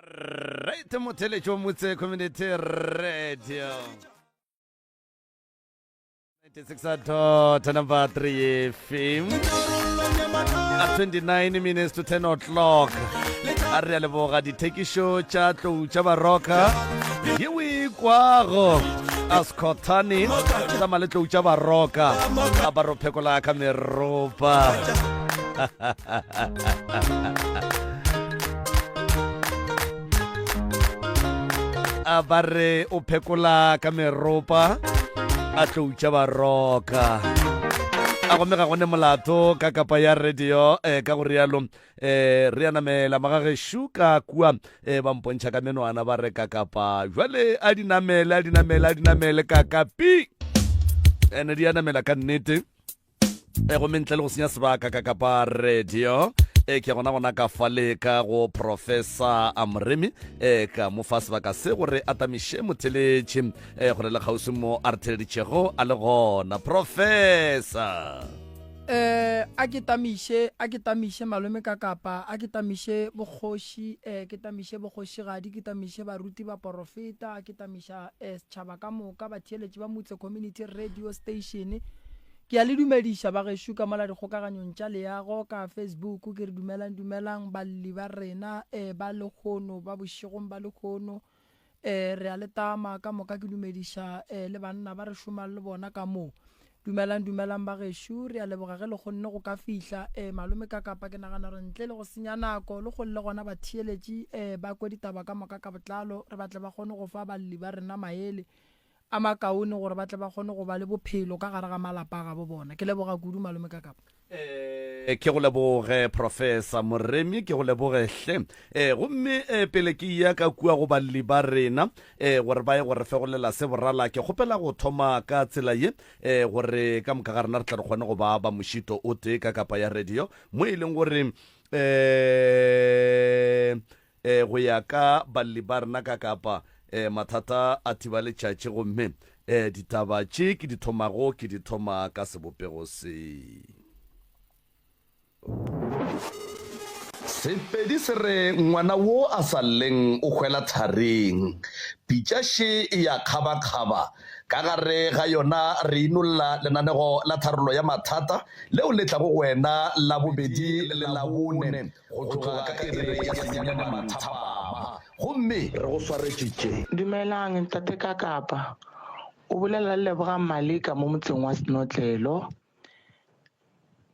Right, Motelechwa Mutse Community Radio. 96 at number 3 FM. At 29 minutes to 10 o'clock. Aria leboga di take show cha tlo cha baroka. Yewe kwago. Askotani tsa maletlo cha baroka. Abaro phekola ka meropa. Abare o phekola ka meropa a tlo utša baroka a gomega gone molato ka kapa ya radio ka go rialo re anamela magagešo ka kua ba mpontšha ka menwana ba re ka kapa jwale a dinamele ka kapi ene di anamela ka nnete go mentle le go senya sebaka ka kapa radio ke gona ka fale ka go Professor Amremi ka mo fa sebaka se gore atamiše motheletše gore le kgausi mo a re theleditšego a le gona Professor a ke tamiše malome ka kapa a ke tamiše bokgoši ke tamiše bokgošigadi ke tamiše baruti ba porofeta ke tamiša setšhaba ka moka batheeletši ba Motse Community Radio Station ke a le dumediša ba gešo ka mola dikgokaganyong tša leago ka Facebook ke re dumelang balli ba rena ba lekgono ba bošegong ba lekgono re a letama ka moka ke dumediša le banna ba re šomang le bona ka moo dumelang ba gešo re a leboga ge le kgonne go ka fihla malome ka kapa ke nagana gore ntle le go senya nako le go le gona batheeletši ba kwe ditaba ka moka ka botlalo re batle ba kgone go fa balli ba rena maele a makaone gore ba tle ba kgone go ba le bophelo ka gare ga malapa ga bo bona ke leboga kudu malome ka kapa ke go leboge Professor Moremi ke go lebogehle gomme pele ke ya ka kua go balli ba rena gore ba ye gore fegolela se borala ke kgopela go thoma ka tsela ye gore ka moka ga rena re tla re kgone go ba mošito o tee ka kapa ya radio mo e leng gore go ya ka balli ba rena ka kapa mathata a thiba letšatši gomme ditaba tše ke di thomago ke di thoma ka sebopego se Sepedi se re ngwana wo a sa lleng o hwela thareng pitšaše e ya kgaba-kgaba ka gare ga yona re inolla lenanego la tharolo ya mathata leo le tlago wena la bobedi le la bone go tloga ka ere ya senyana mathapama gomme re go swaretšitše dumelang ntate ka kapa o bolela le leboga Malika mo motseng wa Senotlelo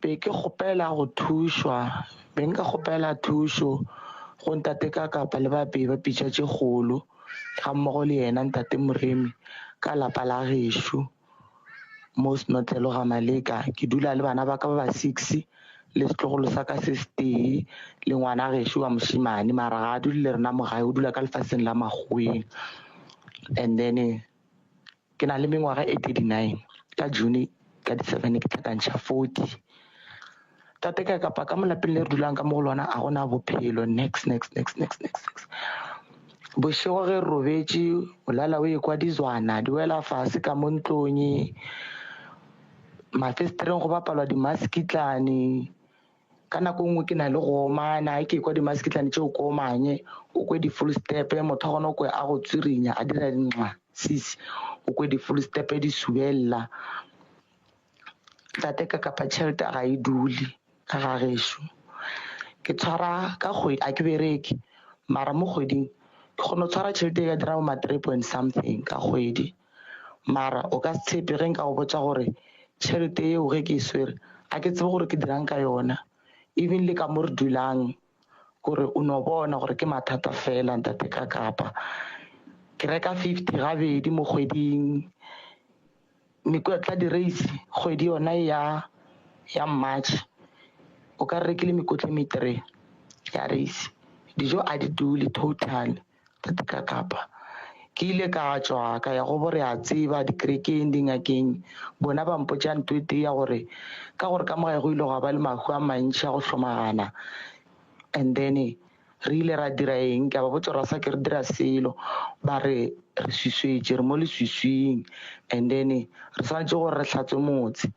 be ke kgopela go thušwa be nka kgopela thušo go ntate ka kapa le bape ba pitšatše kgolo ga mmogo le yena ntate Moremi ka lapa la gešo mo Senotlelo ga Malika ke dula le bana ba ka ba 6 le setlogolo sa ka se stay le ngwana gešo wa mošimane mara ga a dule le rena mogae o dula ka lefaseng la Makgoweng and then ke na le mengwaga 39 ka June ka di 7 ke tla ka ntšha 40 tate ka kapa ka molapeng le re dulang ka mo go lona a gona bophelo next bošego ge re robetše o lala o ekwa dizwana di wela fase ka mo ntlong mafesetereng go bapalwa dimaskitlane ka nako nngwe ke na le go omana ke ekwa dimaskitlane tšeo ko omanye o kwe di-full step motho a gona o kwe a go tswirinya a dira dinxa sisi o kwe di-full step di subelela tate ka kapa tšhelete ga e dule ka ga gešo ke tshwara ka kgwedi a ke bereke mara mo kgweding ke kgona go tshwara tšhelete e ka dira ma 3 point something ka kgwedi mara o ka se tshepe ge nka go botsa gore tšhelete eo ge ke e swere a ke tsebe gore ke dirang ka yona even le ka mo re dulang gore o no bona gore ke mathata fela ntate ka kapa ke reka 50 gabedi mo kgweding mekwetla di-race kgwedi yona ya March o ka rekile mekotle metere ya race dijo a di dule total tate ka kapa ke ile ka tswa ka ya go bore a tseba dikerekeng dingakeng bona ba mpotša ntwete ya gore ka gore ka mogae go ile go ba le mahu a mantši a go hlomagana and then re ile ra dira eng ka ba botsa ra sa ke re dira selo ba re swiswetše re mo leswiswing and then re swanetše gore re hlatswe motse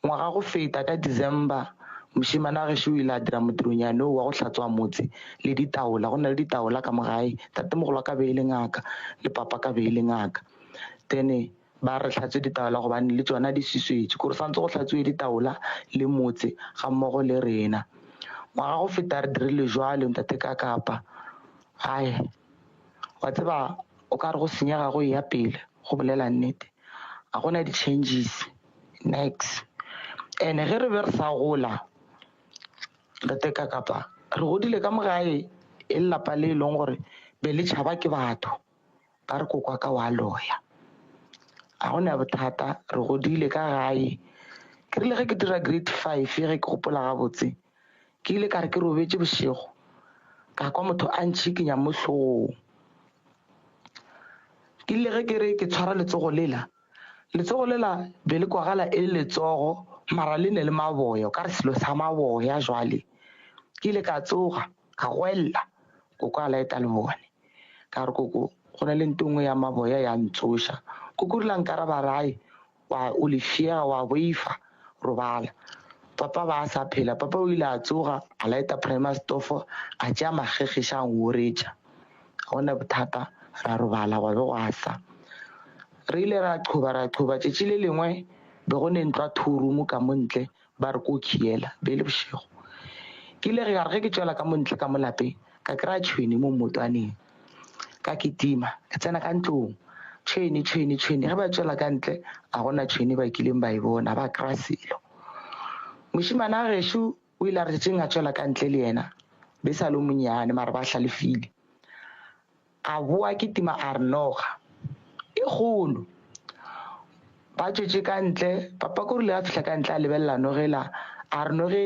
ngwaga go feta ka December moshimana ge o ile a dira modironyane o wa go hlatswa motse le ditaola go na le ditaola ka mogae tatemogolo ka be e le ngaka le papa ka be e le ngaka then ba re hlatswe ditaola gobane le tsona di siswetse kore santse go hlatswe ditaola le motse ga mmogo le rena ngwaga go feta re dirile jwalo ntate ka kapa hai wa tseba o ka re go senyega go ya pele go bolela nnete a gona di-changes next and ge re be re sa gola ntate ka kapa re godile ka mogae e lelapa le e leng gore be le tšhaba ke batho ba re kokwa ka wa loya a gona bothata re godile ka gae ke rile ge ke dira grade 5 ge ke gopola gabotse ke ile ka re ke robetse bošego ka kwa motho a ntšhikinya mo hlogong ke ile ge ke re ke tshwara letsogo lela be le kwagala e le letsogo mara le ne le maboya o ka re selo sa maboya jwale ke ile ka tsoga ka gwella koko a laeta le bone ka re koko go na le ntongwe ya maboya ya ntsoša koko rile nkara ba rae o lefiega wa boifa robala papa ba sa phela papa o ile a tsoga a laeta primer stofo a tšea magegiša a ngoretša gona bothata ra robala wa be go asa re ile ra qhoba tšetši le lengwe be go ne ntwa thurumu ka montle ba re ko khiela be le bošego ke ile ge ke tšwela ka montle ka molapeng ka kry-a tšhwene mo mmotwaneng ka ketima ke tsena ka ntlong tšhwene ge ba tšwela ka ntle a gona tšhwene ba kileng ba e bona ba kry-a selo mošimana a gešo o ile a re tšeng a tšwela ka ntle le yena be sa le monyane mare ba hlalefile a boa ketima a re noga e kgolo ba tšwetše ka ntle papa ko rile a fihla ka ntle a lebelela nogela a re noge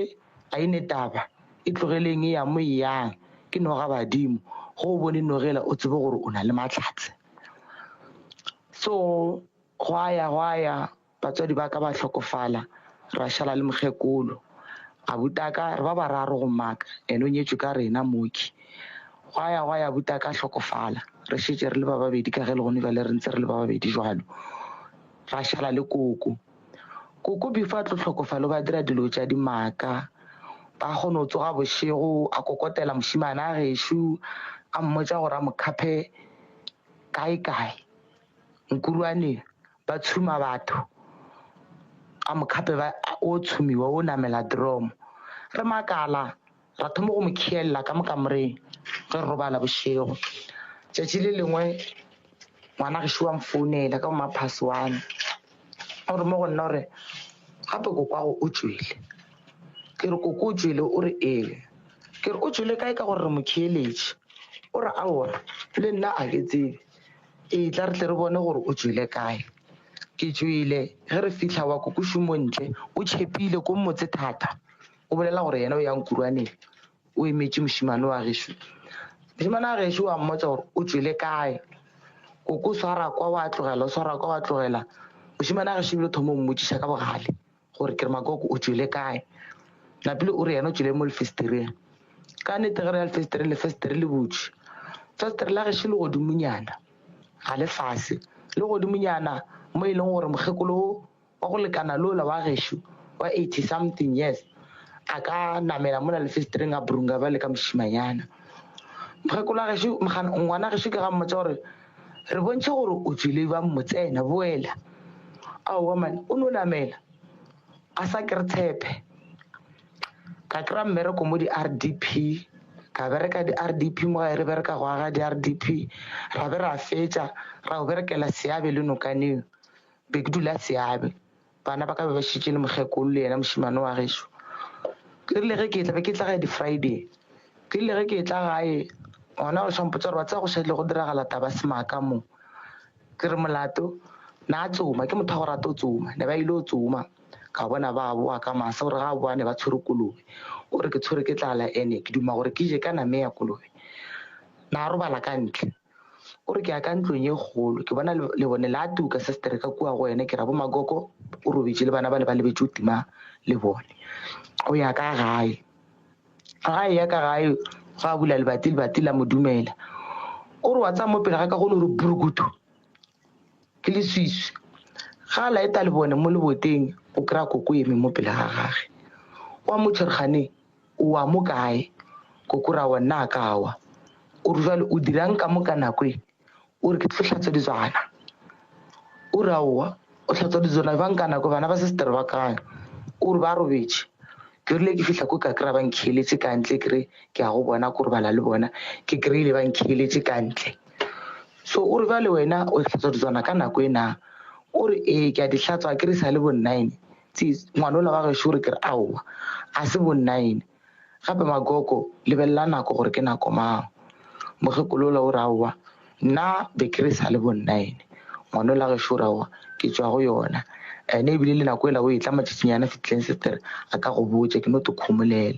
a ine taba e tlogeleng e ya mo yang ke noga badimo go o bone nogela o tsebe gore o na le matlhatse so go aya batswadi ba ka ba hlokofala ra šala le mokgekolo a butaka re ba bararo go maka ene o nyetswe ka rena moki go aya butaka a hlokofala re šetse re le ba babedi ka ge le gone bale re ntse re le ba babedi jwalo ra šala le koko before a tlo hlokofale ba dira dilo tša dimaka ba kgone go tsoga bošego a kokotela mošimana a gešo a mmotša gore a mokhaphe kae nkuruaneng ba tshuma batho a mokhaphe o tshumiwa o namela dromo re makala ra thoma go mo khielela ka mokamoreng ge re robala bošego tšatši le lengwe ngwana gešo wa mfounela ka bo maphasi wane gore mo go nna gore gape kokwago o tswele ke re koko o tswele o re ee ke re o tswele kae ka gore re mo khieletše o re aowa le nna a ke tsebe ee tla re tle re bone gore o tswele kae ke tswele ge re fitlha wa kokošo montle o tšhepile ko mmotse thata o bolela gore yena o yang kuruaneng o emetše mošimane wa gešo mošimane wa gešo wa mmotsa gore o tswele kae koko swara kwa wa tlogela mošimane wa gešo bile thomo mmotšiša ka bogale gore ke re makoko o tswele kae napile o re yena o tswele mo lefestereng ka nnete ge re ya lefestere le botse festere la gešo le godimonyana ga le fase le godimonyana mo e leng gore mokgekolo wa go lekana lola wa gešo wa 80 something years a ka namela mona lefestereng a burunga ba le ka mošimanyana mokgekolo wa gešo ngwana gešo ke ga mmotsa gore re bontšhe gore o tswile ba motsena boela aowa mane o no namela a sa ke re tshepe ka kry-a mmereko mo di-RDP ka bereka di-RDP mo gae re bereka go aga di-RDP ra be ra fetša ra go berekela seabe le nokaneng be ke dula seabe bana ba ka be ba šitše le mokgekolo le yena mošimane wa gešo ke rile ge ke tla be ke tla gae di-Friday ke rile ge ke tla gae gona go šampotsa gore ba tsa go šaile go diragala taba semaka mo ke re molato na a tsoma ke motho wa go rata o tsoma ne ba ile o tsoma ka bona ba boa ka masa gore ga boane ba tshwere kolobe o re ke tshwere ke tlala ene ke duma gore ke je ka name ya kolobe na robala ka ntle o re ke ya ka ntlong ye kgolo ke bona le bone la tuka sestere ka kua go ene ke ra bo magoko o robetse le bana ba le ba lebetse o tima le bone o ya ka gae ya ka gae ga bula lebati la modumela o re wa tsa mo pele ga ka go le re burukutu ke le swiswi ga laeta le bone mo leboteng o kry-a koko eme mo pele ga gage wa motšhergane o a mo kae kokora wa nna ka wa o re jwale o dirang ka mo ka nako e o re ke tlo hlatswa ditswana o re aowa o hlatswa ditswana bang ka nako bana ba sister ba kae o re ba robetse ke rile ke fihla ko ka kry-a ba nkheletse ka ntle kry ke a go bona ko re bala le bona ke kry-ile ba nkheletse ka ntle so o re ba le wena o hlatswa ditswana ka nako e na o re ee ke a di hlatswa ke re sa le bo 9 ngwana o la ba gešo re ke re aowa a se bo 9 gape magoko lebelela nako gore ke nako mang mogekolola o re aowa nna be ke re sa le bo 9 ngwana o la gešo re aowa ke tswa go yona ene ebile le nako e la o e tla matšatšinyana fitlheng sister a ka go botse ke no te khomolele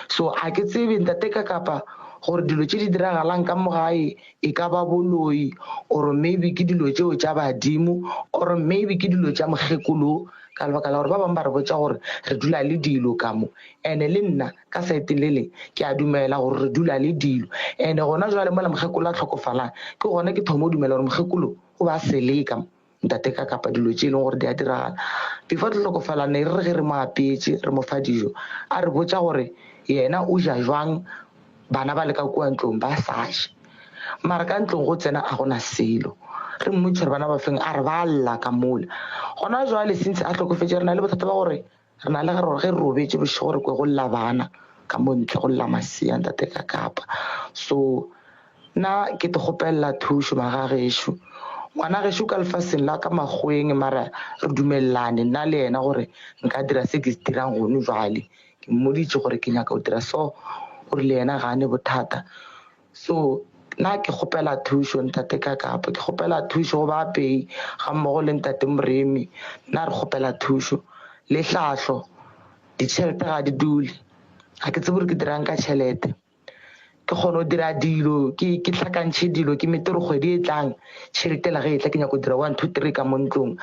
so a ke tsebe ntate ka kapa gore dilo tse di diragalang ka mogae e ka ba boloi or maybe ke dilo tseo tša badimo or maybe ke dilo tša mogekolo ka lebaka la gore ba bangwe ba re botsa gore re dula le dilo ka mo ene le nna ka saeteng le leng ke a dumela gore re dula le dilo ene gona jwale mola mogekolo a tlhokofalang ke gona ke thomo o dumela gore mogekolo o ba seleka ntate ka kapa dilo tse e leng gore di a diragala before tlhokofala ne re ge re mo apetse re mo fa dijo a re botsa gore yena o ja jwang bana ba le ka kua ntlong ba saše mara ka ntlong go tsena a gona selo re mmotse re bana ba feng a re ba lla ka mola gona jwale since a tlhokofetse re na le bothata ba gore re na le ge re robetse bošego gore kwe go lla bana ka mo ntle go lla masea ntate ka kapa so nna ke te gopelela thuso magagešo ngwana gešo ka lefaseng la ka magweng mara re dumelelane nna le ena gore nka dira se ke se dirang gone jwale ke mmoditse gore ke nyaka o dira so gore le ena gane bothata so nna ke gopela thuso ntate ka kapa ke gopela thuso go baapei ga mmogo le ntate moremi nna re gopela thuso le tlhahlo ditšhelete ga di dule ga ke tsebe gore ke dirang ka tšhelete ke kgone go dira dilo ke tlhakantšhe dilo ke mete re kgwedi e tlang tšhelete la ge e tla ke nyako dira 1 2 3 ka mo ntlong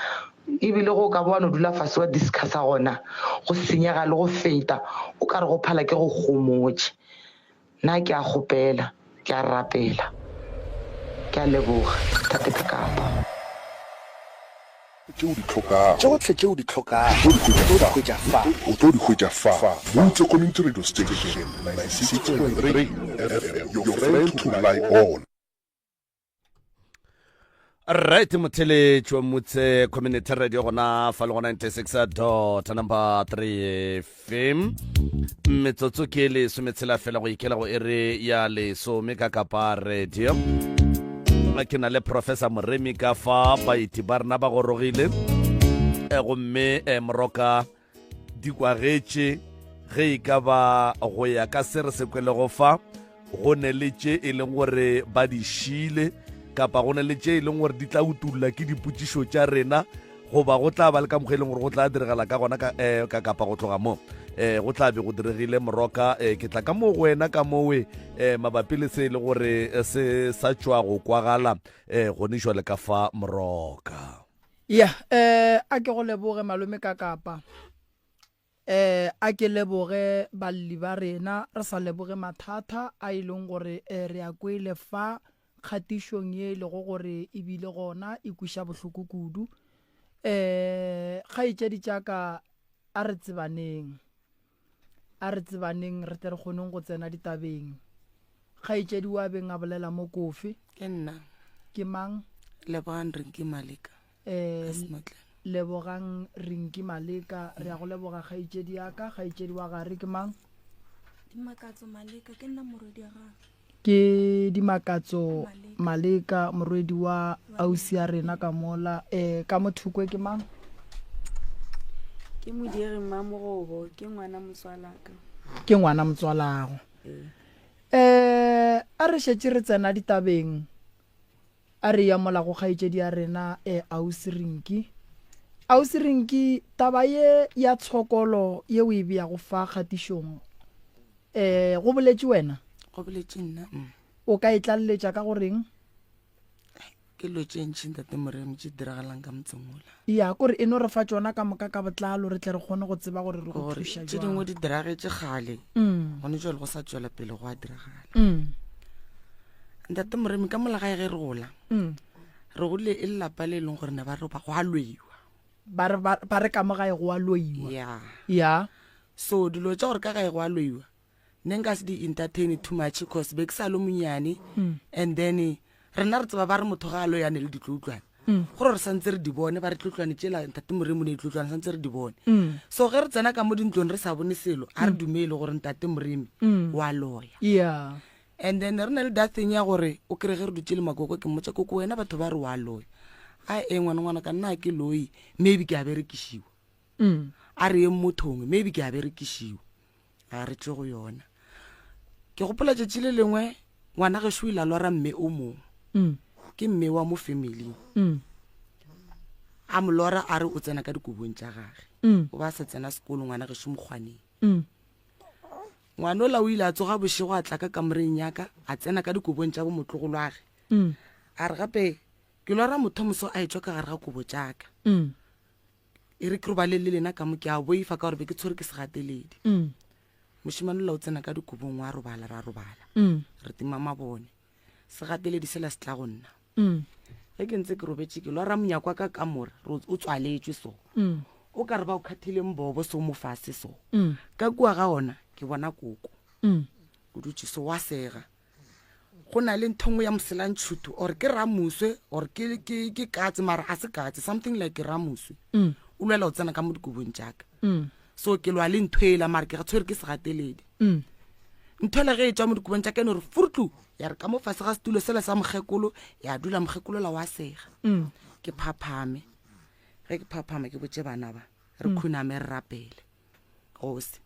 ebile go ka bona o dula fase wa discussa gona go senyega le go feta o ka re go phala ke go gomotse nna ke a gopela ke a rapela ke a leboga thate ka kapa tsotlhe tšeo di tlhokang o tlo di hwetša fa butse community radio station 96.3 FM, your friend to rely on. right motheletši wa motse community radio gona fa le go 96.3 FM metsotso ke lesometshela fela go ikela go ere ya lesome ka kapa radio ke na le professor Moremi ka fa baiti ba rena ba gorogile gomme moroka dikwagetše ge e ka ba go ya ka se re se kwele go fa go ne le tše e leng gore ba di šile kapa go ne le tše e leng gore di tla utulla ke dipotšišo tša rena goba go tla ba le ka mokgwa e leng gore go tla diragala ka gona ka kapa go tloga mo go tla be go diregile moroka ke tla ka mo go wena ka mowe mabapi le se e le gore se sa tšwa go kwagala gone jwale ka fa moroka a ke go leboge malome ka kapa a ke leboge balli ba rena re sa leboge mathata a e leng gore re a kwele fa kgatišong ye le go gore e bile gona e kuša bohloko kudu ga itšedi tšaka a re tsebaneng re tle re kgoneng go tsena ditabeng ga itšedi wa beng a bolela mo kofi ke nna ke mang lebogang rinki maleka lebogang rinki maleka re a go leboga ga itšedi yaka ga itšedi wa gare ke mang Dimakatso Maleka ke nna morwedi ga ke Dimakatso Maleka morwedi wa ausi ya rena ka mola ka mothukwe ke mang ke modiri Mamogobo ke ngwana motswalaka ke ngwana motswalago a re šetše re tsena ditabeng a re ya mola go kgaitšedi ya rena ausi Rinki taba ye ya tshokolo ye o e bea go fa kgatišong go boletše wena go boletše nna o ka e tlaleletša ka goreng ke lo tše ntši ntate Moremi tše diragalang ka motsengola ya kore e no re fa tšona ka moka ka botlalo re tle re kgone go tseba gore re go thuša tše dingwe di diragetše kgale gone jale go sa tšwela pele go a diragala ntate Moremi ka mola gae ge re gola re gole e lelapa le e leng gore ne ba re ba go a loiwa ba re ka mo gae go a loiwa ya ya so dilo tša gore ka ga e go a loiwa ne nka se di entertain too much because be ke sa lo monyane and then rena re tseba ba re motho ga a loyane le ditloutlwane gore re santse re di bone ba re tloutlwane tšela ntate moremo ne ditloutlwane santse re di bone so ge re tsena ka mo dintlong re sa bone selo a re dumele gore ntate moremi wa loya yeah and then re na le that thing ya gore o kry ge re dutse le makoko ke mmotsa koko wena batho ba re wa loya a ngwana ka nna ke loyi maybe ke a berekišiwa a re eng mothong maybe ke a berekišiwa a re tse go yona ke gopola tšatši le lengwe ngwana ge šo ila lwara mme o mongwe ke mme wa mo family a mo lora a re o tsena ka dikobong tša gage o ba sa tsena sekolo ngwana ge šo mokgwaneng ngwana o la o ile a tsoga bošego a tla ka kamoreng yaka a tsena ka dikobong tša bo motlogolwage a re gape ke lora motho moso a etswa ka gare ga kobo tšaka e re ke robale le lena ka mo ke a boifa ka gore be ke tshwere ke segateledi mošimane la o tsena ka dikobong wa robala ra robala re tima mabone segateledi sela se tla go nna ge ke ntse ke robetse ke lora monyakwa ka kamore o tswaletswe so o ka re ba o kgathileng bobo se o mo fase so ka kua ga ona ke bona koko o dutse so wa sega go na le nthongwe ya moselantšhuto or ke ramuswe or ke katse mara a se katse something like ramuswe o lwela o tsena ka mo dikobong tšaka so ke lwa le nthwela mara ke ga tshwere ke segateledi nthwela ge e tšwa mo dikobong tšaka ene gore furutlu ya re ka mo fase ga setulo sela sa mogekolo ya dula mogekolo la wa sega ke phaphame ge ke phaphame ke botse bana ba re khuname re rapele gose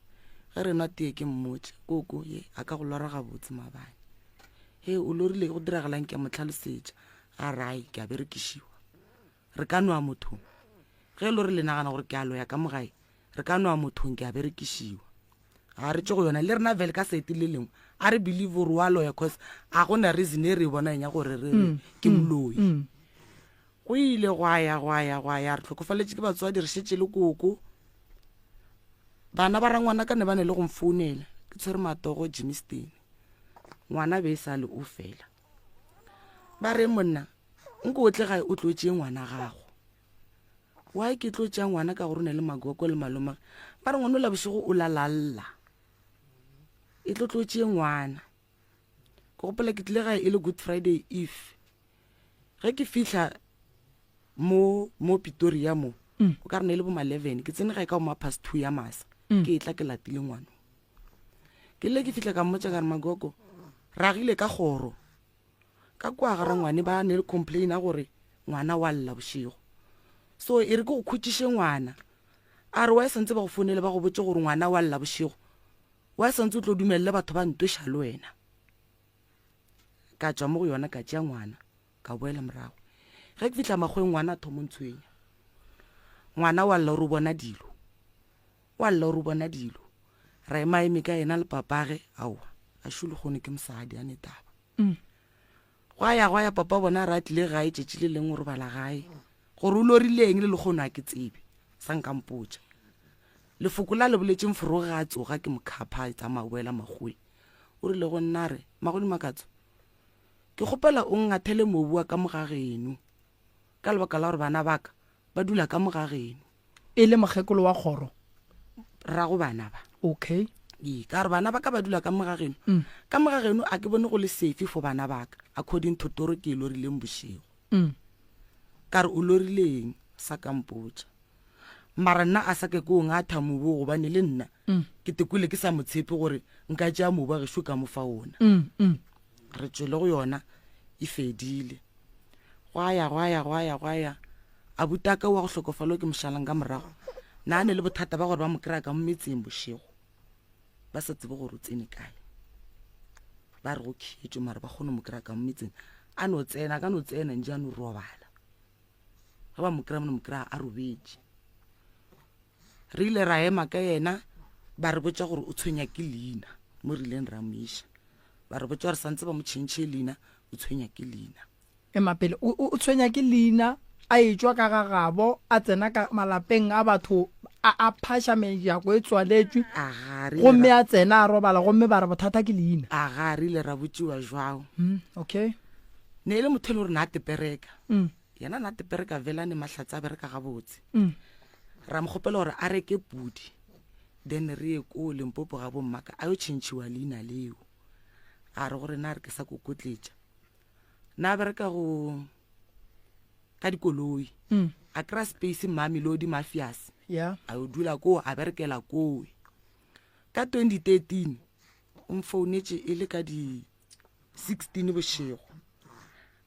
ge re nwa tee ke mmotse koko ye a ka go lora gabotse mabane he o lorile go diragalang ke a motlhalosetša a rai ke a berekišiwa re ka nwa mothong ge lo re le nagana gore ke a loya ka mogae re ka nwa mothong ke a berekišiwa a re tse go yona le rena vele ka sete le lengwe a re believe gore wa loya cause a gona reason e re bona enya gore re ke moloi go ile gwa ya re tlhokofaletše ke batswadi re šetše le koko bana ba ra ngwana ka ne ba ne le go mfounela ke tshwere matogo Jimiston ngwana be e sa le o fela ba re monna nko o tle gae o tlotše ngwana gago wa ke tlotša ngwana ka gore o ne le magoko le maloma ba re ngwana o la bošego o lalalla e tlotše ngwana ke gopola ke tlile gae e le Good Friday Eve ge ke fihla mo Pretoria mo o ka re ne le bo 11 ke tsene gae ka bo 2:30 ya masa ke etla ke latile ngwana ke le ke fihla ka mmotsa ka re magoko ragile ka goro ka kwa gara ngwane ba ne le complain a gore ngwana wa lla bošego so e re ke go khutšiše ngwana a re wa santse ba go founele ba go botse gore ngwana wa lla bošego wa santse o tlo dumelele batho ba ntweša le wena ka tšwa mo go yona ka tšea ngwana ka boela morago ge ke fihla magweng ngwana a thomo ntshwenya ngwana wa lla o re bona dilo ra emaeme ka ena le papage aowa a šule gone ke mosadi a ne taba go ya papa bona ra tlile gae tšetši le leng o robala gae gore o lorileng le lekgono a ke tsebe sa nkampotša lefoko la le boletšeng foroge a tsoga ke mokhapha tsa mawela magwe o rile go nna re magodi makatso ke kgopela o ngathele mobu wa ka mogageno ka lebaka la gore bana baka ba dula ka mogageno e le mogekolo wa kgoro ra go bana ba okay ka re bana ba ka ba dula ka mogageno a ke bone go le safe for bana baka according to toro ke e lorileng bošego ka re o lorileng sa kampotša mara nna a sa ke ko ngatha mobo gobane le nna ke tekole ke sa motshepe gore nka tšea mobo ge šo ka mo fa ona re tšwele go yona e fedile gwa ya abutaka wa go hlokofalwa ke mošalang ka morago na ne le bothata ba gore ba mo kry-a ka mo metseng bošego ba sa tsebe gore o tsene kae ba re go khetšwe mare ba kgone mo kry-a ka mo metseng a no tsena nje a no robala ga ba mo kry-a mo kry-a a robetše re ile ra ema ka yena ba re botša gore o tshwenya ke leina mo rileng ra moiša ba re botša gore santse ba mo tšhentšhe leina o tshwenya ke leina emapele o tshwenya ke leina a etswa ka gagabo a tsena ka malapeng a batho a phasha mejako e tswaletswe gomme a tsena a robala gomme ba re bothata ke leina ga re ile ra botšiwa jwao okay ne e le motho le gore na a tepereka yena na tepereka vela ne mahlatse a bereka gabotse ra mo kgopela gore a reke pudi then re ye ko Limpopo ga bommaka a yo tšhentšhiwa leina leo a re gore na re ke sa kokotletša na bereka go ka dikoloi a kry space Mamelodi Mafias yeah a yo dula ko a berekela kowe ka 2013 o mfounetse e le ka di 16 bošego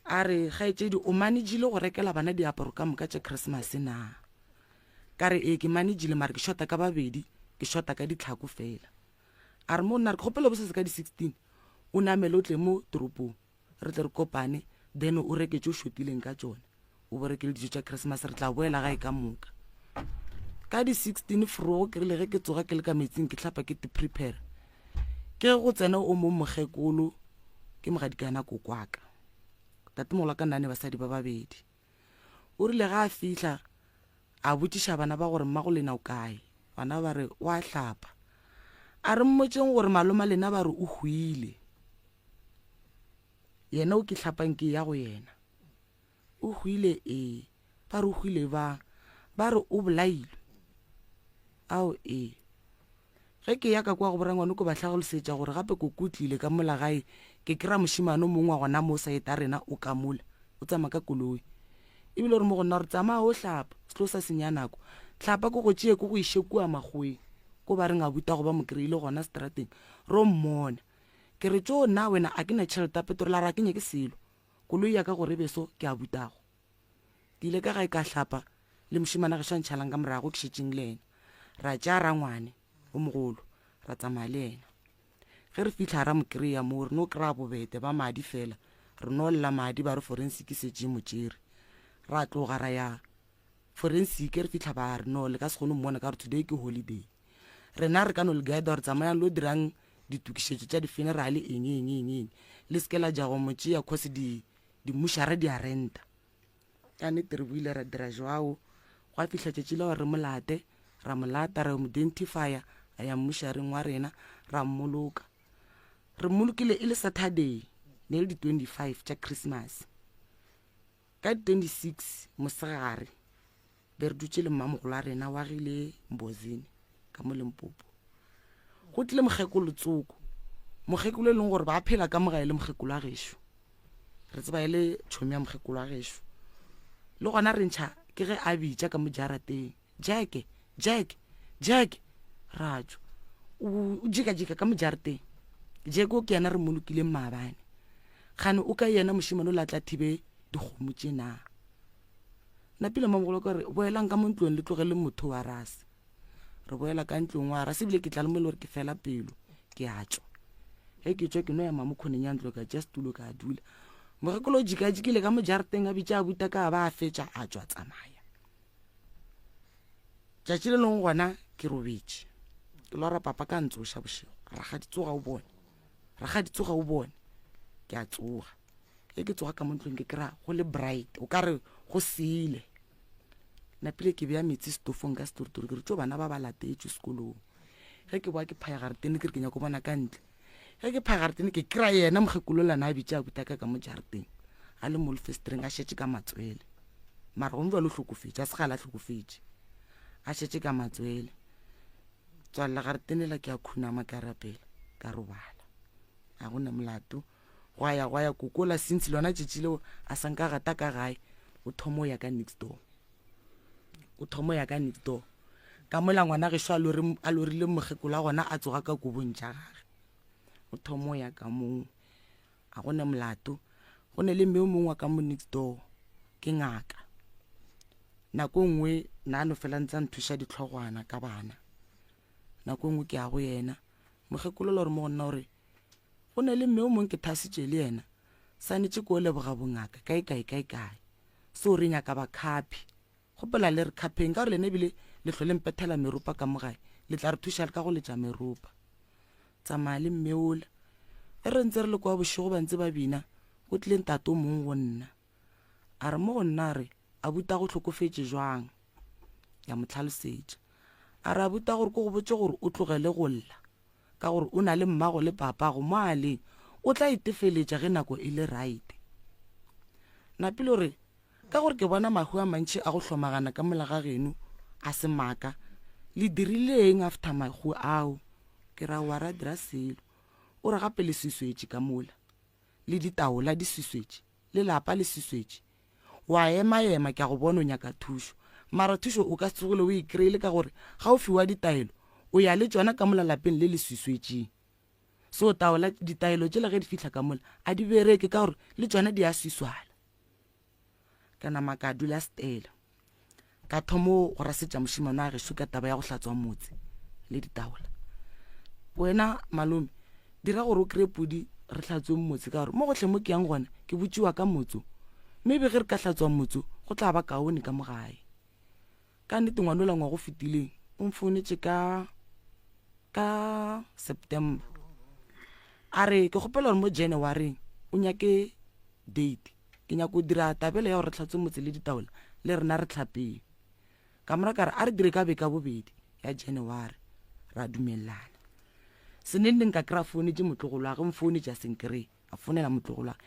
a re gaetšedi o managile go rekela bana diaparo ka moka tša Christmas na ka re ke managile mare ke shota ka babedi ke shota ka ditlhako fela a re mo nna re kgopela bosese ka di 16 o namele o tle mo toropong re tle re kopane then o reketse o shotileng ka tsone o berekele dijo tša Christmas re tla boela gae ka moka ka di 16 forogo ke rile ge ke tsoga ke le ka metsing ke tlhapa ke te prepare ke go tsena o mo mogekolo ke mogadikana kokwaka tatemola ka nane basadi ba babedi o rile ga a fihla a botšiša bana ba gore mma go lena o kae bana ba re wa hlapa a re mmotseng gore maloma lena ba re o hwile yena o ke hlapang ke ya go yena o hwile ba re o hwile ba re o bolailwe ao ge ke ya ka kwa go borangwane ko ba tlhagolosetša gore gape ko kutlile ka mola gae ke kry-a mošimane mongwe wa gona mo saeta rena o ka mola o tsamaya ka koloi ebile gore mo gona re tsamaya o hlapa selo sa senya nako hlapa ko go tšee ko go iše kua magweng ko ba reng a buta go ba mo kry-ile gona strateng ro mmona ke re tšo na wena a ke na tšhelete petrola ra ke nye ke selo koloi ya ka gore beso ke a butago ke ile ka gae ka hlapa le mošimane ge šantšhalang ka morago ke šetšeng le ena ra tša ra ngwane o mogolo ra tsamaya le ena ge re fitlha ra mo kry-a mo re no kry-a bobete ba madi fela re no lla madi ba re forensic setse motšere ra tloga ra ya forensic re fitlha ba re no le ka se kgone mmona ka re today ke holiday rena re ka no le guide re tsamayang lo dirang ditukišetšo tša di-funeral eng le seke la jago motšea cause dimušare di a renta ka nete re buile ra dira jwao go a fitlha tšatši leo re molate ra molata ra mo identifya a ya mmušareng wa rena ra mmoloka re mmolokile e le Saturday ne le di 25 tša Christmas ka di 26 mosegare be re dutše le mmamogolo a rena wa gile Mbozini ka mo Limpopo go tlile mogekolo tsoko mogekolo e leng gore ba phela ka mogae le mogekolo a gešo re tseba e le tšhomi ya mogekolo a gešo le gona re ntšha ke ge a bitša ka mo jarateng Jack ratšo o jika ka mo jarateng Jack o ke yana re molokile maabane gane o ka yena mošimane o latla thibe dikgomo tše na napile mamogolo ka re boelang ka mo ntlong le tlogele motho wa rase re boela ka ntlong wa rase ebile ke tla le mo le gore ke fela pelo ke a tšwa ge ke tšwa ke no ya mamokhoneng ya ntlo ka just tulo ka dula mogekolo jikile ka mo jarateng a bitša a buta ka ba a fetša a tšwa tsamaya tšatši le leng gona ke robetše ke lora papa ka ntsoša bošego raga ditsoga o bone ke a tsoga ge ke tsoga ka mo ntlong ke kry-a go le bright o ka re go sele napile ke beya metsi stofong ka setoritori ke re tšo bana ba ba latetšwe sekolong ge ke boa ke phaya garetene ke re ke nyako bona ka ntle ge ke phaya garetene ke kry-a yena mogekolola na a bitša a butaka ka mo jarateng a le mo lefestreng a šetše ka matswele mara go mba le hlokofetše a segala hlokofetše a šetše ka matswele tswalela garetenela ke a khunama ka rapela ka robala a gona molato go ya kokola since lona tšetši leo a sanka gata ka gae o thomo ya ka next door ka mola ngwana gešo a lorile mogekolo a gona a tsoga ka kobong tša gage o thomo ya ka moo a gone molato go ne le mme o mongwe ka mo next door ke ngaka nako nngwe nano fela ntsa nthuša ditlhogwana ka bana nako nngwe ke a go yena mogekolo le gore mo gonna gore go ne le mme o mongwe ke thasitše le yena sanetse ko leboga bongaka kae so re nyaka ba khapi gopela le re khapeng ka gore lene ebile le tlhole mpethela meropa ka mogae le tla re thuša le ka go letša meropa tsamaya le mme ola e re ntse re le kwa bošego ba ntse ba bina go tlile ntate o mongwe go nna a re mo go nna re a buta go tlhokofetše jwang ya mo tlhalosetša a re a buta gore ko go botse gore o tlogele go lla ka gore o na le mmago le papago mo aleng o tla itefeletša ge nako e le right napile gore ka gore ke bona mahu a mantši a go hlomagana ka mola ga geno a se maaka le dirileng after mago ao ke ra wa ra dira selo o re gape le seswetše ka mola le ditaola di seswetše le lapa le seswetše wa ema ke a go bona o nyaka thušo mara thušo o ka tsogile o e kry-ile ka gore ga o fiwa ditaelo o ya le tsona ka mola lapeng le le seswetšeng so taola ditaelo tšela ge di fitlha ka mola a di bereke ka gore le tsona di a seswala ka nama ka dula stela ka thomo go rasetša mošimane a gešo ka taba ya go hlatswa motse le ditaola wena malome dira gore o kry pudi re hlatswe motse ka gore mo gotlhe mo ke yang gona ke botšiwa ka motso maybe ge re ka hlatswa motso go tla ba kaone ka mogae ka nnete ngwanola ngwa go fetileng o mfounetše ka September a re ke kgopela gore mo January o nyake date ke nyaka go dira tabelo ya gore re tlhatswe motse le ditaola le rena re tlhapeng ka mora ka re a re dire ka beka bobedi ya January ra dumelana senending ka kry-a founetše motlogolo a ge mfounetše a senkry a founela motlogolo a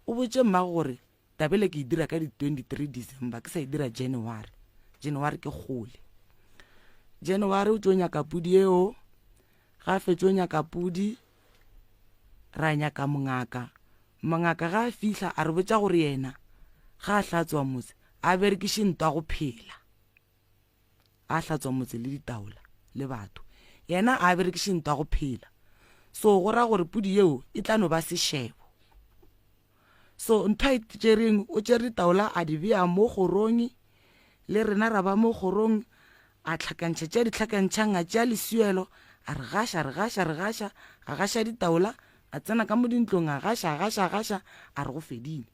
o botše mmago gore tabele ke e dira ka di-23 December ke sa e dira January ke kgole January o tšo nyaka pudi eo ga a fetše o nyaka pudi ra nyaka mongaka ga a fihla a re botša gore yena ga a hlatswa motse a berekiše ntwa go phela a hlatswa motse le ditaola le batho yena a berekiše ntwa go phela so go ra gore pudi eo e tla no ba sešebo so ntho a itšereng o tšere ditaola a di bea mo kgorong le rena ra ba mo kgorong a tlhakantšha tša ditlhakantšhang a tšea lesuelo a re gaša a gaša ditaola a tsena ka mo dintlong a gaša a re go fedile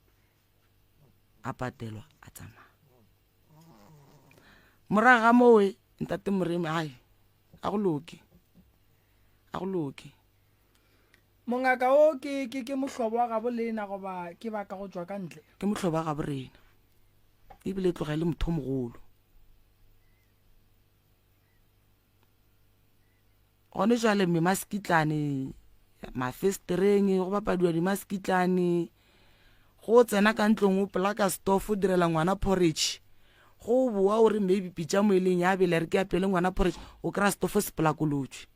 a patelwa a tsamaya morago ga mowe ntate Moremi ai a go loke mongaka o ke mohlobo wa gabo lena goba ke ba ka go tswa ka ntle ke mohlobo wa gabo rena ebile tloga le motho mogolo gone jale memaskitlane mafestereng go bapadiwa dimaskitlane go tsena ka ntlong o plaka stof o direla ngwana porridge go boa o re maybe pitša mo eleng ya bele re ke apele ngwana porridge o kry-a stofo sepelakolotšwe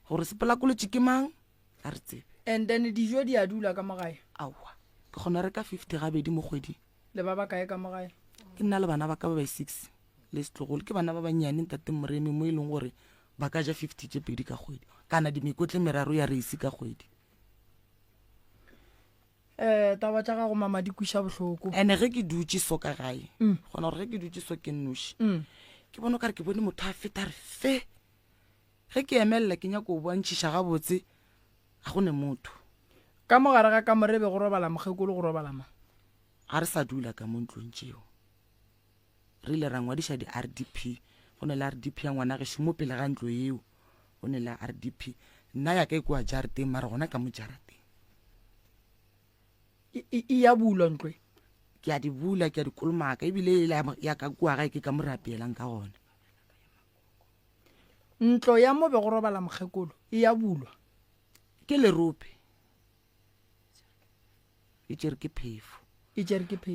gore sepelakolotšwe ke mang a re tsebe and then dijo di a dula ka mogae aowa ke kgona reka 50 gabedi mo kgweding le ba ba kae ka mogae ke nna le bana ba ka ba 6 le setlogolo ke bana ba banyane ntate Moremi mo e leng gore ba ka ja 50 tše pedi ka kgwedi kana dimekotle meraro ya reisi ka kgwedi taba tša gago mama di kuša bohloko ene ge ke dutše so ka gae gona gore ge ke dutše so ke nnoši ke bona o ka re ke bone motho a feta re fe ge ke emelela ke nyako o bontšhiša gabotse ga gone motho ka mogare ga ka morebe go robala mokgekolo go robalama ga re sa dula ka mo ntlong tšeo re ile ra ngwadiša di-RDP go ne le RDP ya ngwana gešo mo pele ga ntlo eo go ne le RDP nna ya ka e kua jarateng mara gona ka mo jarateng e ya bulwa ntloe ke a di bula ke a di kolomaka ebile ya ka kua gae ke ka mo rapeelang ka gona ntlo ya mo be go robala mokgekolo e ya bulwa ke lerope e tšere ke phefo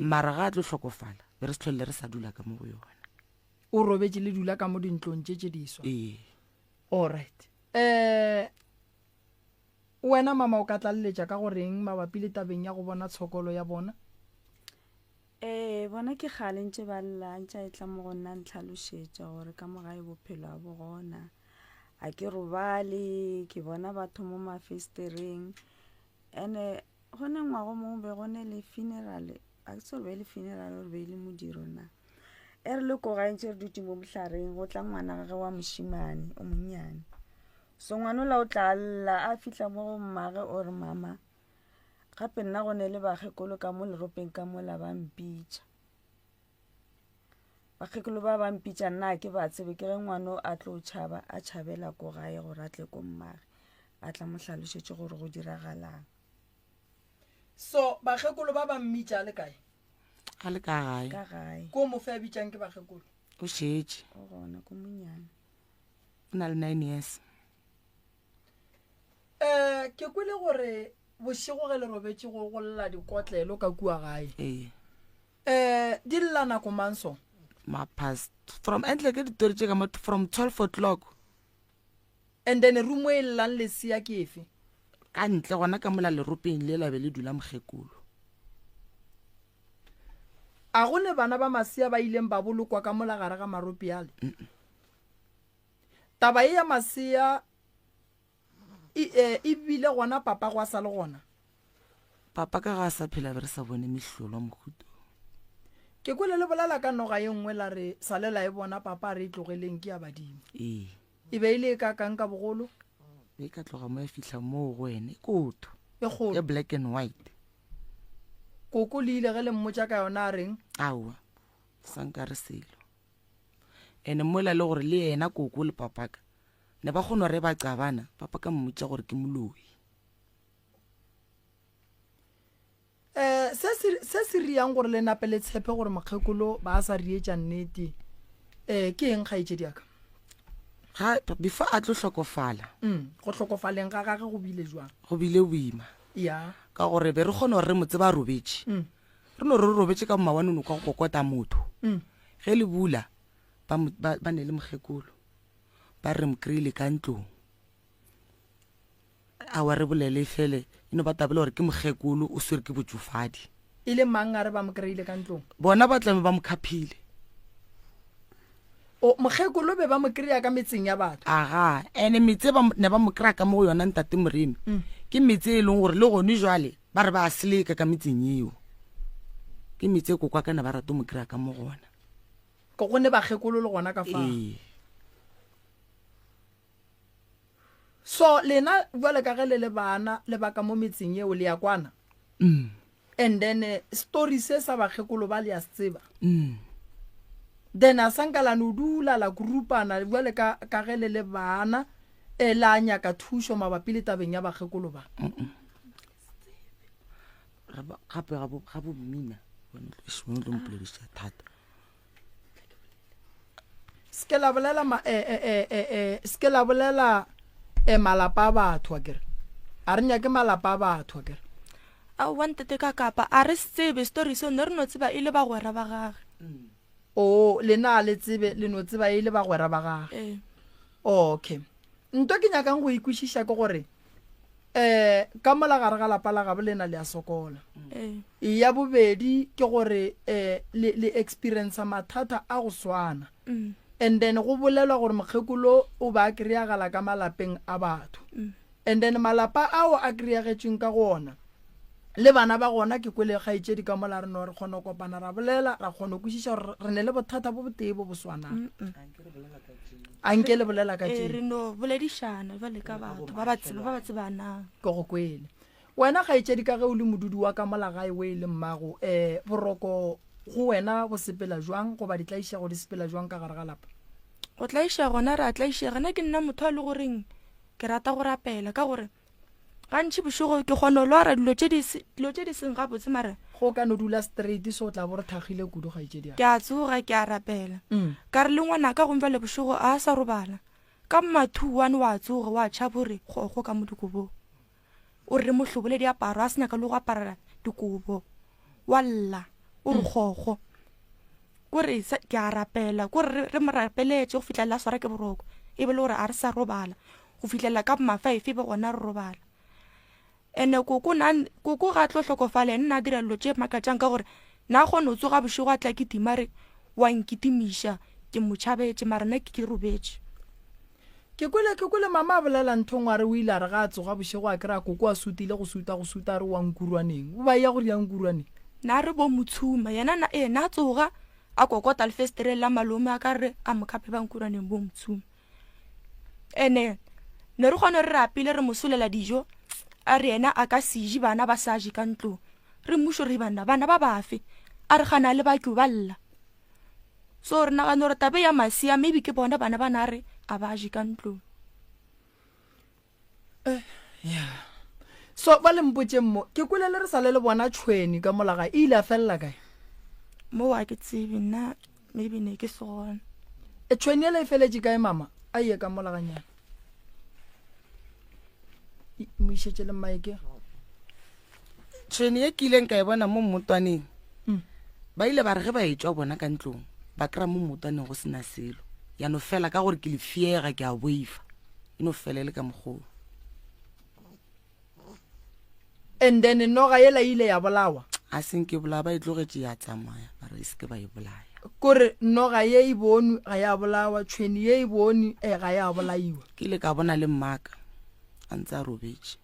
mara ga a tlo tlhokofala be re se tlholele re sa dula ka mo go yona o robetse le dula ka mo dintlong tše diswa alright wena mama o ka tlaleletša ka goreng mabapi le tabeng ya go bona tshokolo ya bona bona ke kgale ntše ba llantša e tla mo go nna ntlhalošetša gore ka mogae bophelo a bo gona a ke robale ke bona batho mo mafestereng ene gone ngwago mo be gone le funeral a ke se be le funeral re be le modiro na e re le ko gae ntše re dutse mo mohlareng go tla ngwana gage wa mošimane o monnyane so ngwana la o tla lla a fihla mo go mmage o re mama gape nna go ne le bakgekolo ka mo leropeng ka mola ba mpitša bakgekolo ba mpitša nna ke ba tsebe ke ge ngwana a tlo tšhaba a tšhabela ko gae gore a tle ko mmage a tla mo hlalošetše gore go diragalang so bakgekolo ba mmitša le kae a le ka gae ko mo fe a bitšang ke bakgekolo o šetše o gona ko monyane o na le 9 years ke kwele gore bošego ge le robetse go lla dikotlelo ka kua gae di lla nako mang so mapast from entle ke ditori tse ka mo from 12 o'clock and then room e llang lesia ke efe ka ntle gona ka mola leropeng le la be le dula mogekolo a go le bana ba masia ba ileng ba bolokwa ka mola gare ga maropi ale taba e ya masia e bile gona papa go a sa le gona papa ka ga sa phela be re sa bone mehlolo mohuto ke kwele le bolela ka noga ye nngwe la re salela e bona papa re itlogeleng ke ya badimo e be ile ka kang ka bogolo e ka tloga mo e fihla mo go ene kotho e kgolo e black and white koko le ile ge le mmotsa ka yona a reng aowa sanka re selo ene mola le gore le yena koko le papaka ne ba kgona re ba cabana papa ka mmotsa gore ke moloi se se riang gore le nape le tshepe gore mokgekolo ba a sa rietša nnete ke eng kgaetse diaka before a tlo hlokofala go hlokofaleng ga gage go bile jwang go bile boima ya ka gore be re kgona gore re motse ba robetse re no re robetse ka mmawanono ka go kokota motho ge le bula ba ne le mogekolo ba re mokry-ile ka ntlong a wa re bolele fele ino ba tabele gore ke mogekolo o swere ke botsofadi e le mang a re ba mo kry-ile ka ntlong bona ba tlame ba mo khaphile o mogekolo be ba mo kry-a ka metseng ya batho aga ene metse ne ba mo kry-a ka mo go yona ntate moremi ke metse e leng gore le gone jwale ba re ba a seleka ka metseng eo ke metse e kokwa kana ba rata mo kry-a ka mo gona ko gone bagekolo le gona ka fa so lena jwale ka ge le bana le baka mo metseng eo le ya kwana and then story se sa bagekolo ba le ya tseba then a sankalane o dula la groupana jwale ka ge le bana la nyaka thuso mabapi le tabeng ya bagekolo ba gape ga bo mmina bona tlo mpolediša thata ske la bolela malapa a batho a kere a re nyake malapa a batho a kere a wantete ka kapa a re tsebe story se ne re no tseba ile ba gwera ba gage o lena le tsebe le no tseba ile ba gwera ba gage okay nto ke nyakang go ikwishisha ke gore ka mola gare ga lapa la gabo lena le a sokola ya bobedi ke gore le experience mathata a go swana and then go bolelwa gore mokgekolo o ba kry-agala ka malapeng a batho and then malapa ao a kry-agetsweng ka gona le bana ba gona ke kwele kgaitsedi ka mola re no re kgona go kopana ra bolela ra kgona go kwishisha gore re ne le bothata bo botee bo bo swanang a nke le bolela ka tšee re no boledišana jwale ka batho ba ba tsebanang ke go kwele wena kgaitsedi ka ge o le modudi wa ka mola gae we le mmago boroko go wena go sepela jwang go ba di tlaiša go di sepela jwang ka gare ga lapa go tlaiša gona re a tlaišega nna ke nna motho a le goreng ke rata go rapela ka gore gantši bošego ke kgona lo ara dilo tše di seng gabotse mare go ka no dula straight so o tla bo re thagile kudu kgaitsedi ke a tsoga ke a rapela ka re le ngwana ka gomfa le bošego a sa robala ka mathuane wa tsoga wa tšhabore go ka mo dikobong o re mohlobole diaparo a se nyaka le go apara dikobo walla o re kgokgo kore ke a rapela kore re mo rapeletse go fitlhelela swara ke boroko e be le gore a re sa robala go fitlhelela ka mafaife be gona re robala ene koko ga tlo hlokofale nna dira dilo tše makatšang ka gore na kgone o tsoga bošego a tla ke timare wa nkitimiša ke motšhabetse mara nna ke robetse ke kwele mama a bolela nthong wa re o ile a re ga a tsoga bošego a kry-a koko a sutile go suta a re wa nkurwaneng o ba ya gore ya nkurwaneng na re bo motshuma yena na tsoga a kokota lefestere la malome a ka re a mokhape ba nkurwaneng bo motshuma ene ne re kgone re rapile re mosolela dijo a re yena a ka seje bana ba sa je ka ntlong re mmušo re bana ba bafe a re gana le baki ba lla so re nagano re tabe ya masia maybe ke bona bana ba na re a ba je ka ntlong so ba le mpotse mmo ke kwelele re sale le bona tšhweni ka molaga e ile a felela kae mo wa ke tsebe nna maybe ne ke segona tšhweni ele e feletse kae mama a ye ka molaganyana mo išetse le maike tšhweni ye ke ileng ka e bona mo mmotwaneng ba ile ba re ge ba etswa bona ka ntlong ba kry-a mo motaneng go sena selo ya no fela ka gore ke le fiega ke a boifa e no fela e le ka mogolo. and then noga yela ile ya bolawa a senke bolaya ba e tlogetse ya tsamaya bare e seke ba e bolaya kore noga ye e bone ga ya bolawa tshweni ye e bone ga ya bolaiwa. ke ile ka bona le mmaka a ntse a robetse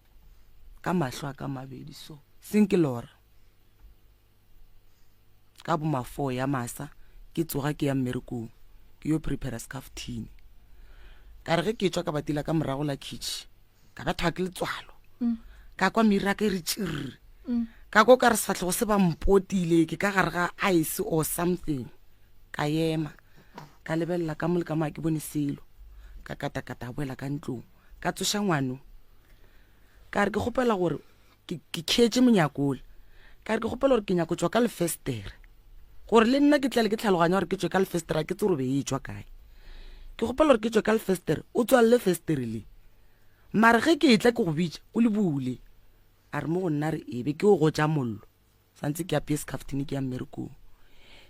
ka mahlo a ka mabedi so senke lora ka boma 4 ya masa ke tsoga ke ya mmerekong ke yo prepare scaftini ka re ge ke tswa ka batila ka morago la kitchen ka batho ke letswalo ka kwa mira ke re tshirri ka go ka re sefatlego se ba mpotile ke ka gare ga ice or something ka yema ka lebella ka mo le ka ma ke bone selo ka kata boela ka ntlong ka tsoša ngwano ka re ke gopela gore ke ketse monyakole ka re ke gopela gore ke nyako tswa ka lefestere gore le nna ke tlale ke tlhaloganya gore ke tswe ka lefestere ke tsoro be e tswa kae ke gopela gore ke tswe ka lefestere o tswa le festere le mare ge ke etla ke go bitša o le bule a re mo go nna re ebe ke o go tša mollo santse ke apeye scaftini ke ya mmerekong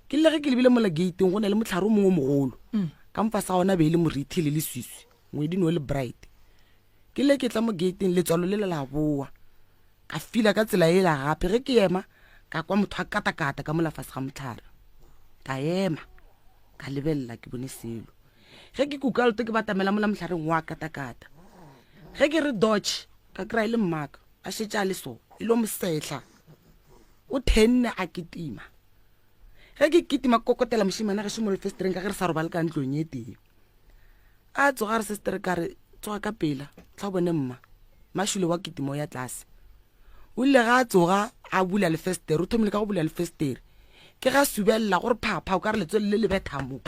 ke le ge ke lebile mola gateng go na le motlhare o mongwe mogolo ka mfa sa gona be e le morithi le leswiswi ngwedi no le bright ke le ke tla mo gateng letswalo le la boa ka fila ka tsela e la gape ge ke ema ka kwa motho a katakata ka mola fase ga motlhare ka ema ka lebella ke bone selo ge ke kuka leto ke batamela mola motlhareng wa katakata ge ke re dodge ka kry le mmaka a šetša le so e lo mosetla o thenne a ketima ge ke ketima kokotela mošimana ge šemo lefestereng ka ge re sa robale ka ntlong ye teng a tsoga re sestere ka re tsoga ka pela tla bone mma mašule wa ketimo ya tlase o ile ga a tsoga a bula lefestere o thomile ka go bula lefestere ke ga subelela gore phapha o ka re letswele le lebethamo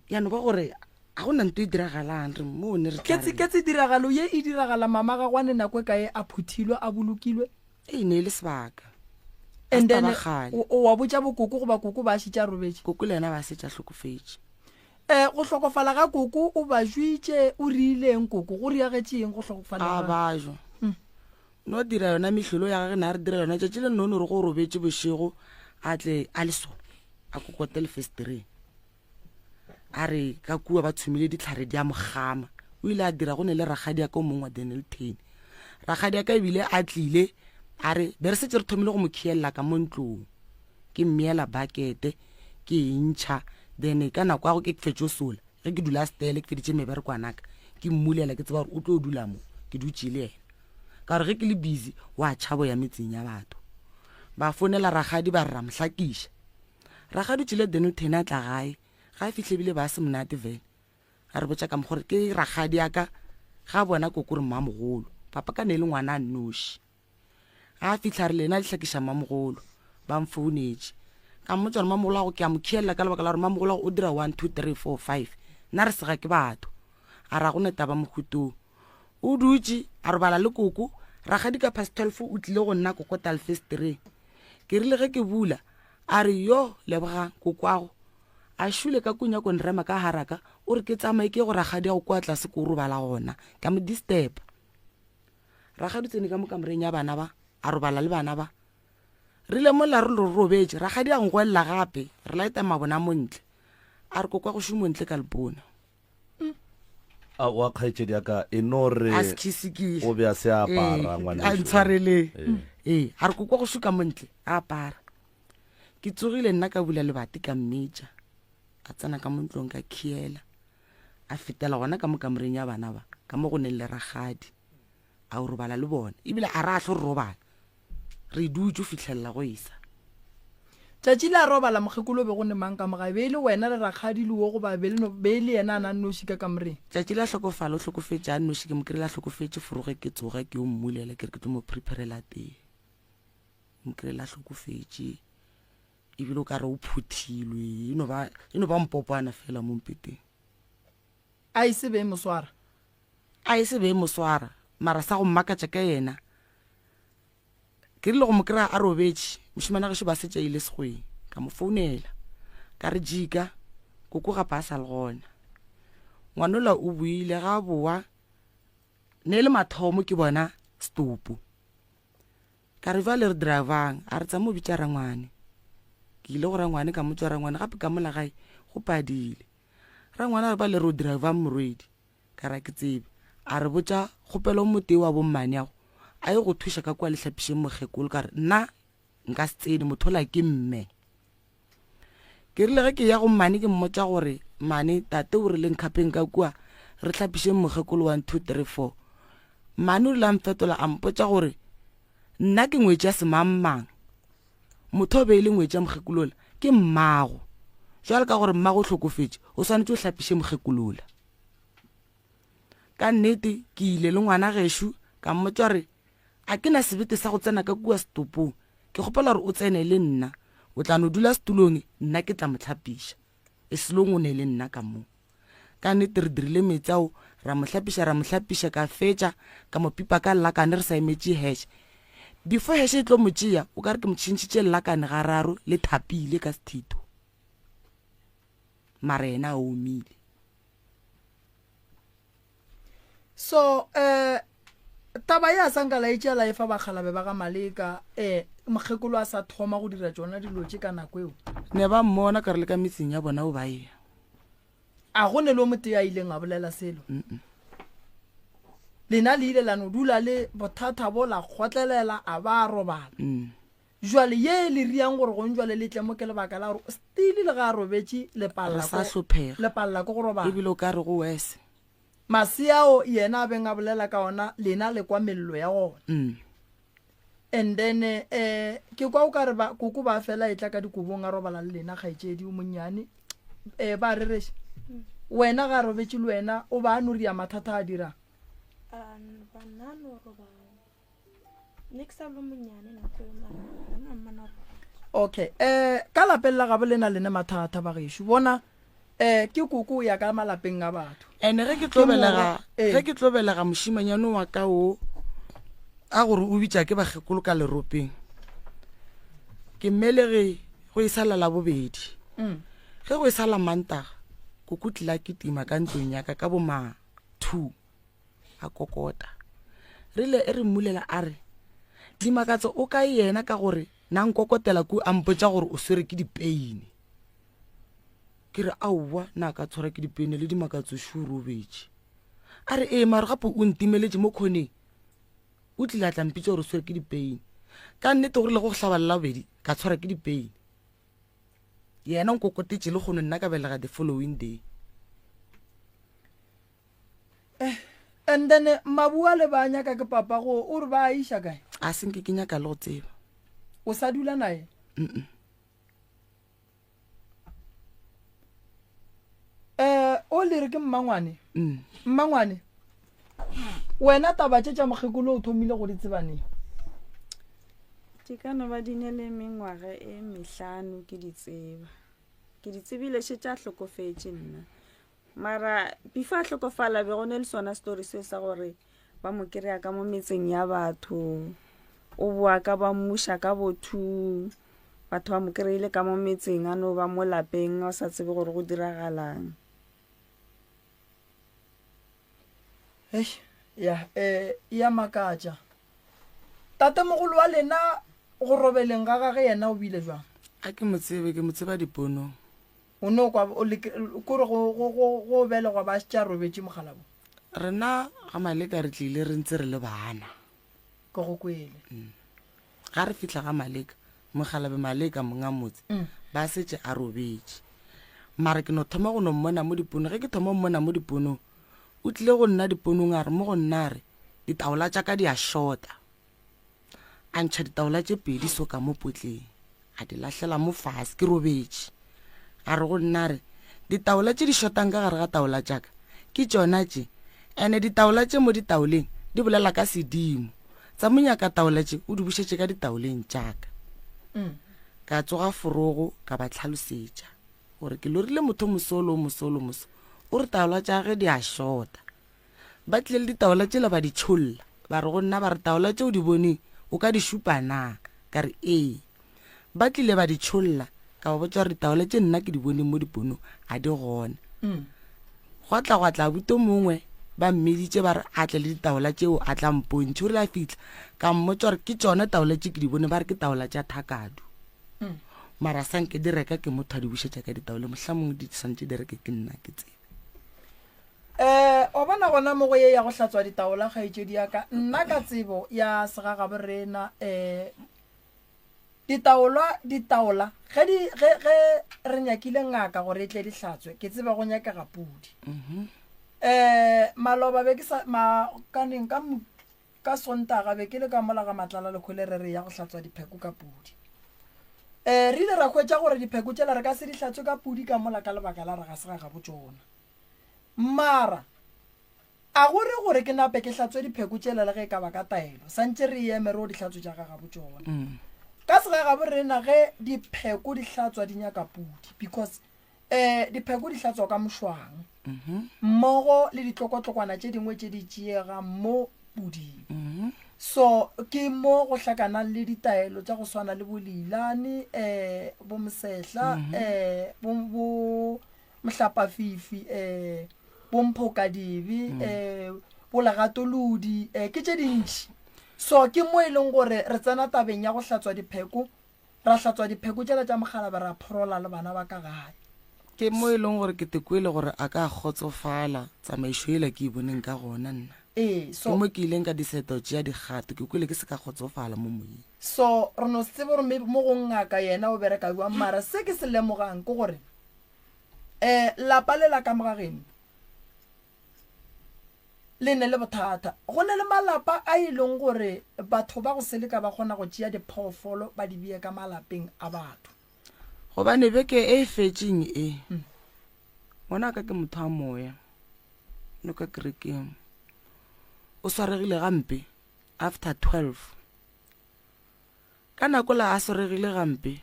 yano ba gore ga gona nto e diragalang re mo ne re ke diragalo ye e diragala mama ga gwane nako e kae a phuthilwe a bolokilwe e ne le sebaka and then o wa botša bokoko goba koko ba šitša robetse koko le yena ba setša hlokofetse go hlokofala ga koko o ba jwitše o riileng koko go riagetšeng go hlokofala a bajo no dira yona mehlolo ya gage na re dira yona tšatši le nnono re go robetse bošego a tle a le so a kokote lefestereng a re ka kua ba tshumile ditlhare di a mogama o ile a dira go ne le ragadi ya ka o mongwe wa Dennilton ragadi ya ka ebile a tlile a re be re setse re thomile go mo khielela ka mo ntlong ke mmeela bakete ke ntšha then ka nako ya go ke fetšo sola ge ke dula stele ke feditše meberekwanaka ke mmulela ke tseba gore o tlo dula mo ke dutše le ena ka gore ge ke le busy wa tšhabo ya metseng ya batho ba fonela ragadi ba re ra mohlakiša ragadi o tšile Dennilton a tla gae ga e fitlhebile ba se monate vele a re botša ka mo gore ke ragadi ya ka ga bona koko re mmamogolo papa ka ne le ngwana a nnoši ga a fitlha re lena lehlakiša mmamogolo ba mfounetše ka mmotsa gore mmamogolo a go ke a mo khielela ka lebaka la gore mmamogolo o dira 1 2 3 4 5 nna re sega ke batho a ra go netaba mohutong o dutše a robala le koko ragadi ka past 12 o tlile go nna kokota lefestereng ke rile ge ke bula a re yo lebogang kokwago a šule ka kunya ko nrema ka haraka o re ke tsamaye ke go ragadi ya go kwa tlase ko robala gona ka mo disturb ragadi tsene ka mo kamoreng ya bana ba a robala le bana ba rile mo la re lo robetse ragadi a ngwella gape re laeta mabona montle a re kokwa go shumontle ka lepona a wa kgaetšedi yaka e no re o be a se apara a ntshwarele a re kokwa go shuka montle a apara ke tsogile nna ka bula lebati ka mmetša a tsena ka montlong ka khiela a fetela gona ka mo kamoreng ya bana ba ka mo go neng le ragadi a o robala le bona ebile a ra tlo robala re dutse fitlhelela go isa tšatši la robala mokgekolo be go ne mang ka moga be le wena le ragadi le wo go ba be le yena a na nnoši ka kamoreng tšatši la hlokofala o hlokofetse a nnoši ke mo kry la hlokofetse foroge ke tsoga ke o mmulela ke re ke tlo mo preparela teng mo kry la hlokofetse ebile o ka re o phuthilwe e no ba mpopana fela mo mpeteng a ise be moswara mara sa go mmakatša ka yena ke rile go mo kry-a a robetse mošimana gešo ba setša ile segweng ka mo founela ka re jika koko ga pa a sa le gona ngwanola o buile ga boa ne le mathomo ke bona stopo ka re vale re drivang a re tsa mo bitša rangwane ke ile go rangwane ka motswa rangwane gape ka mola gae go padile rangwane a re ba le re o driver morwedi ka ra ke tsebe a re botsa kgopelo mote wa bommane yago a ye go thuša ka kwa letlhapišeng mokgekolo ka re nna nka se tsene mothola ke mme ke rile ge ke ya go mmane ke mmotsa gore mane tate o rile nkgapeng ka kua re tlhapišeng mokgekolo 1 2 3 4 mane o rile a mfetola a mpotsa gore nna ke ngwetša semammang motho o beile ngwetša mokgekolola ke mmago jwale ka gore mmago o tlhokofetse o swanetse o tlhapiše mokgekolola ka nnete ke ile le ngwana gešo ka mmotsa gore a ke na sebete sa go tsena ka kua setopong ke kgopela gore o tsene le nna o tla no dula setulong nna ke tla motlhapiša e selong o ne le nna ka moo ka nnete re dirile metsi ao ra motlhapiša ka fetša ka mopipa ka llakane re sa emetše heshe before heshe e tlo motšea o ka re ke motšhintšhitše llakane ga raro le thapile ka sethito mara ena a omile so taba ya sanka la itse la efa bagalabe ba ga Maleka mokgekolo a sa thoma go dira tsona dilo tše ka nako eo ne ba mmona ka re le ka metseng ya bona o ba e a go ne lo mote a ileng a bolela selo lena le ile la no dula le bothata bo la kgotlelela a ba robala jwale ye le riang gore go njwale le tle mo ke lebaka la gore stile le ga robetše le palla ko go robala ebile o ka re go wese masiao yena a beng a bolela ka ona lena le kwa mello ya gona and then ke kwa o ka re koko ba fela e tla ka dikobong a robala le lena kgaetšedi o monnyane ba rereše wena ga robetše le wena o ba no ria mathata a dirang okay ka lapeng la gabo lena lene mathata ba gešo bona ke koko ya ka malapeng a batho ene ge ke tlobelega mošimanyane wa ka o a gore o bitša ke bagekolo ka leropeng ke mmelege go e sala la bobedi ge go e sala mantaga koko tlila ke tima ka ntlong yaka ka boma 2 a kokota rile e re mmulela a re dimakatso o ka yena ka gore na nkokotela ko a mpotsa gore o swere ke dipeine ke re aowa na ka tshwara ke dipeine le dimakatso šurobetše a re mare gape o ntimeletše mo kgoneng o tlile a tlampitša gore o swere ke dipeine ka nnete gore le go hlabalela bobedi ka tshwara ke dipeine yena nkokotetše le kgono nna ka belega the following day and then mabua le ba nyaka ke papa go o re ba iša kae a senke ke nyaka le go tseba o sa dula nae o le re ke mmangwane wena taba tše tša mokgekolo o thomile go di tsebaneng ke ka no ba dine le mengwaga e 5 ke di tsebile še tša hlokofetše nna mara before a hlokofala be go ne le sona story se sa gore ba mo kry-a ka mo metseng ya batho o boa ka ba mmuša ka botho batho ba mo kry-ile ka mo metseng a no ba mo lapeng a sa tsebe gore go diragalang ya makatša tate mogolo wa lena go robeleng ga gage yena o bile jwang a ke motseba diponong o no kwa kore go belegwa ba tša robetše mogalabo rena ga Maleka re tlile re ntse re le bana ke go kwele ga re fitla ga Maleka mogalabe Maleka monga motse ba setse a robetše mara ke no thoma go no mmona mo diponong ge ke thoma mmona mo diponong o tlile go nna diponong a re mo go nna re ditaola tša ka di a shota a ntšha ditaola tše 2 soka mo potleng a di lahlela mo fase ke robetše a re go nna re ditaola tše di shotang ka gare ga taola tšaka ke tšona tše ene ditaola tše mo ditaoleng di bolela ka sedimo tsa monyaka taola tše o di bušetše ka ditaoleng tšaka ka tsoga forogo ka ba tlhalosetša gore ke lorile motho mosolo o re taola tša ge di a shota ba tlile le ditaola tšela ba di tšholla ba re go nna ba re taola tše o di boneng o ka di šupa na ka re ba tlile ba di tšholla ka ba botsa gore ditaola tše nna ke di boneng mo diponong a di gona go tla buto mongwe ba mmeditše ba re a tle le ditaola tšeo a tla mpontšhe o rile a fitlha ka mmotsa gore ke tšona taola tše ke di bone ba re ke taola tša thakadu mara sanke di reka ke motho a di bušetša ka ditaole mohla mongwe di santse di reke ke nna ke tsebe o bona gona mo go ye ya go hlatswa ditaola kgaetšedi ya ka nna ka tsebo ya segagaborena ditaola ge re nyakile ngaka gore e tle di hlatswe ke tseba go nyakega pudi maloba be ke kaneng ka sontaga be ke le ka mola ga matlala le kgole re ya go hlatswa dipheko ka pudi re ile ra khwetša gore dipheko tšela re ka se di hlatswe ka pudi ka mola ka lebaka la re ga se ga gabo tsona mara a gore ke nape ke hlatswe dipheko tšela le ge ka ba ka taelo santse re eme re o di hlatswe ja ga gabo tsona ka se ga gabo rena ge dipheko di hlatswa di nyaka pudi because dipheko di hlatswa ka mošwang mmogo le ditlokotlokwana tše dingwe tše di tšeega mo puding so ke mo go hlakanang le ditaelo tša go swana le bolilane bo mosehla bo mohlapafifi bo mphokadibi bo lagatolodi ke tše dintši so ke mo e leng gore re tsena tabeng ya go hlatswa dipheko ra hlatswa dipheko tšela tša mogalabe ra phorola le bana ba ka gae ke mo e leng gore ke tekwele gore a ka kgotsofala tsamaišo ela ke e boneng ka gona nna ke mo ke ileng ka diseto tšea dikgato ke kwele ke se ka kgotsofala mo moyeng so re no se tsebe gore mo go ngaka yena o bereka bua mara se ke se lemogang ke gore lapa le la ka mogageno le ne le bothata go ne le malapa a e leng gore batho ba go seleka ba kgona go tšea diphoofolo ba di bie ka malapeng a batho gobane beke e fetšeng ngwana ka ke motho a moya no ka kerekeng o swaregile gampe after 12 ka nako la a swaregile gampe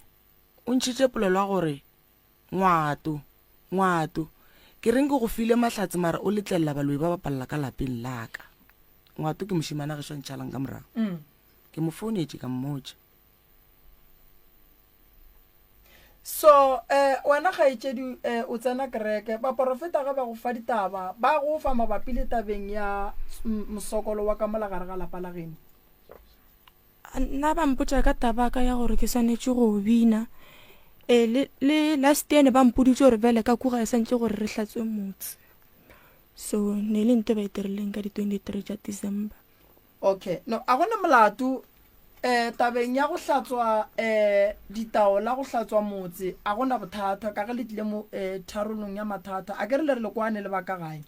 o ntšhitše polelwa gore ngwato ke reng ke go file mahlatse mara o letlelela baloi ba bapalela ka lapeng laka ngwato ke mošimana ge swantšhalang ka morago ke mo founetše ka mmotša so wena kgaetšedi o tsena kereke baporofeta ga ba go fa ditaba ba go fa mabapi le tabeng ya mosokolo wa ka mola gare ga lapa la geno nna ba mpotša ka taba ka ya gore ke swanetše go bina le last year ne ba mpoditše gore bele ka kuga e santše gore re hlatswe motse so ne le nte ba itirileng ka di-23 tša December okay no a gona molato tabeng ya go hlatswa ditaola go hlatswa motse a gona bothata ka ge le tlile mo tharolong ya mathata a ke re le re le kwane le baka gae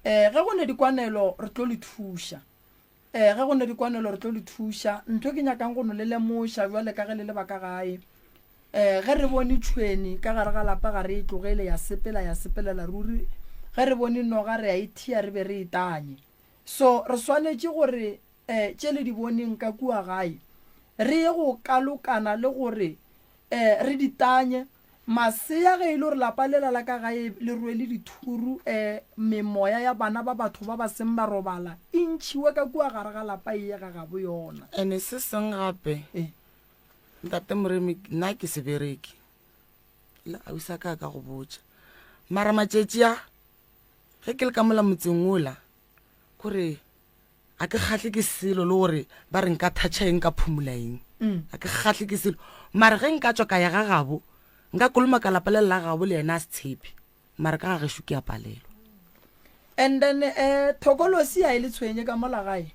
ge go ne dikwanelo re tlo le thuša ge go ne dikwanelo re tlo le thuša ntho ke nyakang go no le lemoša jwale ka ge le le baka gae ge re bone tšhweni ka gare ga lapa ga re e tlogele ya sepelela ruri ge re bone noga re a ithia re be re itanye so re swanetše gore tše le di boneng ka kua gae re ye go kalokana le gore re ditanye masea ge e le gore lapa lela la ka gae le rwele dithuru memoya ya bana ba batho ba ba seng ba robala e ntšhiwe ka kua gare ga lapa e ye ga gabo yona ene se seng gape ntate moremi nna ke se bereke le ausa ka go botša mara matšetši a ge ke le ka mola motseng ola kore a ke kgahle ke selo le gore ba re nka thatša eng ka phumolaeng a ke kgahle ke selo mara ge nka tswa ka ya ga gabo nka koloma ka lapa le la gabo le yena a se tshepe mara ka ga gešo ke a palelwa and then thokolosi a e le tshwenye ka mola gae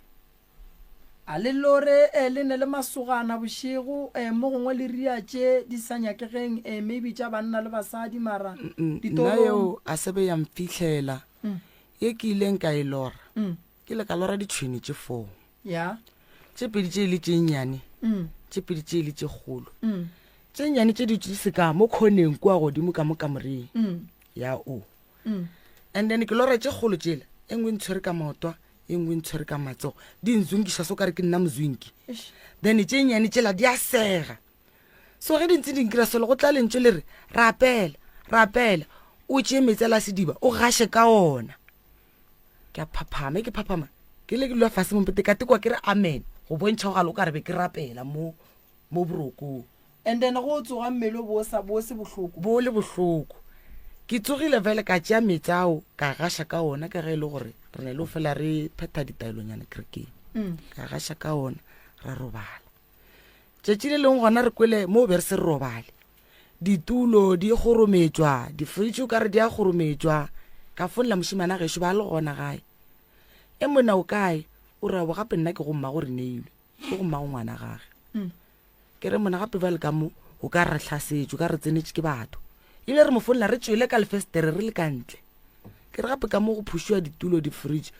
a le lore le ne le masogana bošego mo gongwe le ria tše di sa nyakegeng maybe tša banna le basadi mara nna eo a sebe ya mfihlela ye ke ileng ka e lora ke le ka lora ditšhwene tše 4 tše pedi tše le tše nnyane tše pedi tše le tše kgolo tše nnyane tše di se ka mo khoneng kua godimo ka mo kamoreng ya o and then ke lora tše kgolo tšela e nngwe ntshwere ka maotwa e nngwe ntshwere ka matsogo di nzunkiša so kare ke nna mozwinki then tše nnyane tšela di a sega so ge dintse dinkira selo go tla lentšwe le re rapela o tšee metsi la sediba o gaše ka ona ke a phaphama ke phaphama ke le ke lwa fase mompete ka tekwa ke re amen go bontšha go gale o ka re be ke rapela mo borokong and then go tsoga mmele bo se bohloko bo le bohloko ke tsogile vele ka tšea metsi ao ka gaša ka ona ka ge e le gore re ne le o fela re phetha ditaelonyana kerekeng ka gaša ka ona ra robala tšatši le leng gona re kwele mo o be re se re robale ditulo di gorometswa di-fridge o ka re di a gorometswa ka folela moshimana gešo ba le gona gae e mona o kae o re bo gape nna ke go mma gore neilwe ke go mma go ngwana gage ke re mona gape ba le ka mo o ka re tlhasetso ka re tsenetse ke batho ile re mo folela re tswele ka lefestere re le ka ntle ke re gape ka mo go phushiwa ditulo di-fridge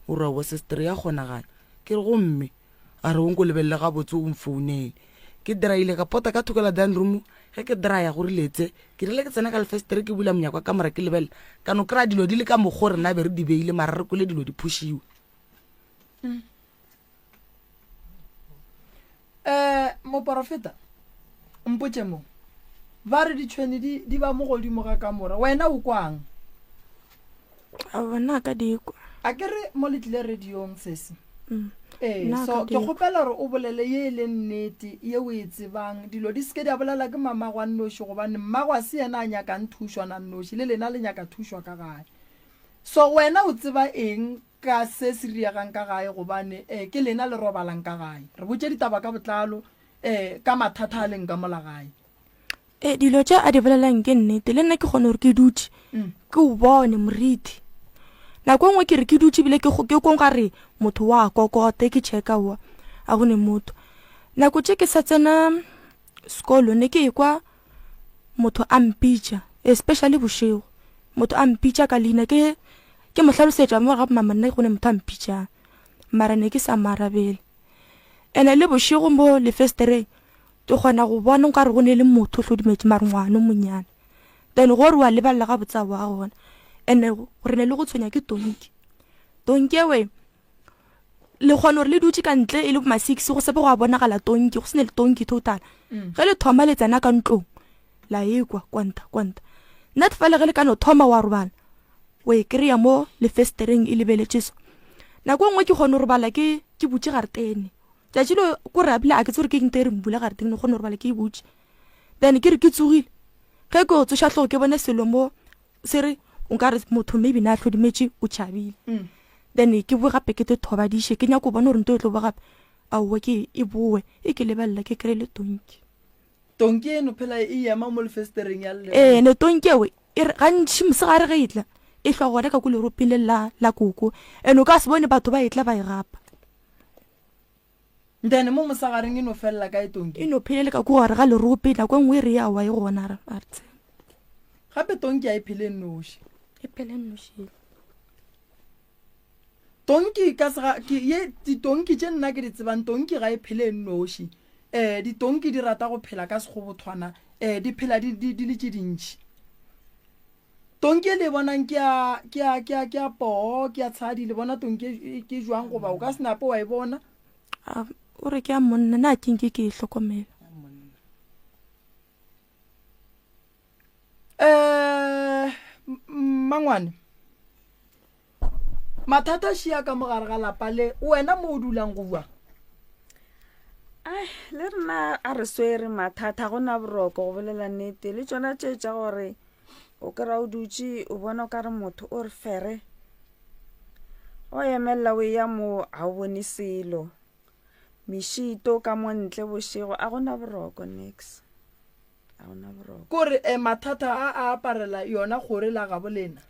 o re bo sestere ya kgonagala ke re go mme a re onko lebelele ga botse o mfounele ke draile ka pota ka thokela dan room ge ke draya gore letse ke rile ke tsena ka lefestere ke bula monyako ka mora ke lebelela ka no kry-a dilo di le ka mokgwa re na be re di beile mara re kwele dilo di phushiwa moporofeta mpotse mo ba re ditshweni di ba mo godimo ga ka mora wena o kwang a bona ka dikwa a ke re mo letlile radiong sesi nna so ka ke dikwa. kgopela gore o bolele ye e leng nnete ye o e tsebang dilo di seke di a bolela ke mamago a nnoši gobane mmago a se yena a nyakang thušwa na nnoši le lena le nyaka thušwa ka gae so wena o tseba eng ka se se riagang ka gae gobane ke lena le robalang ka gae re botse ditaba ka botlalo ka mathata a leng ka mola gae dilo tše a di bolelang ke nnete le nna ke kgone gore ke dutse ke o bone moriti nako ngwe ke re ke dutse bile ke kong gare motho wa kokote ke checka wa a gone motho nako tše ke sa tsena sekolo ne ke ekwa motho a mpitša especially bošego motho a mpitša ka leina ke mo hlalosetša mo ga mama nna gone motho a mpitšang mara ne ke sa marabele ene le bošego mo lefestereng ke kgona go bona nkare go ne le motho hlodimetse mare ngwana monyane then gore wa lebalela ga botsa wa gona ene gore ne le go tshwenya ke tonki ewe le kgona gore le dutse ka ntle e le ma 6 go sepe go a bonagala tonki go sene le tonki total ge le thoma le tsena ka ntlong la ekwa kwanta nna tfale ge le ka no thoma wa robala o e kry-a mo lefestereng e lebeletše so nako ngwe ke kgone go robala ke butse gare tene tšatši lo ko rabile a ke tse gore ke nkte re mbula gare teng ne kgone go robala ke e butse then ke re ke tsogile ge ke o tsoša tlhogo ke bone selo mo se re o ka re motho maybe na hlodimetse o tšhabile then ke boe gape ke te thobadiše ke nyako bona gore nto e tlo ba gape aowa ke e boe e ke lebelela ke kry le tonki eno phela e ema mo lefestereng ya ne tonki ewe gantši mosegare ge e tla e hlwa gona ka ko leroping le la koko and o ka se bone batho ba e tla ba e gapa then mo mosagareng eno felela ka e tonki e no phele ka ko gore ga lerope nako ngwe re ya wa e gona a re tse gape tonki a e phele nnoši e phele nnoši tonki ka sega ye ditonki tše nna ke di tsebang tonki ga e phele nnoši ditonki di rata go phela ka sekgobothwana di phela di le tše dintšhi tonki e le bonang ke a poo ke a tshadi le bona tonki ke jwang goba o ka senape wa e bona o re ke a monna na kenke ke e hlokomela mangwane mathata a šia ka mogare ga lapa le wena mo o dulang go bua le rena a re swere mathata go na boroko go bolela nnete le tsona tše tša gore o kry-a o dutse o bona o ka re motho o re fere o emelela o ya mo a o bone selo mešito ka mo ntle bošego a gona boroko nex a gona boroko kore mathata a aparela yona gore la ga bolena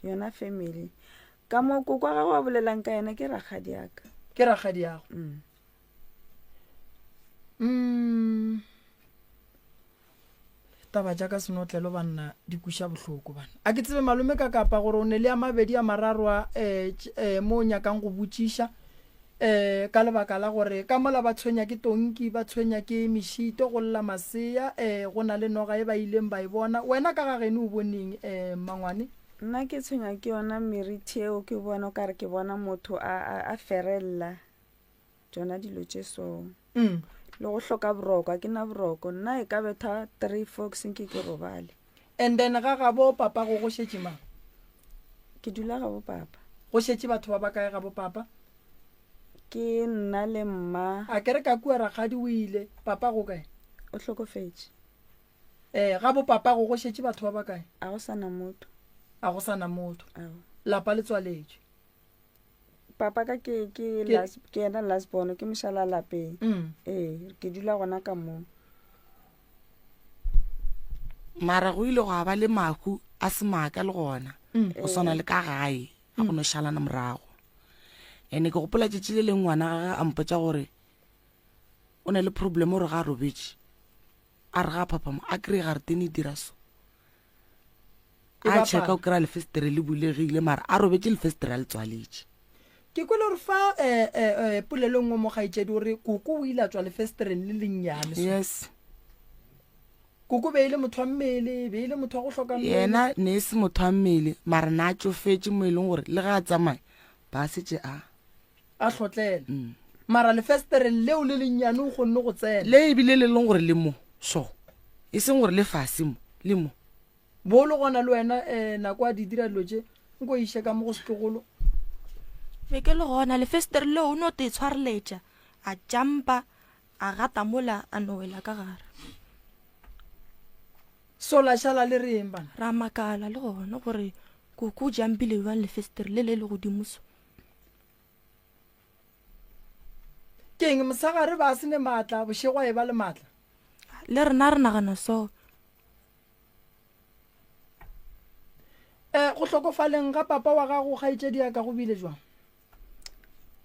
yona family ka mo koko ga go a bolelang ka yena ke ragadi yaka ke ragadi yago taba jaaka senotlelo banna di kuša bohloko bana a ke tsebe malome ka kapa gore o ne le a mabedi a mararo mo o nyakang go botšiša ka lebaka la gore ka mola ba tshwenya ke tonki ba tshwenya ke mešito go lla masea go na le noga e ba ileng ba e bona wena ka ga gene o boneng mangwane nna ke tshwenya ke yona meriti eo ke bona o kare ke bona motho a ferelela tsona dilo tše so le go hloka boroko ke na boroko nna e ka betha 3 fox ke robale and then ga bo papa go šetše ma ke dula ga bo papa go šetše batho ba ba kae ga bo papa ke nna le mma a kere ka kua ragadi o ile papa go kae o hlokofetše ga bo papa go šetše batho ba ba kae a go sana motho a go sana motho lapa le tswaletše papa ka ke ena last born ke mošala lapeng ke dula gona ka mo mara go ile go ba le mahu a semaka le gona go swana le ka gae a go no shalana morago ene ke gopola tšatši le leng ngwana ga a mpotša gore o na le problem gore ga a robetse a re ga phapama a kry ga re tene dira so a checka o kry-a lefestere le bulegile mara a robetse lefestere a le tswaletše ke kwele gore fa polelong o mo gaetšedi gore koko o ile a tswa lefestereng le lennyane yes koko be ile motho wa mmele be ile motho wa go hloka mmele yena ne se motho wa mmele mara na tsofetse mo e leng gore le ga a tsamaya ba setse a hlotlela mara lefestereng leo le lennyane o kgonne go tsena le ebile le leng gore le mo so e seng gore le fase mo le mo bo le gona le wena nako a di dira dilo tše nko iše ka mo go setlogolo be ke le gona lefestere leo o no te tshwareletša a jampa a gata mola a nowela ka gare sola šala le reng bana ra makala le gona gore koko o jampile jwang lefestere le le godimoso ke eng mosagare ba se ne maatla bošegwa e ba le maatla le rena re nagana so go hlokofaleng ga papa wa gago kgaetšedi ya ka go bile jwang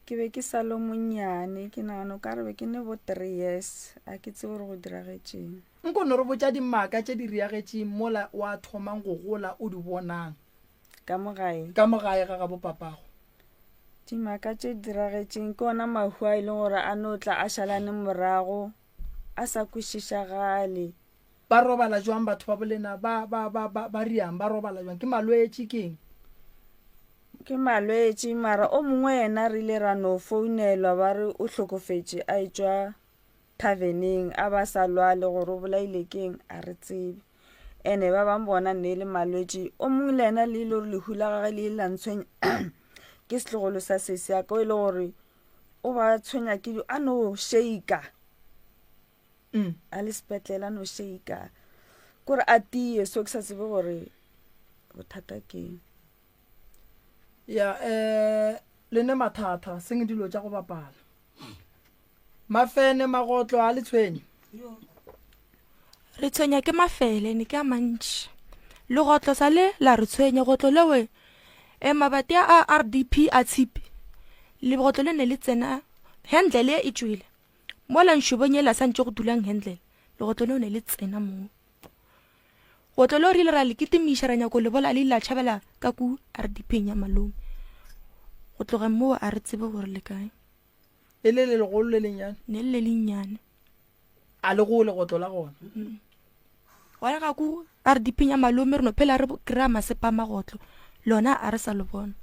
ke be ke sa le monnyane ke nagano ka re be ke ne bo 3 years a ke tse gore go diragetšeng nko no re botša dimmaka tše di riagetšeng mola wa thomang go gola o di bonang ka mogae ka mogae ga ga bo papago dimaka tše diragetšeng ke ona mahu a e leng gore a no tla a šalane morago a sa kwešišagale ba robala jwang batho ba bolena ba riang ba robala jwang ke malwetše keng ke malwetše mara o mongwe yena re ile ra no founelwa ba re o hlokofetše a etswa taveneng a ba sa lwale gore o bolaile keng a re tsebe ene ba bang bona ne le malwetše o mongwe le yena le ile gore lehu la gage le ile la ntshwenya ke setlogolo sa sese ya ka o ile gore o ba tshwenya ke a no sheika a le sepetlela no sheika kore a tie so ke sa tsebe gore bothata keng ya le ne mathata seng dilo tša go bapala mafene magotlo a le tshwenye re tshwenya ke mafele ne ke a mantši le gotlo sa le la re tshwenya gotlo lewe mabati a RDP a tshipi le gotlo le ne le tsena handle e tswile mola nšubonyela sa ntse go dulang handle le gotlo le ne le tsena mo gotlo le rile ra le kitimiša ra nyako le bola le la tšhabela ka ku RDP nya malome go tloga mo a re tsebe gore le kae e le legolo le lennyane ne le lennyane a le gole gotlo la gona gona ga ku RDP nya malome re no phela re kry-a masepa magotlo lona a re sa le bona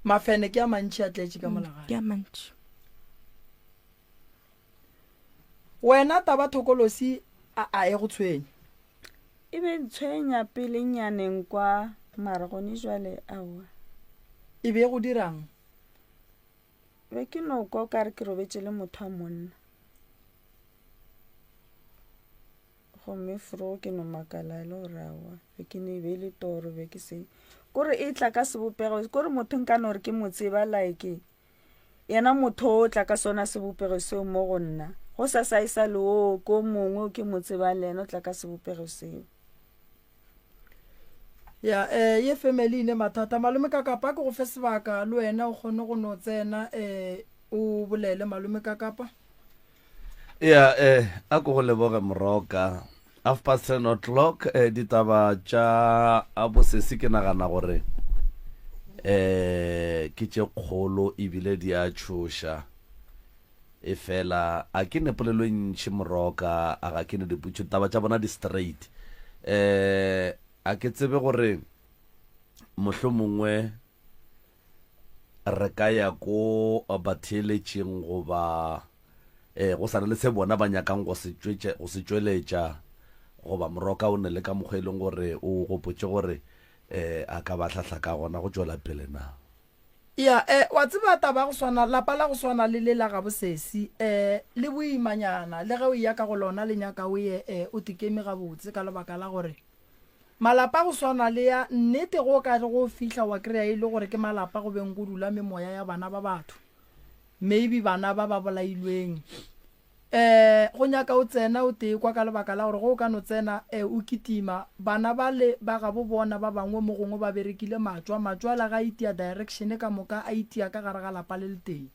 mafene ke a mantši a tletše ka molagae ke a mantši wena taba thokolosi a e go tshwenya e be ntshwenya pele nyaneng kwa mara gone jwale aowa e be go dirang be ke no kwa ka re ke robetse le motho wa monna gomme foro ke no makala le gore aowa be ke ne be le toro be ke se kore e tla ka sebopego kore motho nka no re ke motseba like yena motho o tla ka sona sebopego seo mo go nna go sa saisa le o ko mongwe ke motseba le ena o tla ka sebopego seo ya ye family ne mathata malome ka kapa ke go fe sebaka le wena o kgone go no tsena o bolele malome ka kapa ya a go leboga moroka 10:30 ditaba tša a bosesi ke nagana gore ke tše kgolo ebile di a tšhoša e fela a ke nepolelo ntši moroka a ga ke ne diputšo taba tša bona di straight a ke tsebe gore mohlomongwe mongwe re ka ya ko batheeletšeng goba go sana le se bona ba nyakang go se tšweletša goba moroka o ne le ka mokgwa e leng gore o gopotše gore a ka ba tlhahla ka gona go tšwela pele na ya wa tseba taba go swana lapa la go swana le la ga bosesi le boimanyana le ge o ya ka go lona le nyaka o ye o tikeme ga botse ka lebaka la gore malapa go swana le ya nnete go ka go fihla wa kry-a e le gore ke malapa go beng go dula memoya ya bana ba batho maybe bana ba ba bolailweng go nyaka o tsena o tee kwa ka lebaka la gore go ka no tsena o kitima bana bale ba ga bo bona ba bangwe mo gongwe ba berekile matšwa la ga itia direction ka moka a itia ka gare ga lapa le le teng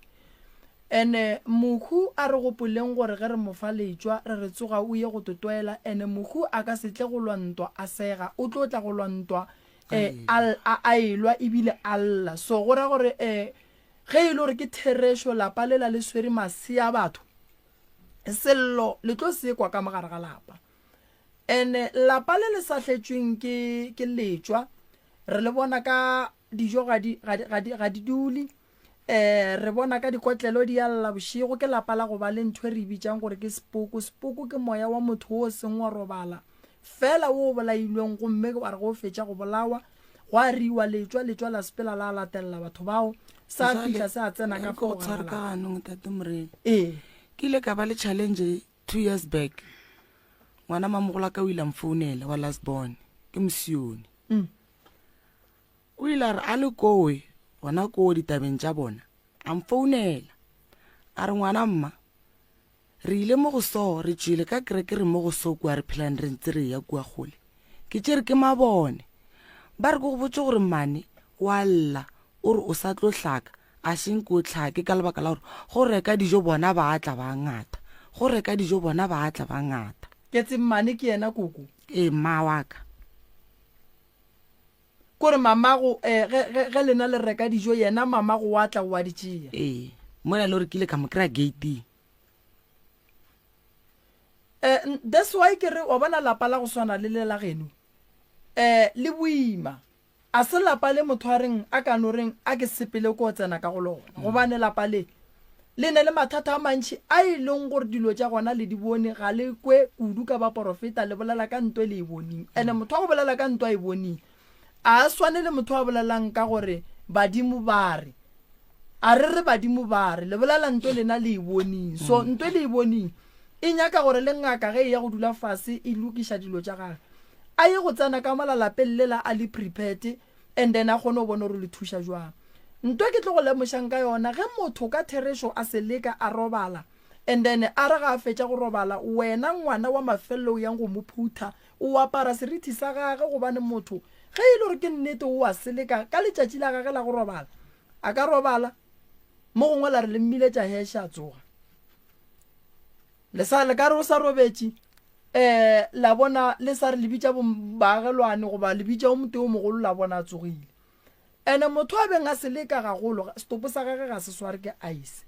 ene mohu a re gopoleng gore ge re mofa letšwa re tsoga o ye go totoela ene mohu a ka setle go lwantwa a sega o tlo tla go lwantwa a elwa ebile a lla so go ra gore ge e le gore ke theresho lapa lela le swere masea batho sello le tlo se kwa ka mogare ga lapa ene lapa le le sa hletšweng ke letšwa re le bona ka dijo ga di dule re bona ka dikotlelo di alla bošego ke lapa la go ba le ntho e re bitsang gore ke sepoko ke moya wa motho o seng wa robala fela o bolailweng gomme wa re go fetša go bolawa go a riwa letšwa la sepela la latelela batho bao sa fitlha se a tsena ka go tshwara ka ganong tate morena ee ke ile ka ba le challenge 2 years back ngwana mamogola ka o ile mfounela wa last born ke mosione o ile a re a le kowe gona koo ditabeng tša bona a mfounela a re ngwana mma re ile mo go so re tšwile ka kereke re mo go so kua re phelang re ntse re ya kua gole ke tšere ke mabone ba re ko go botse gore mane wa lla o re o sa tlo hlaka a seng ko tlhake ka lebaka la gore go reka dijo bona ba tla ba ngata go reka dijo bona ba tla ba ngata ke tsemmane ke yena koko mma wa ka kore mamago ge lena le reka dijo yena mamago wa tla wa di tšea mo na le gore ke ile ka mo kry-a gating that's why ke re wa bona lapa la go swana le le la geno le boima a se lapa le motho a reng a ka no reng a ke sepele ko tsena ka go lona gobane lapa le ne le mathata a mantši a e leng gore dilo tša gona le di bone ga le kwe kudu ka ba porofeta le bolela ka ntwe le e boneng ene motho a go bolela ka ntwa e boneng a swane le motho a bolelang ka gore badimo ba re a re badimo ba re le bolela ntwe lena le e boneng so ntwe le e boneng e nyaka gore le ngaka ge e ya go dula fase e lokiša dilo tša gage a ye go tsena ka malalapeng lela a le prepared and then a kgone go bona gore le thuša jwang ntwe ke tlo go lemošang ka yona ge motho ka theresho a se leka a robala and then a re ga a fetša go robala wena ngwana wa mafelelo o yang go mo phutha o apara serithi sa gage gobane motho ge e le gore ke nnete o a seleka ka letšatši la gage la go robala a ka robala mo gongwe la re le mmiletša heshe a tsoga le ka re o sa robetše la bona le sa re lebitša baagelwane goba lebitša o mote o mogolo la bona a tsogile ene motho a beng a seleka gagolo stopo sa gage ga se sware ke ice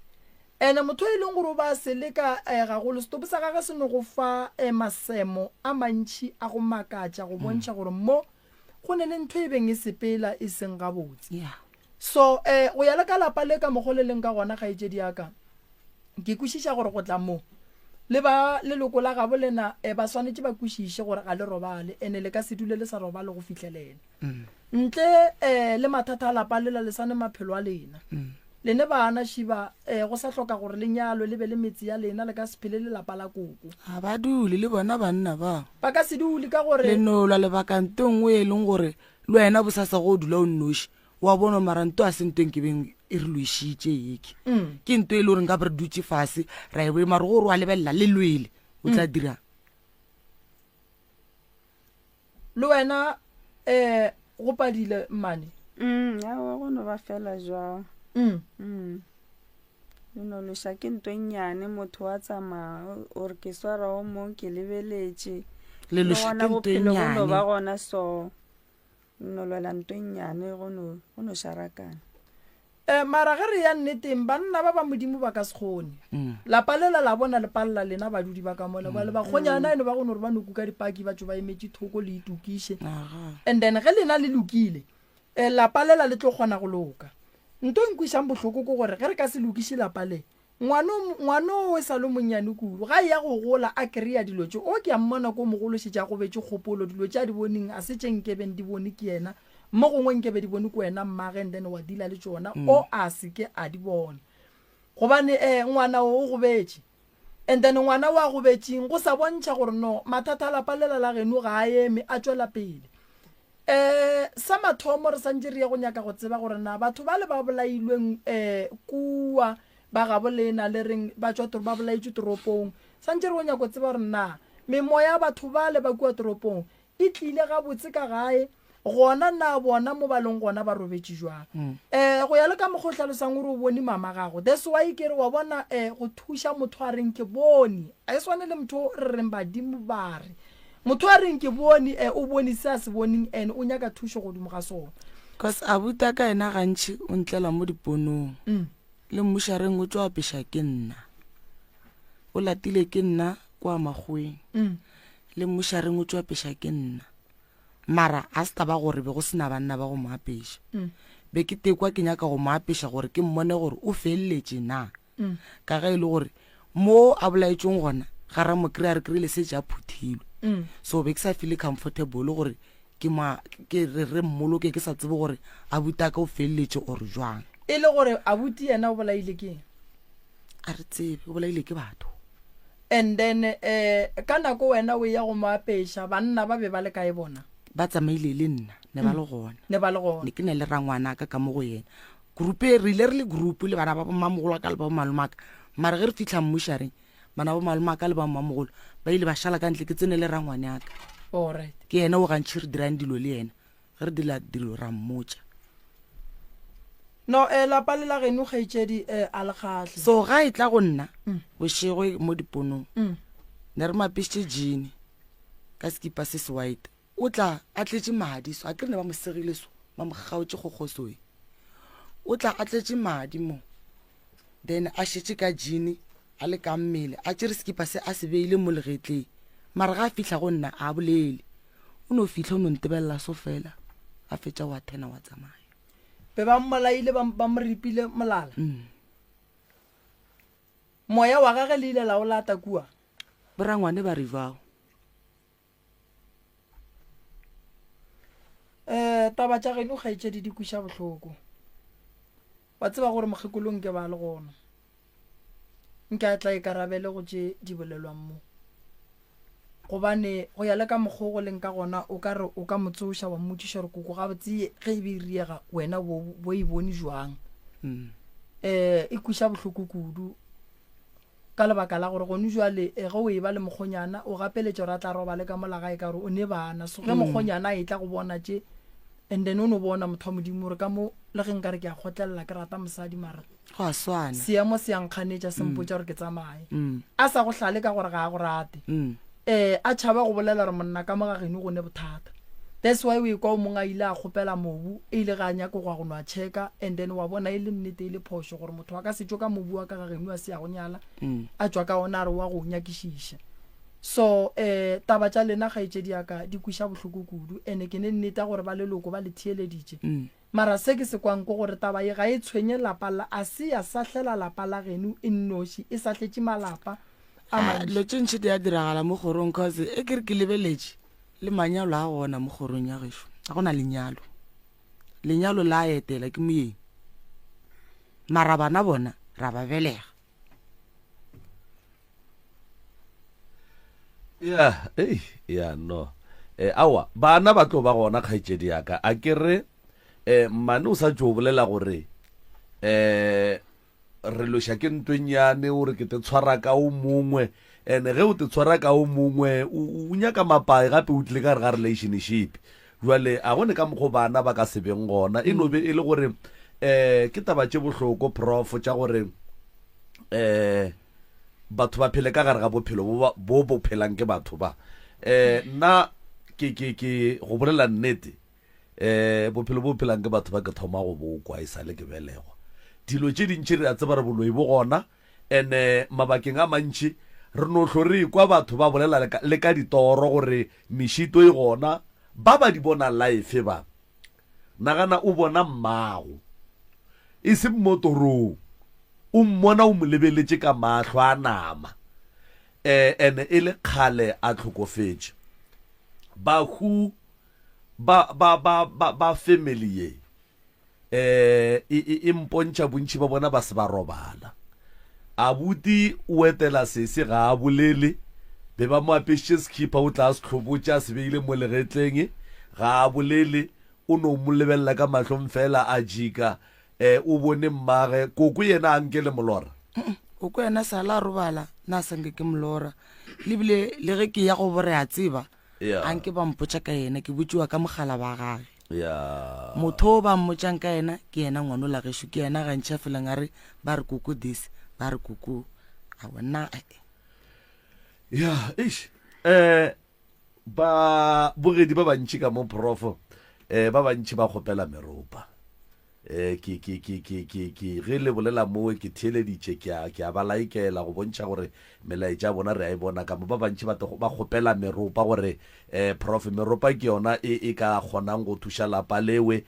ene motho e leng gore o ba seleka gagolo stopo sa gage se no go fa masemo a mantši a go makatša go bontšha gore mo go ne le ntho e beng e sepela e seng gabotse so go ya le ka lapa le ka mogole leng ka gona ga etse diaka ke kwešiša gore go tla mo le ba leloko la gabo lena ba swanetse ba kwešiše gore ga le robale ene le ka se dule le sa robale go fitlhelela ntle le mathata a lapa lela le sane maphelo a lena lene bana šiba go sa hloka gore le nyalo le be le metsi ya lena le ka se phele le lapa la koko ga ba dule le bona banna ba ka se dule ka gore lenolwa lebakante nngwe e leng gore le wena bosasa go o dula o nnoši wa bona maranto a sentweng ke beng e re loešitše eke ke nto e le goreng ka re dutse fase ra e boe mare gore wa lebelela le lwele o tla dirang le wena go padile mmane awa go no ba fela jwang no loša ke ntho nnyane motho wa tsamaya ore ke swara o mong ke lebeletše le loša ke ntho nnyane ba gona so no lwela ntho nnyane go no sharakana mara ge re ya nneteng banna ba ba modimo ba ka se kgone lapa lela la bona le palela lena badudi ba ka mole ba le bakgonyana ene ba gone gore ba no kuka dipaki batho ba emetše thoko le itukiše and then ge lena le lokile lapa lela le tlo kgona go loka nto nkwišang bohloko ko gore ge re ka se lokiše lapa le ngwano o sa le monnyane kudu ga ya go gola a kry-a dilo tše o ke a mmona ko mogološetša go betse kgopolo dilo tša di boneng a se tšenkebeng di bone ke yena mo gongwe nkebe di bone ko wena mmage and then wa dila le tšona o a seke a di bona gobane ngwana o go betse and then ngwana wa go betseng go sa bontšha gore no mathata a lapa lela la geno ga a eme a tšwela pele sa mathomo re santse re ya go nyaka go tseba gore na batho ba le ba bolailweng kua ba gabo lena le reng ba tswa ba bolaetse toropong santse re go nyako tseba gore na memoya batho ba le ba kua toropong e tlile ga botse ka gae gona na bona mo balong gona ba robetse jwang go ya le ka mo go tlhalosang gore o bone mama gago that's why ke re wa bona go thusha motho a reng ke bone a swane le motho re reng badimo ba re motho a reng ke bone o bone se se boneng and o nyaka thusho go dimo ga sona cause abuta ka ena gantši o ntlela mo diponong le mmushareng o tswa pesha ke nna o latile ke nna kwa magweng le mmushareng o tswa pesha ke nna mara a se taba gore be go sena banna ba go moapesha be ke tekwa ke nyaka go moapesha gore ke mmone gore o feleletse na ka ga e le gore mo a bolaetsong gona ga ra mo kry-a re kry-ile se ja phuthilwe so be ke sa feel comfortable gore ke re mmoloke ke sa tsebe gore abuta ka o feleletse or jwang e le gore abuti yena o bolaile ke a re tsebe o bolaile ke batho and then ka nako wena o ya go moapesha banna ba be ba le kae bona ba tsamaile le nna ne ba le gona ne ke ne le rangwana ka mo go yena grupe re ile re le group le bana ba mamogolo ka le ba malomaka mara ge re fitlha mmushareng bana ba malomaka le ba mamogolo ba ile ba shala ka ntle ke tsene le rangwane yaka alright ke yena o gantši re dirang dilo le yena ge re dila dilo ra mmotsa no lapa le la geno kgaitsedi a le kgatlhe so ga e tla go nna bošego mo diponong ne re mapisitše jene ka sekipa se se white o tla a tletše madi so a ke re ne ba mo segile so ba mo kgaotše go kgosoe o tla a tletše madi mo then a šetše ka jene a le ka mmele a tšere sekipa se a se beile mo legetleng mara ga a fitlha go nna a bolele o no fitlha o no ntebelela so fela a fetša wa thena wa tsamaya be ba mmolaile ba mo ripile molala moya wa gage le ile la o lata kua borangwane ba rivao taba tša geno kgaitsedi di kuša bohloko wa tseba gore mokgekolong ke ba le gona nka tla ikarabele go tše di bolelwang mo gobane go ya le ka mokgwa go leng ka gona o ka re o ka motsoša wa mmotšiša gore koko ga botse ge e be riega wena bo e bone jwang e kuša bohloko kudu ka lebaka la gore gone jwale ge o e ba le mokgonyana o gapeletša gore a tla roba le ka molagae ka gore o ne bana so ge mokgonyana a e tla go bona tše and then o no bona motho wa modimo gore ka mo le ge nka re ke a kgotlelela ke rata mosadi mara go a swana seemo se yankganetša sempotša gore ke tsamaye a sa go hlale ka gore ga a go rate a tšhaba go bolela gore monna ka mogageno go ne bothata that's why o ekwa o mongwe a ile a kgopela mobu e ile ga a nyako go a go no a checka and then wa bona e le nnete e le phošo gore motho wa ka setšo ka mobu wa ka gageno a se ya go nyala a tswa ka ona a re wa go nyakišiša so taba tša lena kgaetšedi yaka di kuša bohloko kudu and ke ne nneta gore ba leloko ba le thieleditše mara se ke se kwanko gore taba ye ga e tshwenye lapa a se ya sahlela lapa la geno e nnoši e sahletše malapa lo tšentšhe di a diragala mo kgorong cause e ke re ke lebeletše le manyalo a gona mo kgorong ya gešo a gona lenyalo la a etela ke moyeng mara bana bona ra ba belega no awa bana ba tlo ba gona kgaetšedi yaka a ke re mmane o sa tšo bolela gore re loša ke ntwenyane gore ke te tshwara ka o mongwe and ge o te tshwara ka o mongwe o nyaka mapae gape o tlile ka re ga relationship jwale a gone ka mokgo bana ba ka sebeng gona e no be e le gore ke taba tše bohloko prof tša gore batho ba phele ka gare ga bophelo bo phelang ke batho ba nna ke go bolela nnete bophelo bo phelang ke batho ba ke thoma go bokwa e sale ke belegwa dilo tše dintši re a tseba re boloi bo gona and mabakeng a mantši re no hlo re kwa batho ba bolela le ka ditoro gore mešito e gona ba ba di bona life ba nagana o bona mmago e se motorong o mmona o mo lebeletše ka mahlo a nama and e le kgale a tlhokofetše bahu ba family ye e mpontšha bontši ba bona ba se ba robala abuti o etela sese ga a bolele be ba mo apešitše sekhipa o tla se tlhobotša a se beile mo legetleng ga a bolele o no mo lebelela ka mahlong fela a jika o bone mmage koko yena a nke le molora o ko ena sala robala na sanke ke mlora lebile le ge ke ya go bore a tseba anke ba mpotsa ka ena ke botsiwa ka mogala ba gage motho ba mmotsang ka ena ke ena ngwano la gesho ke ena ga ntšha fela ngare ba re kuku this ba re kuku a wena ish ba bogedi ba bantši ka mo profo ba bantši ba kgopela meropa ge le bolela mo ke theeleditše ke a ba laikela go bontšha gore melaetša bona re a e bona ka mo ba bantši ba kgopela meropa gore prof meropa ke yona e ka kgonang go thuša lapa lewe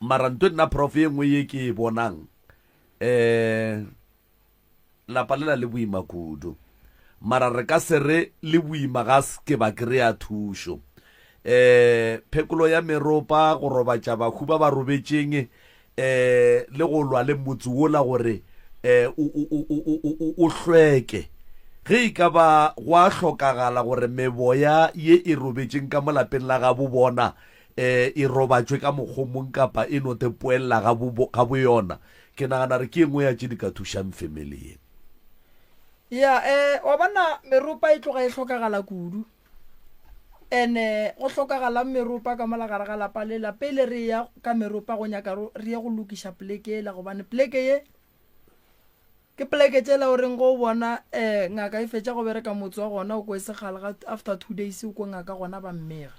maranto nna prof e nngwe ye ke e bonang lapa lela le boima kudu mara re ka sere le boima ga ke ba kry-a thušo phekolo ya meropa go robatša bahu ba ba robetšeng le go lwa le motse wola gore o hlweke ge e ka ba go a hlokagala gore meboya ye e robetšeng ka molapeng la ga bo bona e robatšwe ka mokgomong kapa e note poelela ga bo yona ke nagana re ke engwe ya tše di ka thušang family wa bona meropa e tloga e hlokagala kudu ene go hlokagala meropa ka malagare ga lapa le pele re ya ka meropa go nyaka re ya go lokiša pleke ela gobane pleke ye ke pleke tšela o reng go bona ngaka e fetša go bereka motse wa gona o ko e segala after 2 days o ko ngaka gona ba mmega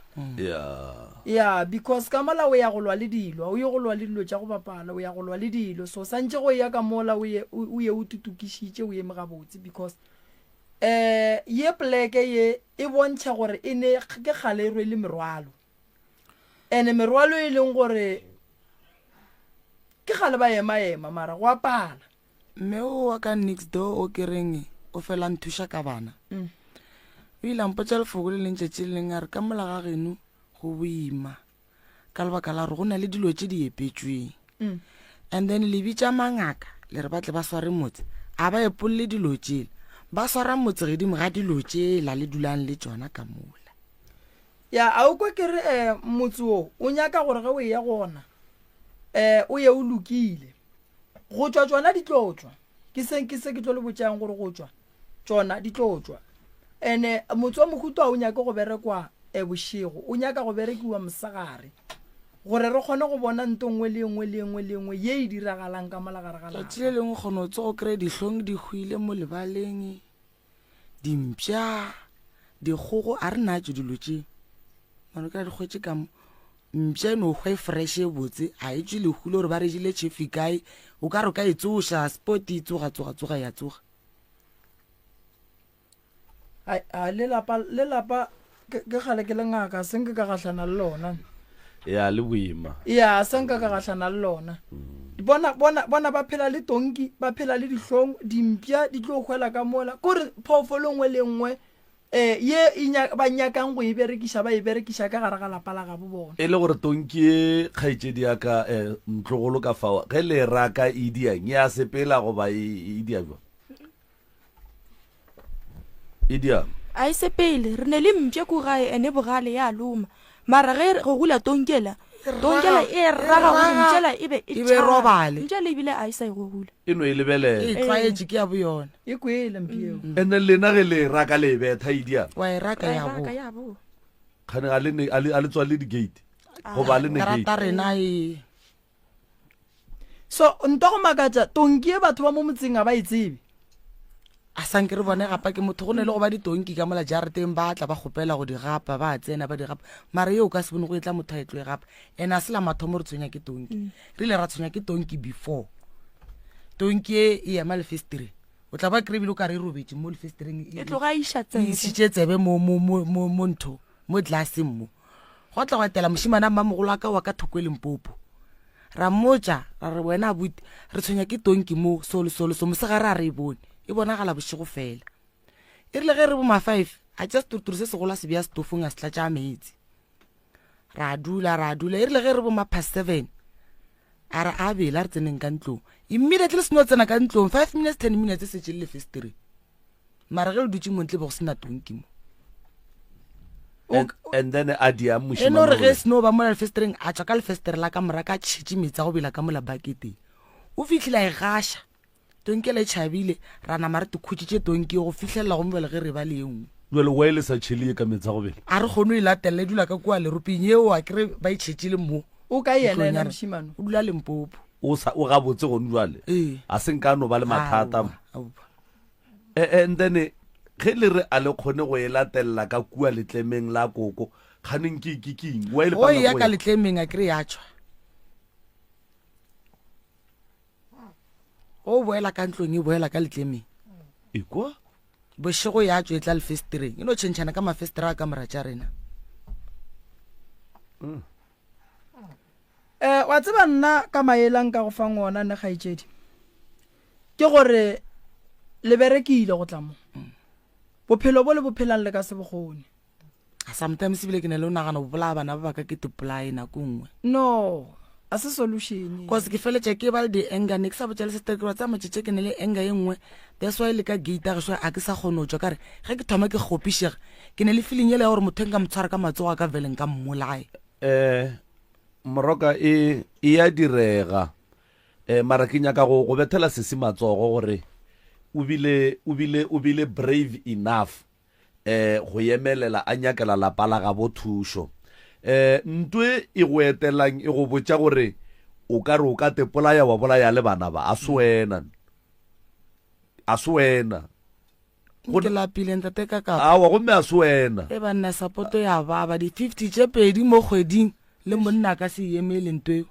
because ka mala o ya go lwa le dilo o ye go lwa le dilo tša go bapala o ya go lwa le dilo so santše go ya ka mola o ye o tutukišitše o ye megabotse because ye pleke ye e bontšha gore e ne ke kgale e rwele merwalo ene merwalo e leng gore ke kgale ba ema mara go apala mme o wa ka next door o kereng o fela nthuša ka bana o ile mpotsa lefoko le lentšetše le leng a re ka mola ga geno go boima ka lebaka la gore go na le dilo tše di epetšweng and then le bitša mangaka le re batle ba sware motse a ba epolole dilo tšele ba swara motse gedimo ga dilo tšela le dulang le tšona ka mola a o kwa kere motse o nyaka gore ge o ya gona o ye o lokile go tšwa tšona di tlotswa ke se ke tlo le botšang gore go tšwa tšona di tlotswa ene motse wa mohuto o nyaka go berekwa bošego o nyaka go berekiwa mosagare gore re kgone go bona nto nngwe le nngwe ye e diragalang ka molagare ga lapa tšile lengwe kgone o tse go kry dihlong di hwile mo lebaleng dimpša dikgogo a re natso dilo tše mano ka dikgwetse ka mo mpša eno hwa e fresh e botse a e tšwe lehule gore ba re jile tšhefi kae o ka re o ka e tsoša sport e tsoga ya tsoga le lapa ke gale ke le ngaka senke ka gahlana le lona le boima senka ka gahlana le lona bona ba phela le tonki ba phela le dihlong dimpša di tlo hwela ka mola kore phoofolo nngwe le nngwe ye ba nyakang go e berekiša ba e berekiša ka gare ga lapa la gabo bona e le gore tonki e kgaetšedi ya ka ntlogolo ka fao ge le raka e diang ya sepela goba e dia jwa e diang a e sepele re ne le mpša ko gae ene bogale ya loma mara ge go gula tonkela e raga gore mpšela e be robale mpšela ebile a e sa e go gula e no e lebelela e tlwaetše ke ya bo yona e kwele mpieo ene lena ge le raka le betha e diang wa e raka ya bo kgane a le tswa le di-gate goba le karata rena e so nto go makatša tonki e batho ba mo motseng a ba e tsebe a sanke re bone gapa ke motho go ne le go ba ditonki ka mola jareteng ba tla ba kgopela go di gapa ba tsena ba di gapa mara yo o ka se bone go e tla motho a e tlo e gapa ene a se la mathomo re tshwenya ke tonki re ile ra tshwenya ke tonki before tonki e ema lefestere o tla ba krebile o ka re e robetse mo lefestereng e tloga iša isitše tsebe mo ntho mo glasseng mo go tla go etela mošimana mmamogolo a ka wa ka thoko e lempopo ra mmotša ra re wena abuti re tshwenya ke tonki mo so mosegare a re e bone e bonagala bošego fela e rile ge re bo ma-5 a tša setotoro se segolo a se bea setofong a se tlatša metsi ra dula e rile ge re bo ma-past 7 a re a bela re tseneng ka ntlong immediately le seno tsena ka ntlong 5 minutes 10 minutes se tšele lefestere mara ge le dutse montle be go sena tonki mo and then a dia mošimane eno re ge seno ba mola lefestereng a tšwa ka lefestere la ka mora ka tšhitše metsi a go bela ka mola baketeng o fitlhela e gasha tonki le tšhabile ra nama re tikhutsitše tonki go fitlhelela go mbele ge re ba le engwe jale wa ele sa tšhelie ka metsa go bele a re kgone o e latelela dula ka kua leroping eo a kere ba itšhetšile mo o ka yena ena mošimane o dula Limpopo o gabotse gone jale a seng ka no ba le mathata and then ge le re a le kgone go e latelela ka kua letlemeng la koko kganeng keng wa ele o ya ka letlemeng a kere ya tšhwa o boela ka ntlong e boela ka letlemeng ekwa bošego ya tšwa e tla lefestereng e no tšhentšhana ka mafestera ka mora tša rena wa tseba nna ka maelang ka go fa ngona ne kgaetšedi ke gore le berekile go tla mo bophelo bo le bophelang le ka se bogone sometimes ebile ke ne le o nagana go bolaya bana ba baka ke tepolae nako nngwe no a se solution cause ke feletša ke ba le di-anger ne ke sa botša le setekero tsa motšetše ke ne le anger ye nngwe that's why le ka gate a geswa a ke sa kgone o tswa kare ge ke thoma ke kgopišega ke ne le feeling ele ya gore motho nka motshwara ka matsogo a ka veleng ka mmolae moroka e ya direga mara ke nyaka go bethela sese matsogo gore o bile brave enough go emelela a nyakela lapa la ga bothušo ntwe e go etelang e go botša gore o ka re o ka tepolaya wa bolaya le bana ba a se wena ke lapile ntate ka ka awa gomme a se wena e banna supporto ya baba di-50 tše pedi mo kgweding le monna ka se emele ntweo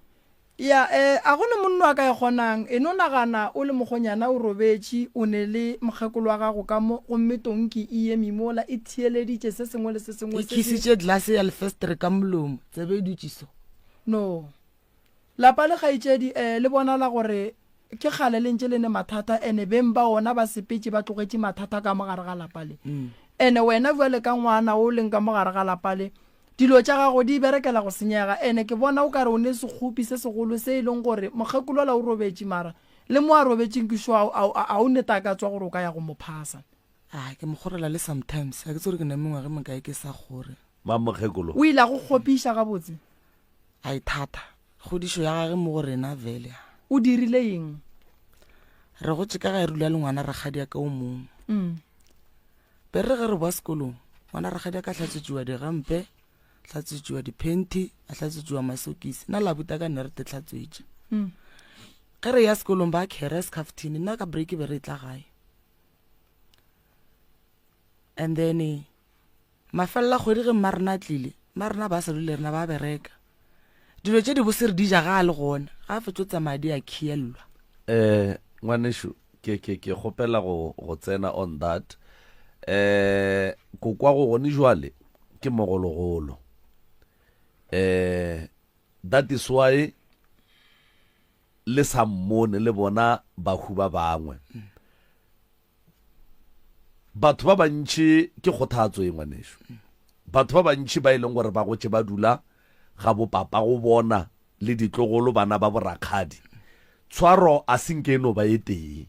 ya a gone monna wa ka e kgonang e no nagana o le mogonyana o robetše o ne le mokgekolo wa gago ka mo gomme tonki e eme mola e thieleditše se sengwe le se sengwe e kisitše glase ya lefestere ka molomo tsebe e dutšiso no lapa le kgaetšedi le bonala gore ke kgale le ntše le ne mathata ene beng ba ona ba sepetse ba tlogetše mathata ka mogare ga lapa le ene wena bjale ka ngwana o leng ka mogare ga lapa le dilo tša gago di berekela go senyega ene ke bona o kare o ne sekgopi se segolo se e leng gore mokgekolo la o robetše mara le mo a robetšeng ke swa a o netaka tswa gore o ka ya go mo phasa ke mogorela le sometimes a ke tse gore ke na mengwage mekae ke sa gore mokgekolo o ile a go kgopiša gabotse a ithata kgodišo ya gage mo go rena vele o dirile eng re go tšeka ga e rula le ngwana ragadia ka o mongwe pere ge re boa sekolong ngwana ragadia ka tlhatsetšiwa digampe tlhatsetšiwa dipenti a tlhatsetšiwa masokisi nna labuta ka nne re te tlhatswetše ge re ya sekolong ba khere scaftini nna ka break be re tla gae and then mafelela kgwedi ge mmarena tlile mmarena ba sa dule rena ba bereka dilo tše di bose re di ja ga a le gona ga a fetsotsa madi a khielelwa ngwanešo ke kgopela go tsena on that kokwa go gone jwale ke mogologolo that is why le sa mmone le bona bahu ba bangwe batho ba bantši ke kgothatso e ngwanešo batho ba bantši ba e leng gore ba gotše ba dula ga bopapa go bona le ditlogolo bana ba borakgadi tshwaro a senke eno ba e tee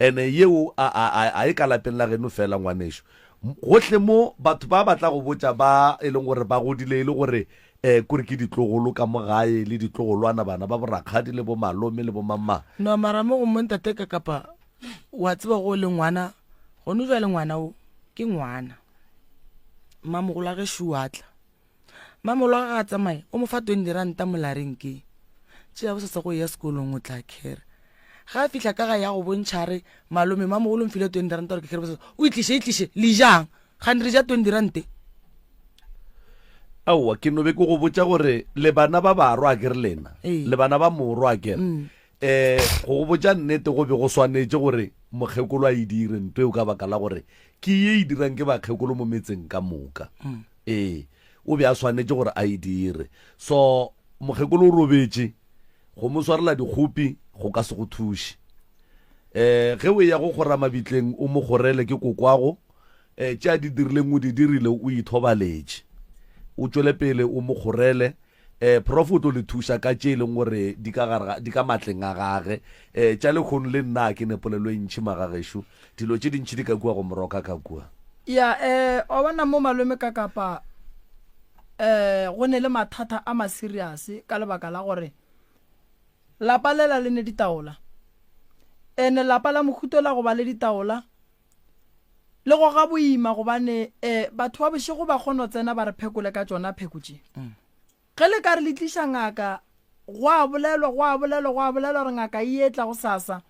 ene yeo a e ka lapeng la geno fela ngwanešo gotlhe mo batho ba batla go botša ba e leng gore ba godile e le gore kore ke ditlogolo ka mogae le ditlogolwana bana ba borakgadi le bo malome le bo mamma no mara mo go montate ka kapa wa tseba go le ngwana gone jwa le ngwana o ke ngwana mamogolo a ge shuatla mamolo ga ga tsamaye o mo fa 20 ranta molareng ke tšea bo setse go ya sekolong o tla khere ga a fitlha ka ga ya go bontšhare malome mamogolo mfile 20 ranta gore ke khere o itliše le jang gane re ja 20 rante aowa ke nobe ke go botša gore le bana ba barwa a kere lena le bana ba morwa a kere go botša nnete go be go swanetše gore mokgekolo a e dire nto eo ka baka la gore ke ye e dirang ke bakgekolo mo metseng ka moka o be a swanetše gore a e dire so mokgekolo o robetše go mo swarela dikgopi go ka se go thuše ge o ya go kgora mabitleng o mo kgorele ke kokwago tše a di dirileng o di dirile o ithobaletše o tšwele pele o mo kgorele prof o tlo le thuša ka tše e leng gore di ka matleng a gage tša lekgono le nna ke nepolelo e ntšhi magagešo dilo tše dintšhi di ka kua go moroka ka kua ya o bona mo malome ka kapa go ne le mathata a ma-serious ka lebaka la gore lapa lela le ne ditaola ene lapa la mohuto la go ba le ditaola le go ga boima gobane batho ba bošego ba kgona tsena ba re phekole ka tsona phekotše ge le ka re le tliša ngaka go a bolelwa re ngaka e etla go sasa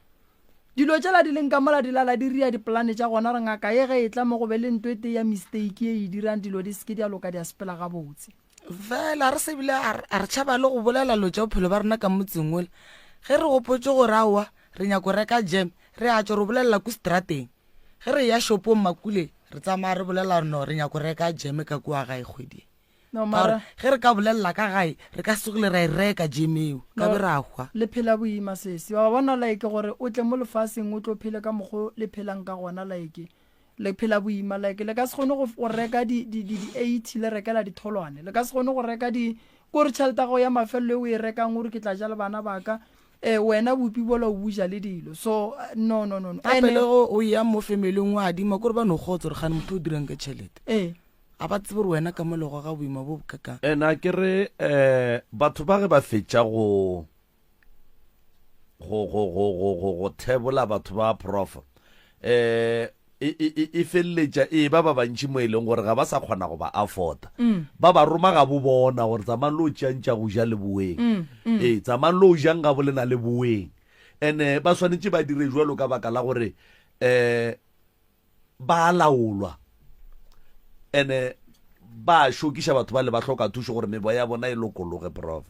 dilo tšela di leng ka mola di lala di ria dipolane tša gona re ngaka ye ge e tla mo go be le ntwete ya mistake e dirang dilo di seke di a loka di a sepela ga botse fela re sebile a re tšhaba le go bolela lo tša bophelo ba rena ka motseng ole ge re gopotse gore aowa re nyako reka jam re a tšo re bolelela ko strateng ge re ya shopong makule re tsamaya re bolela no re nyako reka jam ka kua gae kgwedi ge re ka bolelela ka gae re ka segole ra e reka jam eo ka be ra hwa le phela boima sese wa bona like gore o tle mo lefaseng o tlo phela ka mogo le phelang ka gona like le phela boima like le ka se gone go reka di 80 le rekela ditholwane le ka se gone go reka di gore tšhelete go ya mafelo o e rekang gore ke tla ja le bana baka wena bopi bola o buja le dilo so no apele o ya mo femeleng wa adima gore ba no gotse re gane motho o dirang ka tšhelete a ba tsebe gore wena ka molego ga boima bo bokakang ena ke re batho ba ge ba fetša go thebola batho ba prof e feleletša ba bantši mo e leng gore ga ba sa kgona go ba afforda ba roma ga bo bona gore tsamang le o tšantša go ja le boeng tsamang le o jang ga bolena le boeng and ba swanetše ba dire jwalo ka baka la gore ba laolwa ene ba šokiša batho ba le ba hloka thušo gore mebo ya bona e lokologe prof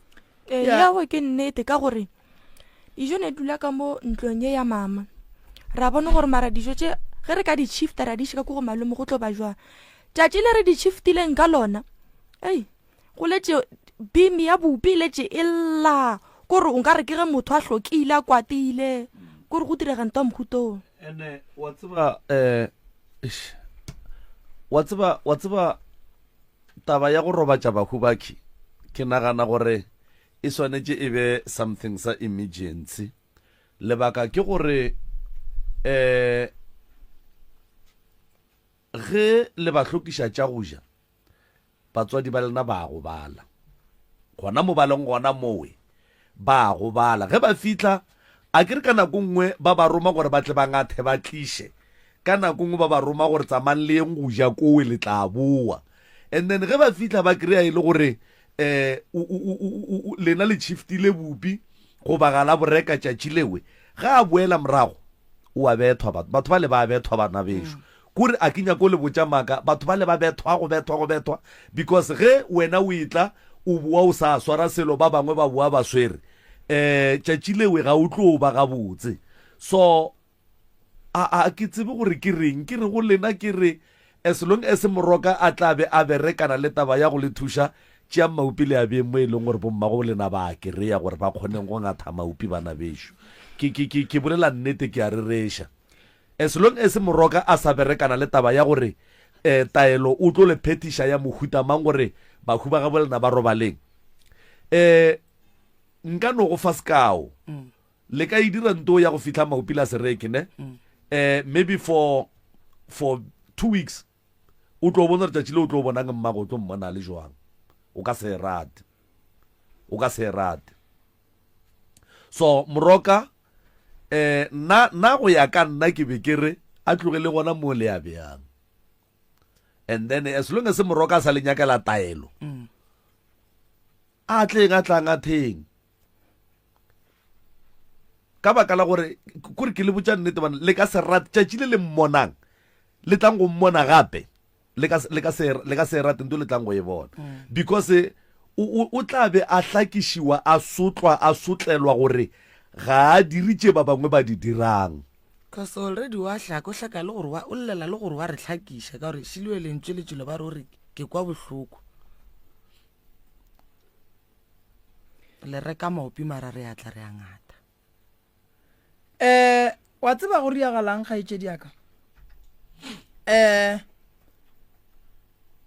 yago ke nnete ka gore dijo ne dula ka mo ntlong ye ya mama ra bona gore mara dijo tše ge re ka di-shifta ra di šika ko go malome go tlo ba jwa tšatši le re di-shiftileng ka lona go letše bimi ya bopi letše e lla kore o nka re ke ge motho a hlokile a kwatile kore go direga nto mokhutong ene wa tseba taba ya go robatša bahubaki ke nagana gore e swanetše e be something sa emergency lebaka ke gore ge le ba hlokiša tša go ja batswadi ba lena ba go bala gona mo baleng gona mowe ba go bala ge ba fitla a ke re ka nako nngwe ba roma gore ba tle ba ngathe ba tliše ka nako nngwe ba roma gore tsamang le eng go ja kowe le tla boa and then ge ba fitla ba kry-a e le gore lena le shiftile bopi go bagala boreka tšatši lewe ga a boela morago o a bethwa batho ba le ba bethwa bana bešo kore a kenya ko le botša maaka batho ba le ba bethwa go bethwa because ge wena o itla o boa o sa swara selo ba bangwe ba boa ba swere tšatši lewe ga o tlo ba gabotse so a ke tsebe gore ke reng ke re go lena ke re as long as moroka a tla be a berekana le taba ya go le thuša tšea maupi le a beng mo e leng gore bommago lena ba kry-a gore ba kgoneng go ngatha maupi bana bešo ke bolela nnete ke a rereša as long as moroka a sa berekana le taba ya gore taelo o tlo le phetiša ya mohuta mang gore bahu ba ga bolena ba robaleng nka no go fa sekao le ka e dira nto ya go fitlha maupi la sereke ne maybe for 2 weeks o tlo bona tšatši le o tlo bonang mmago o tlo mmona le jwang o ka se rate so moroka na go ya ka nna ke be ke re a tlogele gona mo le a bjang and then as long as moroka a sa le nyakela taelo a tleng a tlang a theng ka baka la gore kore ke le botša nnete bana le ka se rate tšatši le mmonang le tlang go mmona gape le ka se rate nto le tlang go e bona because o tla be a hlakišiwa a sotlwa a sotlelwa gore ga a diritše ba bangwe ba di dirang because already wa hlaka o hlaka le gore o llela le gore wa re hlakiša ka gore šilwe lentswe letšelo ba re gore ke kwa bohloko le reka maopi mara re atla re a ngata wa tseba go riagalang kgaetšedi yaka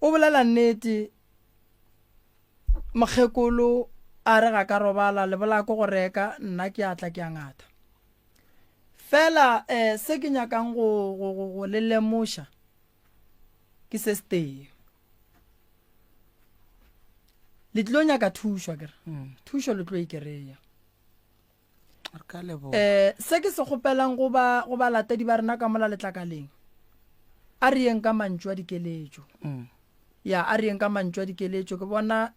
o bolela nnete mokgekolo a re ga ka robala le bola ko go reka nna ke atla ke a ngata fela se ke nyakang go le lemoša ke se stay le tlo nyaka thušwa kere thušo le tlo e kereya ka lebo se ke se kgopelang go ba latedi ba rena ka mola letlakaleng a re yeng ka mantšu a dikeletšo ya a re yeng ka mantšu a dikeletšo ke bona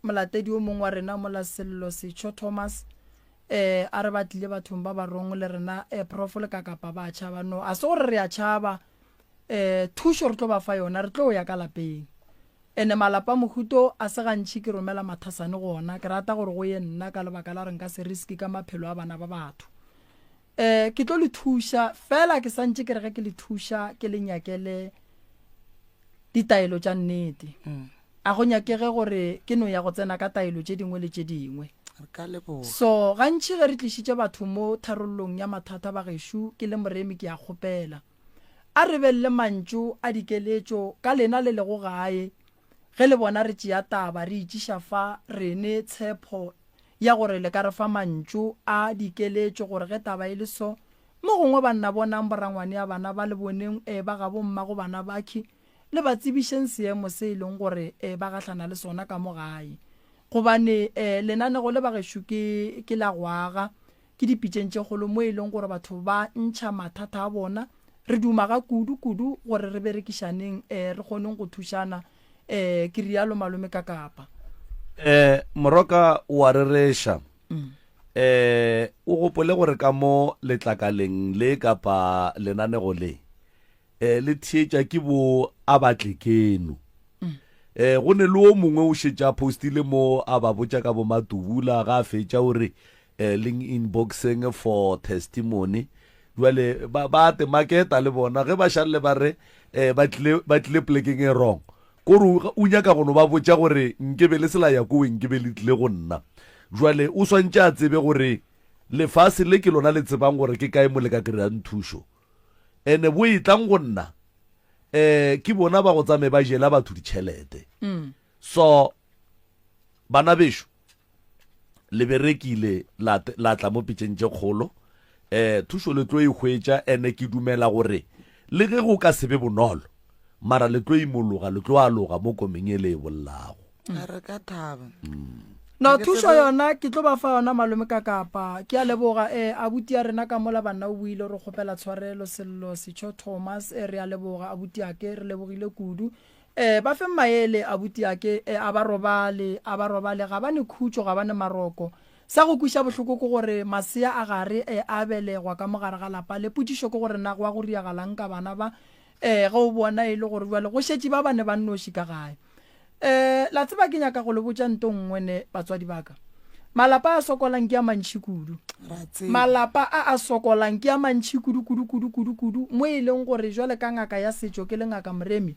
molatedi o mongwe wa rena mola Sello Setsho Thomas a re batlile bathong ba barong le rena prof le kakapa ba tšhaba no a se gore re a tšhaba thušo re tlo ba fa yona re tlo ya ka lapeng ene malapa mohuto a se gantši ke romela mathasane gona ke rata gore go ye nna ka lebaka la re nka se riski ka maphelo a bana ba batho ke tlo le thuša fela ke santše ke rege ke le thuša ke le nyakele ditaelo tša nnete a go nyakege gore ke no ya go tsena ka taelo tše dingwe le tše dingwe so gantši ge re tlišitše batho mo tharollong ya mathata ba gešo ke le moremi ke a kgopela a re be le mantšu a dikeletšo ka lena le lego gae ge le bona re tšea taba re itšiša fa rene tshepo ya gore le ka re fa mantšu a dikeletšo gore ge taba e le so mo gongwe banna bonang borangwane ya bana ba le boneng ba gabo mma go bana bakhi le ba tsebišeng seemo se e leng gore ba gahlana le sona ka mo gae gobane lenanego le ba gešo ke la gwaga ke dipitšeng tše kgolo mo e leng gore batho ba ntšha mathata a bona re duma ga kudu gore re berekišaneng re kgoneng go thušana ke rialo malome ka kapa moroka wa rereša o gopole gore ka mo letlakaleng le kapa lenanego le le thietša ke bo a batle keno go ne le o mongwe o šetša postile mo a ba botša ka bo matubula ga a fetša gore link inboxing for testimony jwale ba temaketa le bona ge ba šalle ba re ba tlile plekeng e wrong kore o nyaka gono ba botša gore nkebe le sela ya kowe nkebe le tlile go nna jwale o swantše a tsebe gore lefase le ke lona le tsebang gore ke kae mo le ka kry-ang thušo ene bo itlang go nna ke bona ba go tsame ba jela batho ditšhelete so bana bešo le berekile la tla mo pitšeng tše kgolo thušo le tlo e hwetša ene ke dumela gore le ge go ka sebe bonolo mara le tlo imologa le tlo aloga mo komeng e le e bollago re ka thaba no thušo yona ke tlo ba fa yona malome ka kapa ke a leboga abuti ya rena ka mola banna o buile re kgopela tshwarelo Sello Setsho Thomas re a leboga abuti yake re lebogile kudu ba fe maele abuti yake a ba robale ga ba ne khutšo ga ba ne maroko sa go kwiša bohloko ke gore masea a gare a belegwa ka mogare ga lapa le potšišo ke gore na go a go riagalang ka bana ba ge o bona e le gore jwale go šetše ba bane ba nnoši ka gae la tseba ke nyaka go le botša nto nngwe ne batswadi baka malapa a sokolang ke a mantši kudu malapa a sokolang ke a mantši kudu mo e leng gore jwale ka ngaka ya setšo ke le ngaka moremi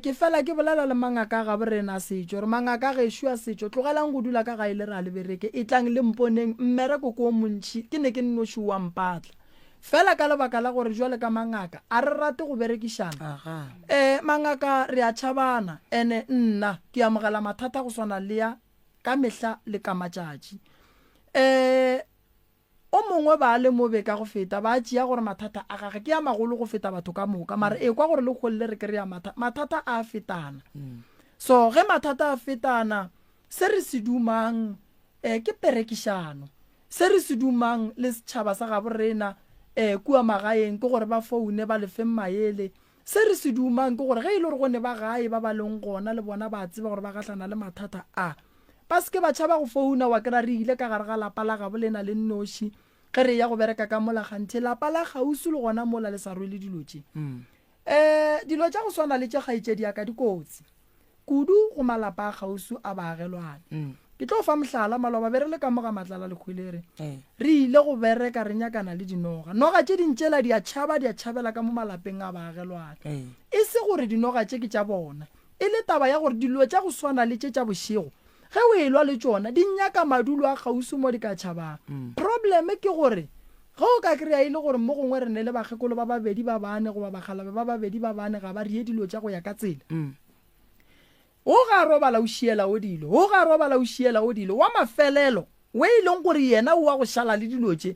ke fela ke bolela le mangaka ga borena setšo re mangaka gešo a setšo tlogelang go dula ka gae le ra le bereke e tlang le mponeng mmereko ko montši ke ne ke nnoši wa mpatla fela ka lebaka la gore jwale ka mangaka a re rate go berekišana mangaka re a tšhabana ene nna ke amogela mathata go swana le ya ka mehla le ka matšatši o mongwe ba le mobe ka go feta ba tšea gore mathata a gage ke ya magolo go feta batho ka moka mara kwa gore le kgolele re kry-a mathata a fetana so ge mathata a fetana se re se dumang ke perekišano se re se dumang le setšhaba sa gabo rena kua magaeng ke gore ba foune ba lefeng maele se re se dumang ke gore ge e le gore go ne ba gae ba ba leng gona le bona ba tseba gore ba gahlana le mathata a paske ba tšhaba go founa wa kry-a re ile ka gare ga lapa la gabo lena le nnoši ge re ya go bereka ka mola ganthe lapa la gausi le gona mola le sa rwele dilo tše dilo tša go swana le tše kgaetšedi ya ka dikotsi kudu go malapa a gausi a baagelwane ke tlo fa mohlala maloba be re le ka moga matlala le khwelere re ile go bereka re nyakana le dinoga noga tše dintšela di a tšhabela ka mo malapeng a baagelwane e se gore dinoga tše ke tša bona e le taba ya gore dilo tša go swana le tše tša bošego ge o e lwa le tšona di nyaka madulo a gausi mo di ka tšhabang probleme ke gore ge o ka kry-a e le gore mo gongwe re ne le bakgekolo ba babedi ba bane goba bagalabe ba babedi ba bane ga ba rie dilo tša go ya ka tsela o ga robala o šiela o dilo wa mafelelo we e leng gore yena o wa go šala le dilo tše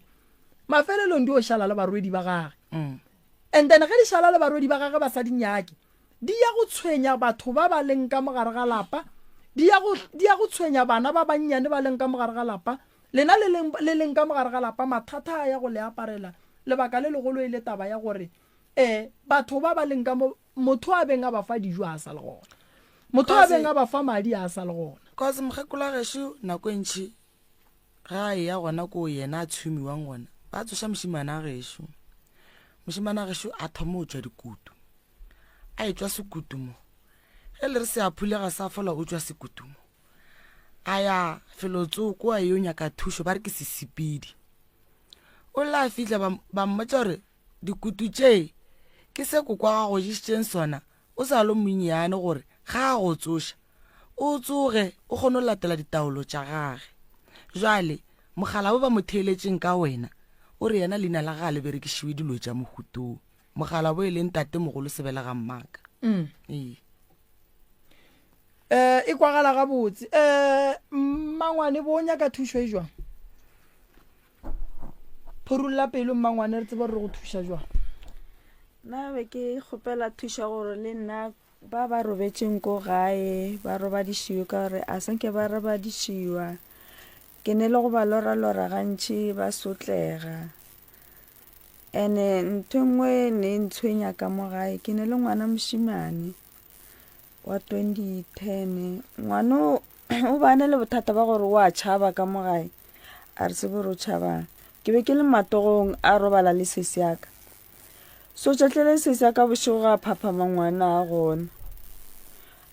mafelelong di o šala le barwedi ba gage and then ge di šala le barwedi ba gage ba sa dinyake di ya go tshwenya batho ba ba leng ka mogare ga lapa di ya go tshwenya bana ba bannyane ba leng ka mogare ga lapa lena le leng ka mogare ga lapa mathata ya go le aparela lebaka le legolo e le taba ya gore batho ba ba leng ka motho a beng a ba fa dijo a sa le gona, motho a beng a ba fa madi a sa le gona. cause mokgekolo gešo nako e ntšhi ga e ya gona ko yena a tshumiwang gona ba tsoša mošimana gešo. Mošimana gešo a thoma o tšwa dikutu a e tšwa sekutu mo ge le re se a phulega sa fola o tšwa sekutu mo a ya felotsoko a yo nyaka thušo ba re ke sesipedi. O la fitlha ba mmotša gore dikutu tše ke se ko kwa ga go jišitšeng sona o sa lo monnyane gore ga a go tsoša o tsoge o kgone go latela ditaolo tša gage. Jwale mogala bo ba mo theeletšeng ka wena o re yena leina la ga le berekišiwe dilo tša mogutong, mogala bo e leng tate mogolo sebele ga mmaka. E kwagala gabotse. Mmangwane bo nyaka thušo e jwang? Phorolla pelo mmangwane re tseba re go thuša jwang? nna be ke kgopela thuša gore le nna ba ba robetšeng ko gae ba robadišiwe ka gore a sanke ba robadišiwa ke ne le go ba lora gantši ba sotlega. Ene ntho nngwe ne ntshwenya ka mo gae ke ne le ngwana mošimane wa 2010. Ngwana o bane le bothata ba gore o a tšhaba ka mo gae a re sebe ro tšhabang. Ke be ke le matogong a robala le sese yaka so tšatlele sese yaka bošego ga phaphama ngwana a gona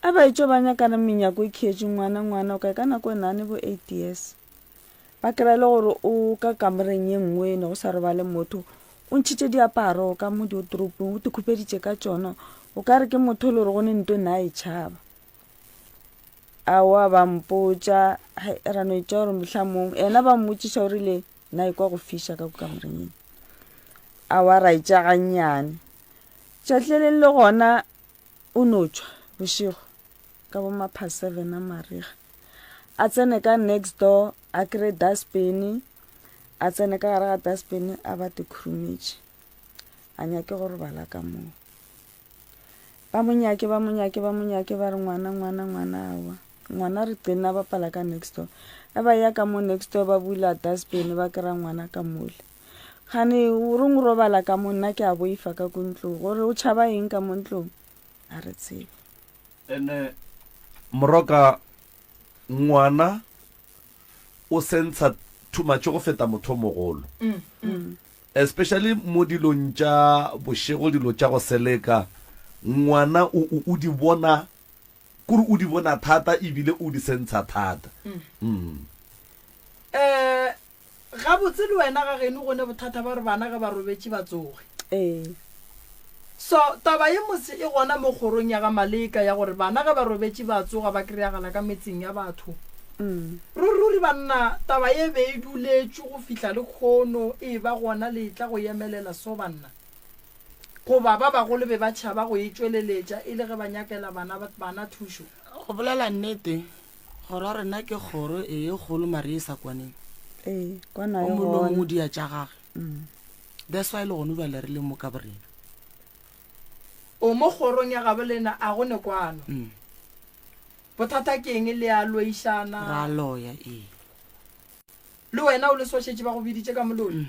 a ba etšo ba nyakana menyako e khetše ngwana o kae ka nako e nane bo 8 years. Ba kry le gore o ka kamoreng ye nngwe ne go sa robale motho o ntšhitše diaparo ka mo diotoropong o te khupeditše ka tšona o ka re ke motho le gore go ne nto na e tšhaba. A wa ba mpotša ra no etša gore mohlomong ena ba mmotšiša o rile na e kwa go fiša ka kamoreng a wa ra etša gannyane tšatleleng le gona o no tšwa bošego ka bo mapha 7 a mariga a tsene ka next door a kry dustbin a tsene ka gare ga dustbin a ba te khurumetše a nyake gore bala ka moo ba monyake ba re ngwana awa ngwana re tena ba pala ka next door a ba ya ka mo next door ba bula dustbin ba kry ngwana ka mole gane o reng o robala ka mo nna ke a boifa ka ko ntlong gore o tšhaba eng ka mo ntlong a re tsebe. Ene Moroka ngwana o sentsha too much go feta motho mogolo especially mo dilong tša bošego dilo tša go seleka ngwana o di bona kore o di bona thata ebile o di sentsha thata. Gabotse le wena ga geno gone bothata ba re bana ga ba robetše ba tsoge. So taba ye mose e gona mo kgorong ya ga Maleka ya gore bana ga ba robetše ba tsoga ba kry-agala ka metseng ya batho. Ruri banna taba ye be e duletše go fihla le kgono e ba gona le tla go emelela so banna goba ba bagolo be ba tšhaba go e tšweleletša e le ge ba nyakela bana thušo. Go bolela nnete gore a rena ke kgoro e kgolo mare e sa kwaneng kwana o molong o dia tša gage. That's why le gone ba le re le mo ka borena o mo kgorong ya gabolena a gone kwano bothata ke eng le a loišana ra loya le wena o le sošetše ba go biditše ka moloi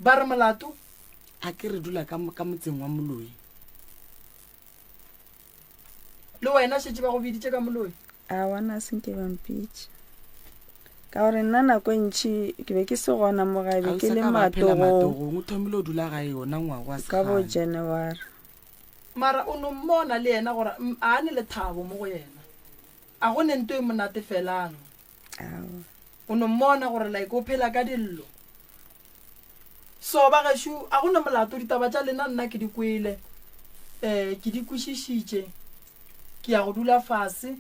ba re molato a ke re dula ka motseng wa moloi le wena šetše ba go biditše ka moloi a wana senke bampitše ka gore nna nako ntšhi ke be ke se gona mo gae be ke le matogong o thomile o dula gae yona ngwago wa ka bo January. Mara o no mmona le yena gore a ne le thabo mo go yena a go ne nto e monate felang o no mmona gore like o phela ka dillo so ba gashu a go na molato ditaba tša lena nna ke di kwele ke di kwišišitše ke ya go dula fase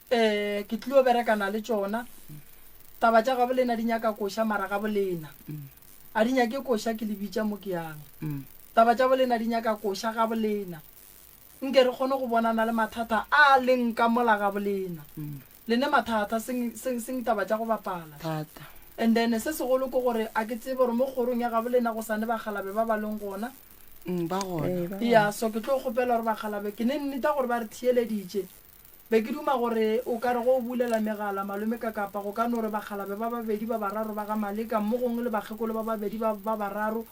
ke tlilo berekana le tšona taba tša gabolena di nyaka koša mara gabolena a di nyake koša ke lebitša mo ke yang taba tša bolena di nyaka koša gabolena nke re kgone go bonana le mathata a leng ka mola gabolena le ne mathata seng taba tša go bapala and then se segolo ke gore a ke tsebe gore mo kgorong ya gabolena go sane bagalabe ba ba leng gona ba gona ya so ke tlo kgopela gore bagalabe ke ne nneta gore ba re thieleditše be ke duma gore o ka re go bulela megala malome ka kapa go ka no re bagalabe ba babedi ba bararo ba ga Maleka mo gongwe le bagekolo ba babedi ba bararo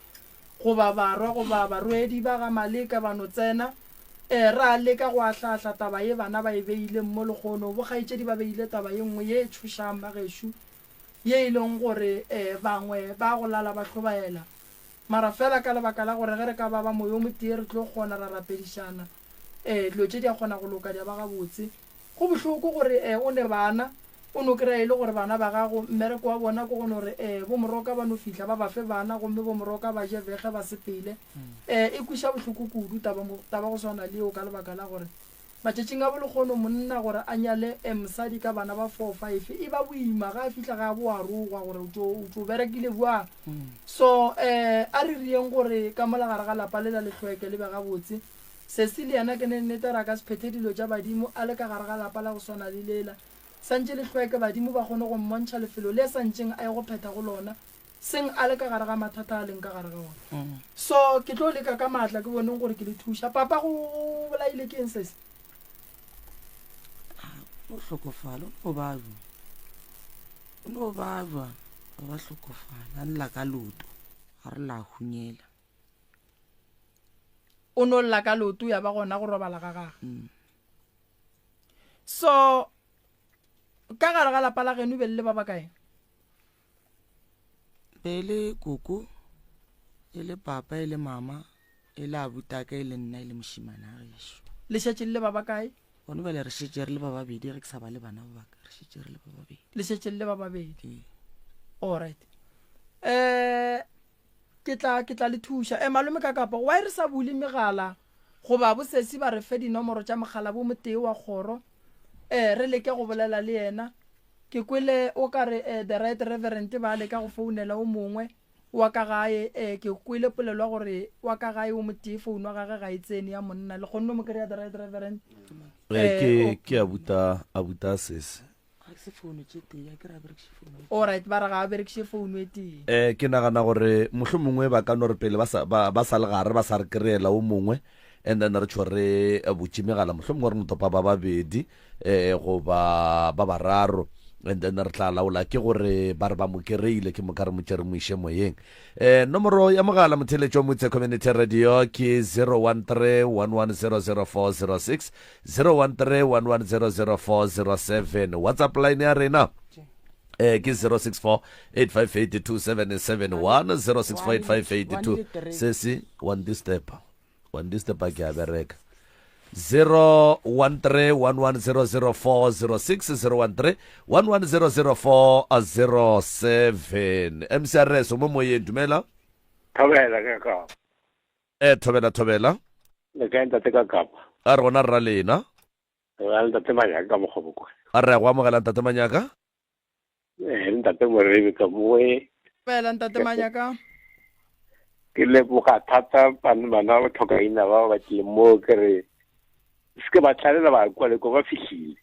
go ba barwa go ba barwedi ba ga Maleka ba no tsena ra leka go ahlahla taba ye bana ba e beile mo legono bo gaitšedi ba beile taba ye nngwe ye thušang ba gešo ye e leng gore bangwe ba go lala ba hlobaela mara fela ka lebaka la gore ge re ka ba moyo motee re tlo kgona ra rapedišana dilo tše di a kgona go loka di a ba gabotse go bohloko gore o ne bana o no kry-a e le gore bana ba gago mmereko wa bona ko gone gore bomoroka ba no fitlha ba bafe bana gomme bomoroka ba je bege ba sepele e kweša bohloko kudu taba go swana le eo ka lebaka la gore matšatšing a bolegono monna gore a nyale mosadi ka bana ba 4-5 e ba boima ga a fitlha ga bo a rogwa gore o tlo berekile bua so a re rieng gore ka molagare ga lapa lela letlhoeke le be gabotse sese le yana ke nnete ra ka sephete dilo tša badimo a le ka gare ga lapa la go swana le lela santse letlhoeke badimo ba kgone go mmontšha lefelo le santseng a ye go pheta go lona seng a le ka gare ga mathata a leng ka gare ga ona so ke tlo leka ka maatla ke boneng gore ke le thuša papa go bolaile ke eng sese o hlokofala o no babwa ba hlokofala a nla ka loto a re la hunyela o no lla ka loto ya ba gona go robala ga gage so ka gare ga lapa la geno be le ba bakae be le koko e le papa e le mama e le abutaka e le nna e le mošimana a gešo le šetše le ba bakae gone ba le re šetše re le ba babedi ge ke sa ba le bana ba baka re šetše re le ba babedi le šetše le ba babedi alright ke tla le thuša malome ka kapa wa re sa bule megala go ba bosesi ba re fe dinomoro tša mogala bo motee wa kgoro re leke go bolela le yena ke kwele o ka re the right reverend ba leka go founela o mongwe wa ka gae ke kwele polelwa gore wa ka gae o motee founu wa gage ga e tsene ya monna le kgonne mo kry-a the right reverend ke abuta sese alright ba re ga a berekiše founu e tee ke nagana gore mohlho mongwe ba ka no re pele ba sa le gare ba sa re kry-ela o mongwe and then re tšho re botše megala mohlho mongwe re motopa ba babedi goba ba bararo and then re tla laola ke gore ba re ba mo kereile ke mo ka re mo tšere mo iše moyeng nomoro ya mogala motheletšo motse community radio ke 013-1100-406 013-1100-407 whatsapp line ya rena ke 064-858-2771 064-858-2 sesi one this step ke a bereka 013-1100-406 013-1100-407 MCRS mo moyeng dumela thobela ka ka thobela le ka ntate ka kapa a re gona rra lena ga ntate manyaka ka mogoboko a re go amogela ntate manyaka ntate morebe ka moe bela ntate manyaka ke leboga thata bana ba tlhokaina ba ba tlile mo ke re se ba tlalela ba kwa le ko ba fihlile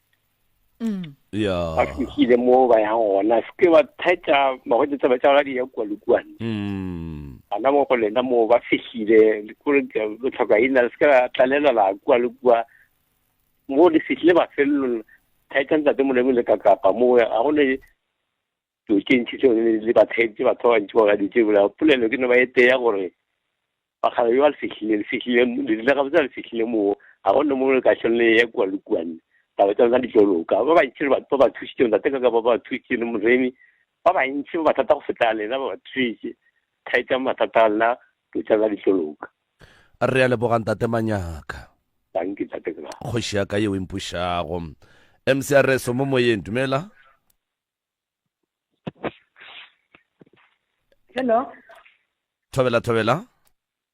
ba fihlile mo ba yang gona se ba thaetša magotsetsa ba tša ga di ya kwa le kwane bana mo go lena mo ba fihlile kore tlhokaina se ba tlalela la kwa le kwa mo di fihlile ba felelong thaetša ntate molemo le ka kapa mo a gone to tšentši tseo le ba thaetše batho ba bantši ba ga ditše bola polelo ke no ba eteya gore bakgala yo a le fihlile le gabotse a le fihlile moo ga gonne mo le ka tšhone le ya kwa le kwane taba tsa lona di tloloka ba bantši ba ba thušitše ntate ka ba ba thušitše le moremi ba bantši ba mathata go feta lena ba ba thušitše thaetša mathata a lena to tša lona di tloloka a re ya lebogang tate manyaka tanki tate ka kgoši ya ka yeo empušago MCRS mo moyeng dumela hello thobela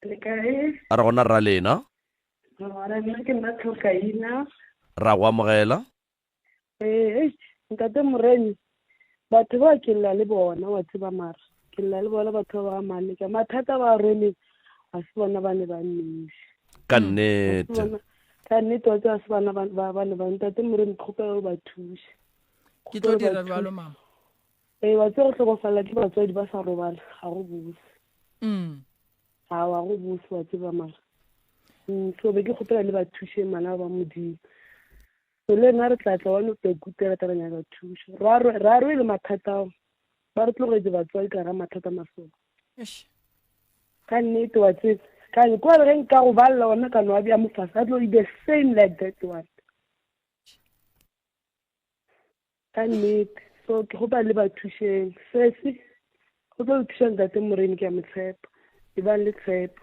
le kae a re gona rra lena ra nna ke nna tlhokaina ra go amogela ntate moremi batho ba ke lla le bona wa tseba mara ke lla le bona batho ba Maleka mathata ba remi a se bona ba ne ba nniše ka nnete wa tseba se bana ba le ba ntate moremi kgopela ba thuše ke tlo dira jalo mama wa tseba go tlhokofala ke batswadi ba sa robala ga go bose ga wa go bose wa tseba mara so be ke kgopela le ba thuše mana ba modimo so le nna re tlatla wa nopekutela taba nyaka thuso ra re le mathata ao ba re tlogetse batswadi ka ra mathata masolo ka nnete wa tsetse ka kwa re nka go balla ona ka no abia mofasa tlo the same like that one ka nnete so ke go ba le bathusheng sesi go tlo thushang tate moreni ke a motshepo e ba le tshepo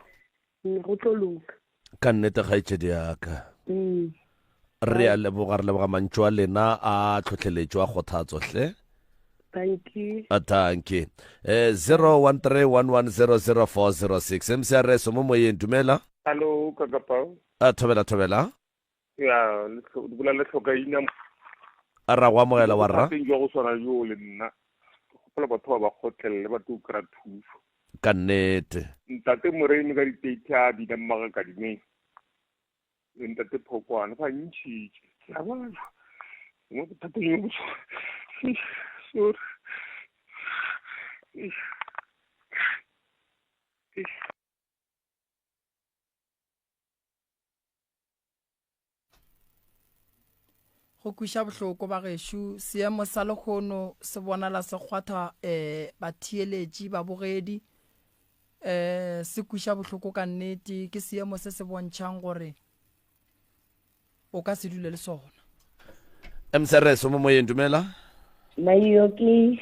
go tlo loka ka nnete ga itsedi yaka re a leboga mantšu a lena a tlhotlheletšo a kgotha tsohle thank you 01311000406 mcrs mo moyeng dumela Hello kakapa a thobela ya le bula le tlhokaina a ra go amogela wa rra ke go swana yo le nna go batho ba khotlelle ba tu kra thuso ka nnete ntate moreni ka ditete a di le mmaga ka dineng ntate phokwana fa ntši ya ba mo bothata yo bo sorry go kwiša bohloko ba gešo seemo sa lekgono se bonala se kgwatha bathieletši ba bogedi se kwiša bohloko ka nnete ke seemo se se bontšhang gore o ka se dule le sona mcrs mo moyeng dumela Mayoki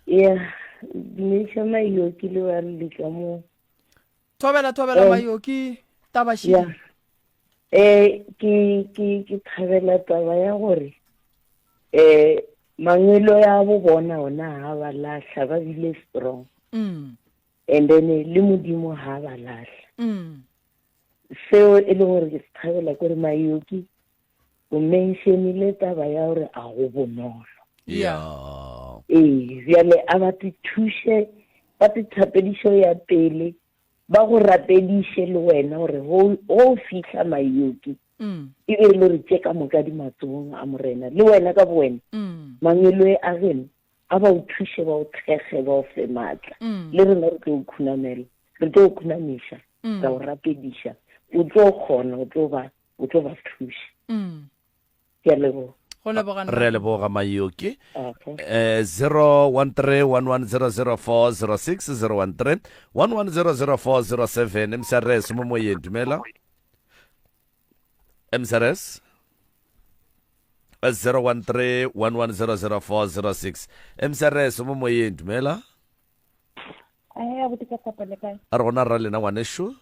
ya dinisha Mayoki le wa le ka mo thobela Mayoki tabashi ya ke thabela taba ya gore mangwelo ya bo bona ona ha ba lahla ba bile strong and then le modimo ha ba lahla seo e le gore ke thabela gore Mayoki o mentionile taba ya gore a go bonolo bjale a ba te thushe ba te thapedišo ya pele ba go rapediše le wena gore go fihla Mayoki e be le re tše ka moka di matsogong a morena le wena ka bowena mangwelo a geno a ba o thushe ba o thekge ba o fe maatla le rena re tlo o khunamiša ka o rapediša o tlo kgona o tlo ba thushe ke a leboga re leboga Mayoki 01311004006 01311004007 mcrs mo moyeng dumela mcrs 01311004006 mcrs mo moyeng dumela a re gona rra lena ngwanesho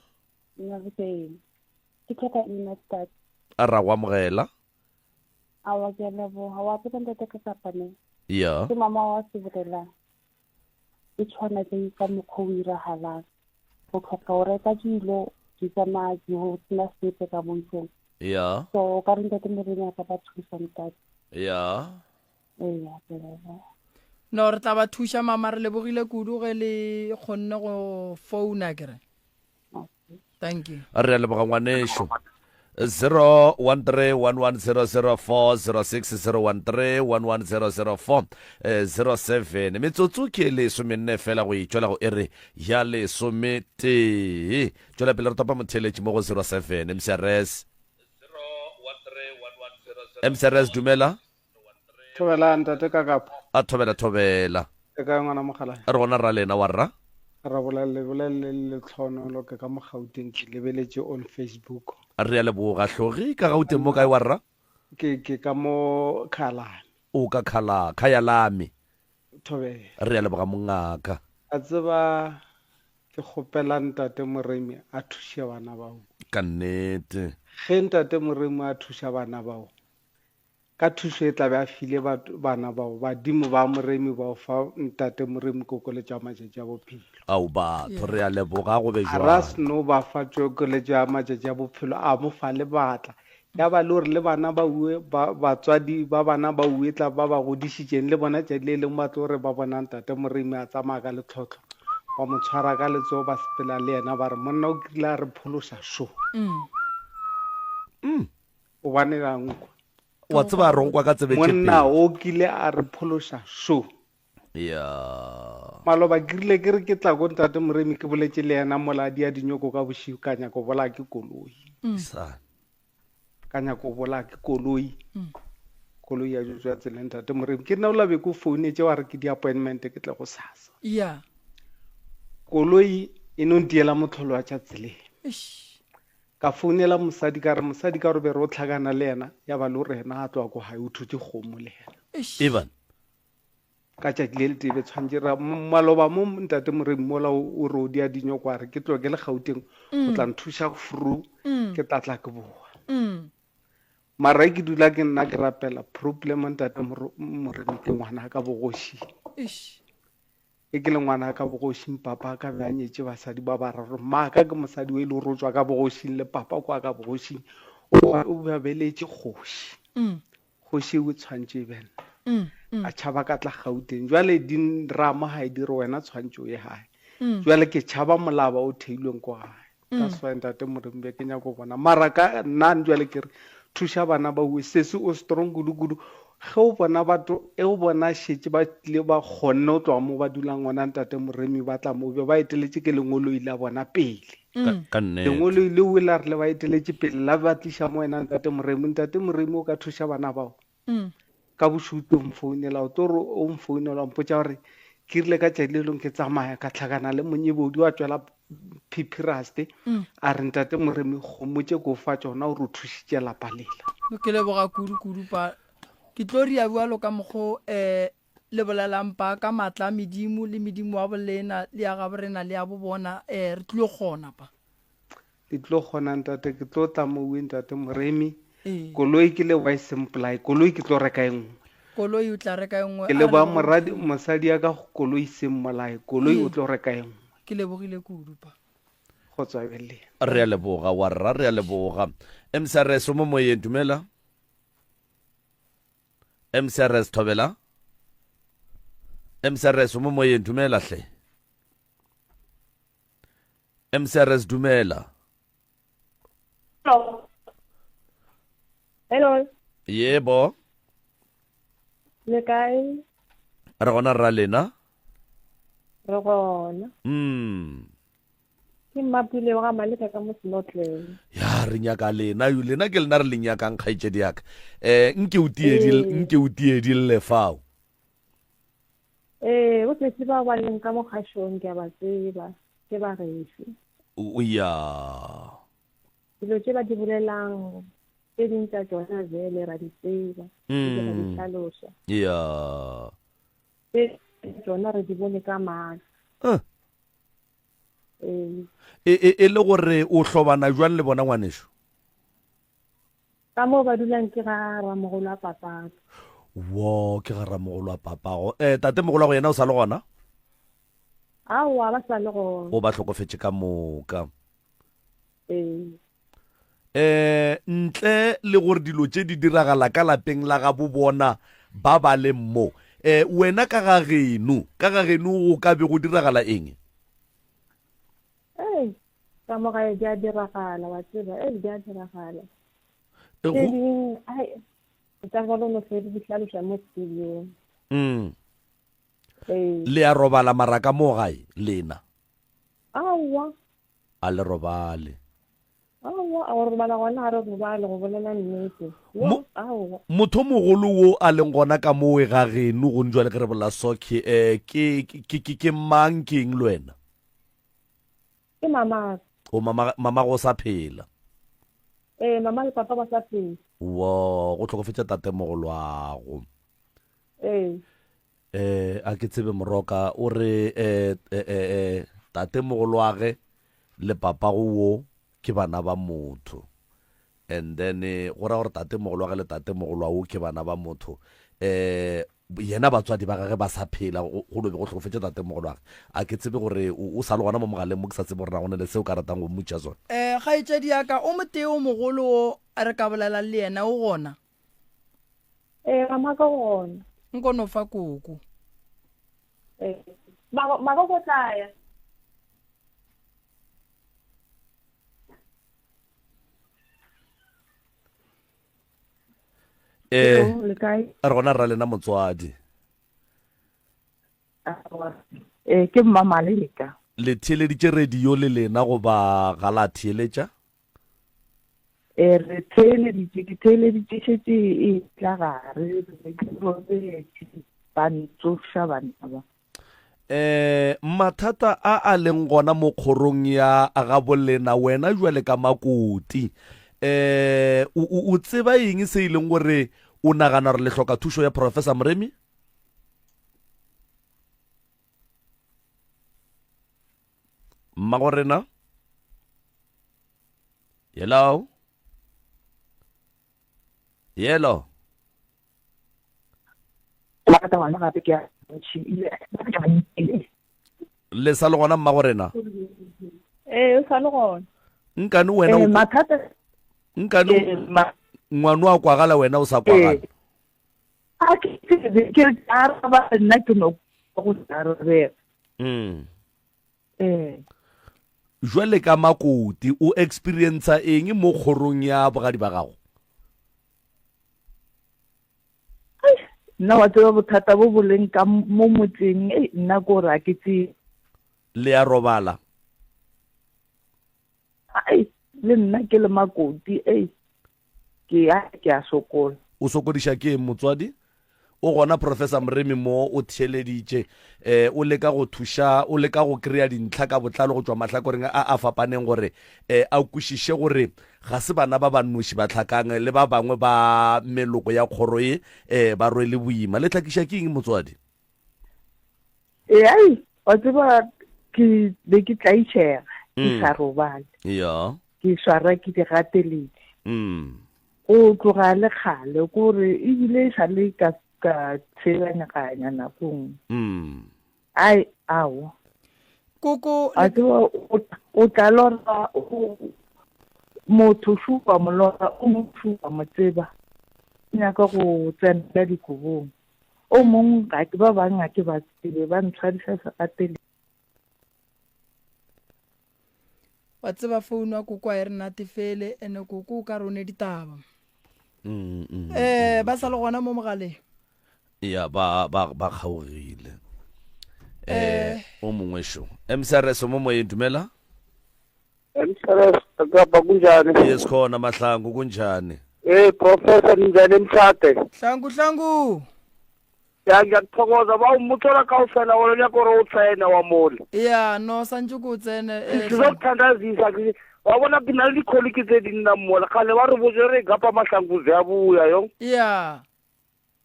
a ra go amogela awa ke leboga wa tseba ntate ka sapane ya ke mama wa seburela e tshwana ke ka mokgwa o iragalang go tlhoka o reka dilo di tsamaya go sena sepe ka bontsheng ya so ka re ntate morena ka ba thusa ntate ya no re tla ba thuša mama re lebogile kudu ge le kgonne go founa kere thank you re leboga ngwanesho 01311004006 metsotso ke lesomenne fela go itšwela go ere ya lesometee tšwela pele re topa motheletši mo go 07 mcrs dumela thobela ntate kakapa a thobela e ka ngwana mogala a re gona ra lena wa rra ra bolelele le tlhonolo ke ka mogauteng ke lebeletše on Facebook re ya leboga hlogi ka gauteng mo kae wa rra ke ka mo Khalane o ka khaya lame thobela re ya leboga mongaka a tseba ke kgopela ntate moremi a thuša bana bao ka nnete ge ntate moremi a thuša bana bao ka thušo e tla be a file bana bao badimo ba moremi bao fa ntate moremi kokoletša matšatši a bophelo ao batho re a leboga go be ra seno ba fa tšokoletšo ya matšatši a bophelo a mo fa le batla ya ba le gore le bana ba ue batswadi ba bana ba ue tla ba ba godišitšeng le bona tšatši le leng ba tlo gore ba bona ntate moremi a tsamaya ka letlhotlho ba mo tshwara ka letsogo ba sepela le yena ba re monna o kile a re phološa so o banela nkwa wa tseba ronkwa ka tsebe monna o kile a re phološa so ya maloba ke rile ke re ke tla go ntate moremi ke boletše le yena moladi ya dinyoko ka bošiu ka nyako bola ke koloi ka nyako bola ke koloi ya Jojo ya tseleng ntate Moremi ke nna o labe ko founetse wa re ke di-appointment ke tle go sasa ya koloi e no ntiela motlholo wa tša tseleng ka founela mosadi ka re be re o tlhakana le yena ya ba le o rena a tloa ko gae o thutse kgomo le yena Evan ka tšatši le letebe tshwantse ra maloba mo ntate Moremi mola o re o di a dinyoko a re ke tloa ke le Gauteng o tla nthuša fru ke tatla ke boa mara ke dula ke nna ke rapela problem ntate Moremi ke ngwana ka bogoši e ke le ngwana ka bogošing papa ka be a nyetše basadi ba bararo maaka ke mosadi o e le rotswa ka bogošing le papa kwa ka bogošing o babeletše kgoši kgoši o tshwantše bena a tšhaba ka tla Gauteng jwale dinramo ga e dire wena tshwantše o ye gae jwale ke tšhaba molaba o theilweng ko gae ka swa ntate Moremi be ke nyako bona mara ka nna jwale ke re thuša bana ba ue sese o strong kudu ge o bona batho e o bona šetse ba tlile ba kgonne o tloga mo ba dulang gona ntate Moremi ba tla mo be ba eteletše ke lengoloi la bona pele lengoloi le o la re le ba eteletše pele la ba tliša mo wena ntate Moremi o ka thuša bana bao ka bošuto mfounela o tore o mfounela o mpotša gore ke rile ka tšatši le leng ke tsamaya ka tlhakana le monyebodi wa tšwela pipiraste a re ntate Moremi kgomotše ko fa tšona o re thušitše lapa lela ke leboga kudu pa ke tlo ria bualo ka mokgo le bolelampa ka matla medimo le medimo wa bolena le ya gaborena le ya bobona re tlo gona pa le tlo gona ntate ke tlo tla mo uwe ntate Moremi koloi ke le wa simple koloi ke tlo reka engwe koloi o tla reka engwe ke le ba mosadi ya ka koloi se mmolae koloi o tlo reka engwe ke lebogile kudu pa go tswa bele re a leboga wa rra re a leboga MCRS mo moyeng dumela MCRS Thobela MCRS mo moyeng dumela hle MCRS dumela Hello. Yebo. Le kae? Re gona ra lena? Re gona. Ke mapile wa maleka ka mo Snotleng. Ya re nyaka lena yu lena ke lena re le nyakang kgaitšedi yaka. Nke o tiedi le fao. O se ba ba leng ka mo khashong ke ba tseba. Ke ba refi. O ya. Dilo tse ba di bolelang tse dintša tsona jele ra di tseba ra di tlhaloša tsona re di bone ka matlho e le gore o hlobana jwang le bona ngwanešo ka moo ba dulang ke ga ramogolo a papago wo ke ga ramogolo a papago tate mogolo go yena o sa le gona aowa ba sa le gona o ba hlokofetše ka moka ntle le gore dilo tše di diragala ka lapeng la ga bobona ba ba le mo wena ka ga geno go ka be go diragala eng ka mo gae di a diragala wa tseba di a diragala tse ding tsa golo no se di tlhaloša mo studiong le a robala maraka mo gae lena aowa a le robale motho mogolo wo a leng gona ka moe ga geno go njwa le ke re bola soke ke mang ke eng le wena ke mama go sa phela mama le papa ba sa phela wo go tlhokofetša tate mogolwago a ke tsebe moroka o re tate mogolwage le papa go wo ke bana ba motho and then go ra gore tate mogolo wa ge le tate mogolo wa o ke bana ba motho yena batswadi ba gage ba sa phela go lobe go tlhokofetse tate mogolo wa ge a ke tsebe gore o sa le gona mo mogaleng mo ke sa tsebe gore na gone le seo ka ratang go mmutša sone kgaetšedi yaka o moteo mogolo o a re ka bolelang le yena o gona mama ka gona nkono fa koko mama go tlaya re gona ra lena motswadi ke mama leka le theeleditše radio le lena go ba ga la theeletša re theeleditše ke theeleditše šetse e tla gare ke robetse ba ntsoša banna ba mathata a leng gona mo kgorong ya agabolena wena jwale ka Makoti o tseba eng se ileng gore o nagana re le hloka thušo ya Professor Mremi? Mmagorena? Hello? Hello? Le sa le gona Mmagorena? o sa le gona nkane wena mathata nkane ngwana wa kwagala wena o sa kwagala a ke araba nna ke no go tsarabela jwale ka Makoti o experience eng mo kgorong ya bogadi ba gago? nna wa tseba bothata bo boleng ka mo motseng nna ko ra ke tse le ya robala le nna ke le Makoti ke a sokola. O sokodisha ke motswadi o gona Professor Mremi mo o theleditše o leka go thusha o leka go kreya dintlha ka botlalo go tswa mahlakoreng a fapaneng gore a kwešiše gore ga se bana ba bannoši ba tlhakang le ba bangwe ba meloko ya kgoro ye ba rwele boima le tlhakiša ke eng motswadi? wa tseba ke be ke tlaitšhega ke sa robale ke swara ke di gateledi o tloga le kgale kore ebile sa le ka tshebanyaganya nakong awo koko a tseba o tla lora motho šupa molora o mo šupa motseba nyaka go tsena dikobong o mongwe ga ke ba bang a ke ba tsebe ba ntshwadisa sa gatele wa tseba founu ya koko a e re natefele ene koko o ka rone ditaba ba sa le gona mo mogaleng ya ba kgaogile o mongwe sho MSRS mo moyeng dumela MSRS akapa kunjani? Yes khona Mahlangu kunjani? Professor njani mthathe? Hlangu ngiyakuthokoza ba umuthola ka ufela wona yakoro utsena wa moli no sanje ku tsene sizokuthandazisa wabona kina likoliki tse dinna mola khale ba re bojere gapa Mahlangu ziyabuya yo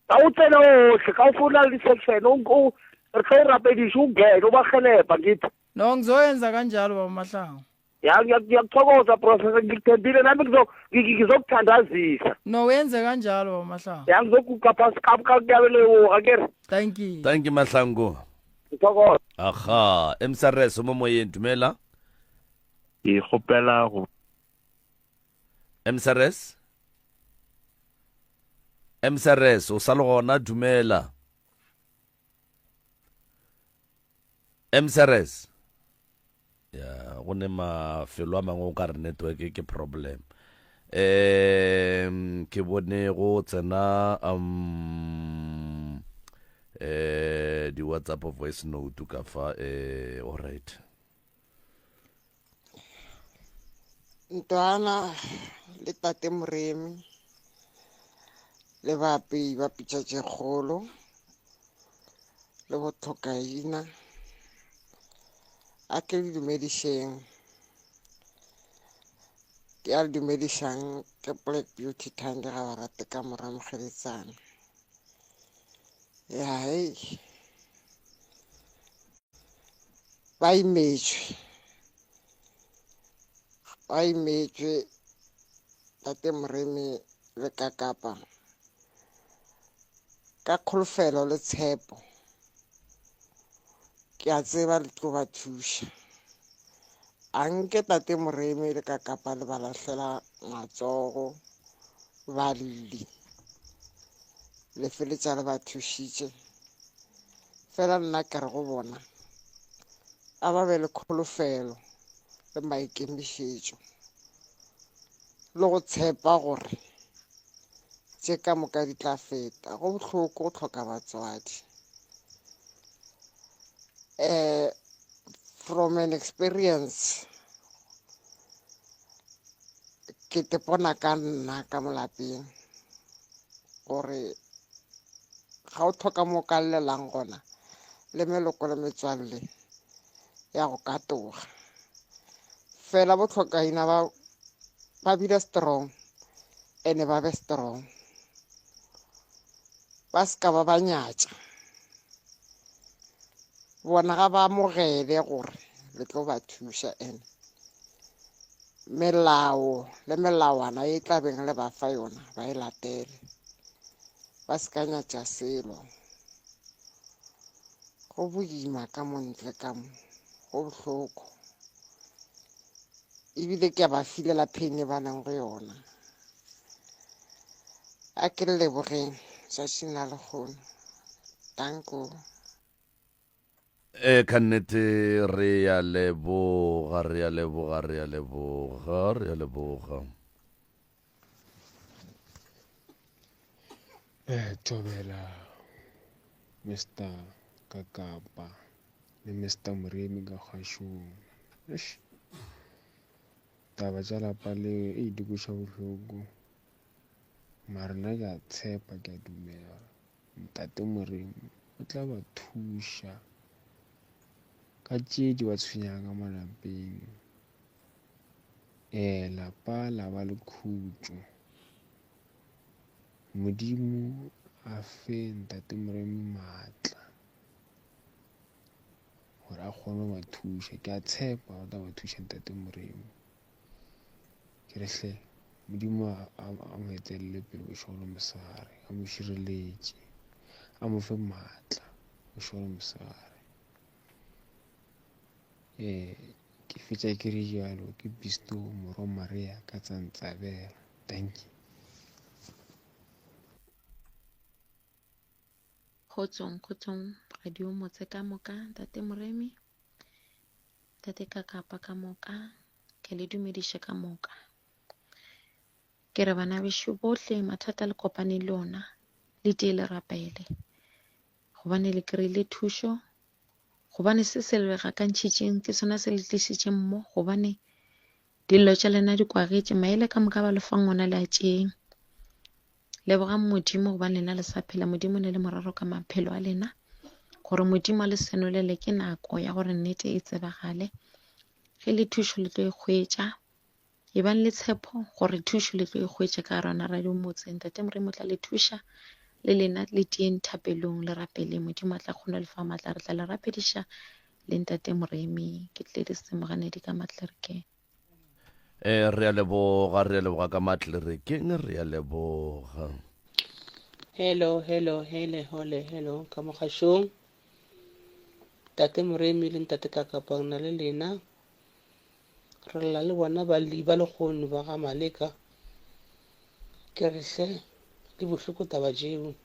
awutsena ohle ka ufuna li-section re tlo rapedisha ungene ubahelebha ngithi no ngizoyenza kanjalo baba Mahlangu ngiyakuthokoza Professor ngikuthembile nami ngizokuthandazisa no wenze kanjalo baba Mahlangu ngizokuka phasi kuyabele akere thank you Mahlangu ngithokoza aha MSRS mo moyeng dumela ke gopela go MSRS o sa le gona dumela MSRS ya go ne mafelo a mangwe o ka re network ke problem ke bone go tsena di WhatsApp voice note ka fa alright ntwana le tate Mremi le bapi ba pitšatše kgolo le bothokaina a ke le dumedišeng ke a le dumedišang ke Black Beauty Thandi ga ba rate ka moramogeditsana ba imetšwe tate Mremi le kakapa ka kholofelo le tshepo ke a tseba le tlo ba thuša a nke tate Mremi le kakapa le ba lahlela matsogo ba lle le feletša le ba thušitše fela nna ke re go bona a ba be le kholofelo le maikemišetšo le go tshepa gore tše ka moka di tla feta go bohloko go hloka batswadi from an experience ke tepona ka nna ka mo lapeng gore ga o tlhoka mo ka llelang gona le meloko le metswalle ya go katoga fela botlhokaina ba bile strong ene ba be strong ba ska ba nyatša bona ga ba amogele gore le tlo ba thuša ene melao le melawana e tlabeng le ba fa yona ba e latele ba se ka nyatša selo go boima ka montle ka mo go bohloko ebile ke ba filela phene ba nang go yona a ke le lebogeng tšatšing la lekgono tanko ka nnete re ya leboga Thobela Mr. Kakapa le Mr. Moremi ka kgašong taba tša lapa le e dikoša bohloko mara nna ke a tshepa ke a dumela ntate Moremi o tla ba thuša ka tše di ba tshwenyang ka malapeng lapa la ba le khutšo Modimo a fe ntate Moremi maatla gore a kgone go ba thuša ke a tshepa o tla ba thuša ntate Moremi ke re hle Modimo a mo etelele pele bošole mosegare a mo šireletše a mo fe maatla bošole mosegare ke fetša ke re jalo ke Bisto Moro Maria ka Tsantsabela thank you Kgotsong radio motse ka moka ntate Moremi ntate Kakapa ka moka ke le dumediše ka moka ke re bana bešo bohle mathata le kopane le ona le tee le rapele gobane le kry-ile thušo gobane se se le gakantšhitšeng ke sona se le tlišitšeng mmo gobane dillo tša lena di kwagetše maele ka moka ba lefang ona le a tšeng lebogang Modimo gobane lena le sa phela Modimo ne le moraro ka maphelo a lena gore Modimo a le senolele ke nako ya gore nnete e tsebagale ge le thušo le tlo e hwetša e bang le tshepo gore thušo le tlo e hwetša ka rona radio motse ntate Moremi o tla le thuša le lena le tieng thapelong le rapele Modimo a tla kgona le fa maatla re tla le rapediša le ntate Moremi ke tle di semoganedi ka matlerekeng re a leboga ka matlerekeng re a leboga hello ka mogašong tate Moremi le ntate Kakapa na le lena re lla le bona ba lekgono ba ga Maleka ke re hle ke bohloko taba tšeo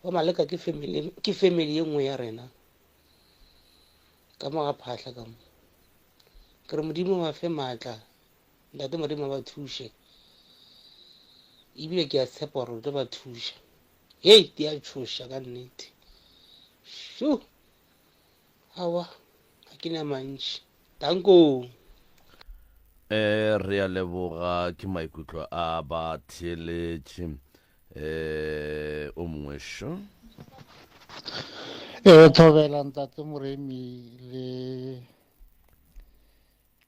ba Maleka ke family ye nngwe ya rena ka moga phahla ka mo ke re Modimo wa fe maatla ntate Moremi ba thuše ebile ke a tshepa gore o tlo ba thuša di a tšhoša ka nnete awa ga ke na mantši tanko re a leboga ke maikutlo a ba theeletše o mongwe šo Thobela ntate Moremi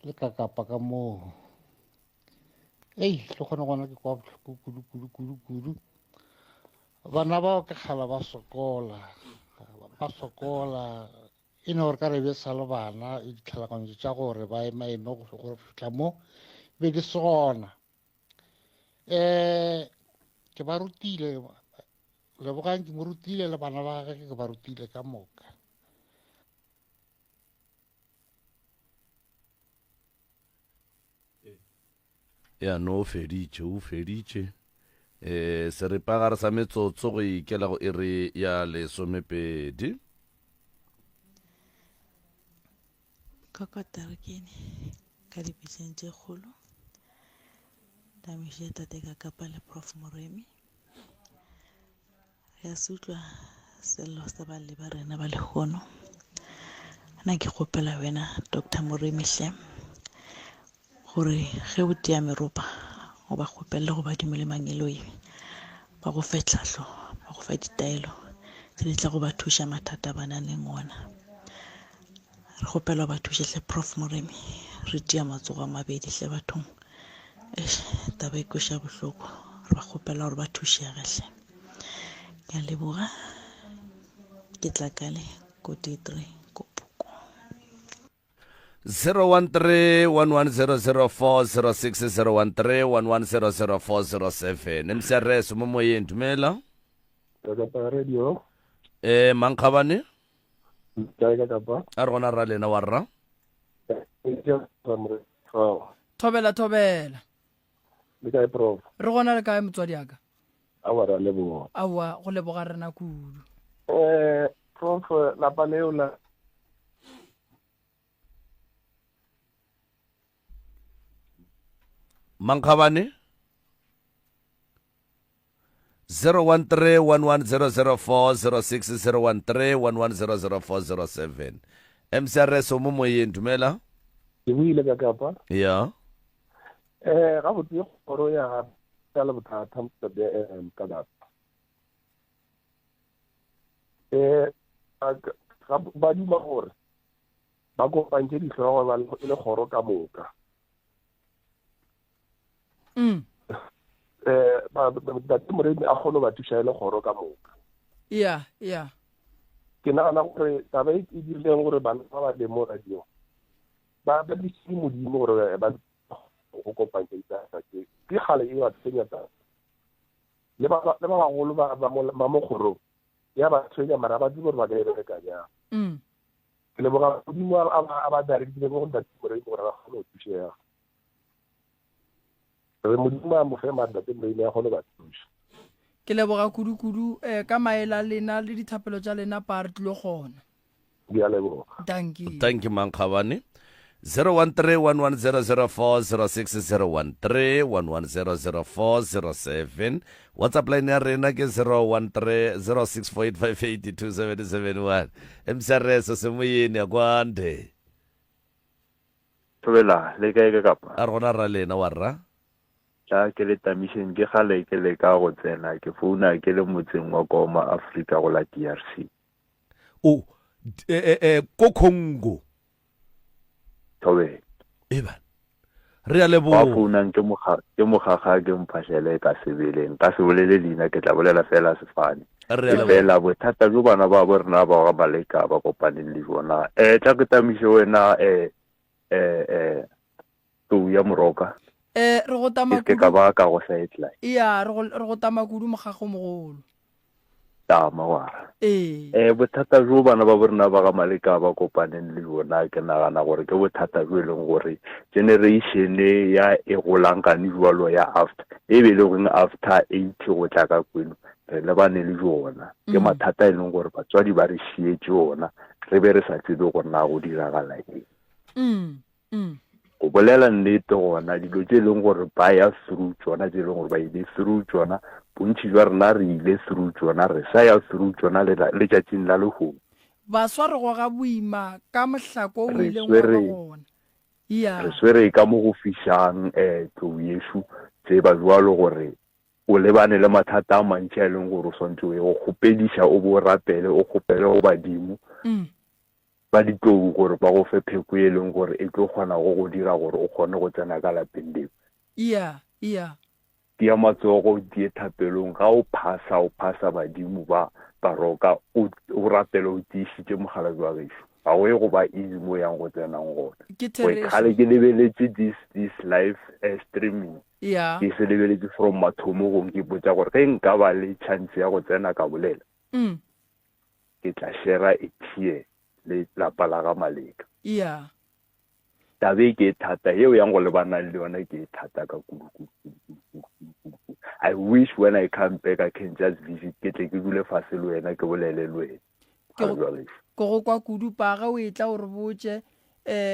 le Kakapa ka moo le kgone gona ke kwa bohloko kudu bana bao ke kgala ba sokola e ne gore ka re be sa le bana ditlhalakantšo tša gore ba eme gore fitlha mo be di se gona ke ba rutile lebogang ke mo rutile le bana ba gage ke ba rutile ka moka ya no o feditše seripagare sa metsotso go ikela go iri ya lesomepedi ka tarekene ka dibetseng tše kgolo damiše tate Kakapa le Prof Moremi ya se utlwa sello sa balle ba rena ba lekgono na ke kgopela wena Dr Moremi hle go gore ge o tea meropa o ba kgopelele go badimo le mangelo ba go fe tlhahlo ba go fa ditaelo tse di tla go ba thuša mathata ba nang leng ona. Re kgopela ba thušehle Prof Moremi re tea matsogo a mabedi hle bathong taba e koša bohloko re ba kgopela gore ba thušegehle. Ke a leboga ke tlakale ko T3 Kopuko 013-1100-406 013-1100-407 MCRS mo moyeng dumela radio mankgabane ka kapa a re gona ra lena wa rra thobela le kae prof re gona le kae motswadi aka awa ra leboga awa go leboga rena kudu prof lapa leo la mankgabane 013-1100-406 MCRS mo moyeng dumela ke buile ka kapa ya ga botse kgoro ya tala bothata ka data ba duma gore ba kopantse ditlhogo ba le kgoro ka moka Dr. Moremi a kgone ba thuša le kgoro ka moka yeah ke nagana gore taba e dirileng gore bana ba ba le mo radio ba ditse modimo gore ba go kopantse data ke gale e ba tsenya data le ba bagolo ba mo kgorong ya ba tsenya mara ba di gore ba ka e bereka jang ke leboga modimo a ba directile go Dr. Moremi gore ba kgone go thušega re modimo a mo fe Dr. Moremi a kgone ba thuša ke leboga kudu ka maela lena le dithapelo tša lena pa re tlo gona di a leboga thank you mankgabane 013-1100-406 013-1100-407 WhatsApp line ya rena ke 013-0648582771 MCRS se moyeni a kwande thobela le kae ka kapa a re gona ra lena wa rra ja ke le tamiseng ke gale ke le ka go tsena ke founa ke le motseng wa Goma Africa go la DRC ko Congo tobe eba re a lebo ba founang ke mogaga ke mphashele ka sebeleng ka se bolele dina ke tla bolela fela sefane fela bothata jo bana ba borena ba ga baleka ba kopaneng le bona tla ke tamise wena tu ya moroka re go tama ke ka ba ka go sideline re go tama kudu mogago mogolo tama wa bothata jo bana ba borena ba ga maleka ba kopaneng le bona ke nagana gore ke bothata jo e leng gore generation ya e golankane jwalo ya after e be le gore after 80 go tla ka kweno re le bane le jona ke mathata e leng gore batswadi ba re šietse ona re be re sa tsebe gore na go diragala eng go bolela nnete gona dilo tse e leng gore ba ya through tsona tse e leng gore ba ile through tsona bontši jwa rena re ile through tsona re sa ya through tsona letšatšing la legomo baswa re goga boima ka mohlako o ileng wa gona re swere ka mo go fišang tlou yešo tse ba jwalo gore o lebane le mathata a mantši a e leng gore o swantse o ye go kgopediša o bo rapele o kgopele go badimo ba ditlou gore ba go fe pheko e leng gore e tlo kgona go dira gore o kgone go tsena ka lapeng leo di ya matsogo di e thapelong ga o phasa badimo ba roka o rapele o tiišitše mogala jwa gešo ga go e go ba easy mo yang go tsenang gona kgale ke lebeletse this live streaming ke se lebeletse from mathomogong ke botsa gore ge nka ba le chance ya go tsena ka bolela ke tla share a tie le lapa la ga maleka tabe ke thata yeo yang go lebana le yona ke thata ka kudu I wish when I come back I can just visit ke tle ke dule fase le wena ke bolele le wena go kwa kudu pa ga o etla o re botse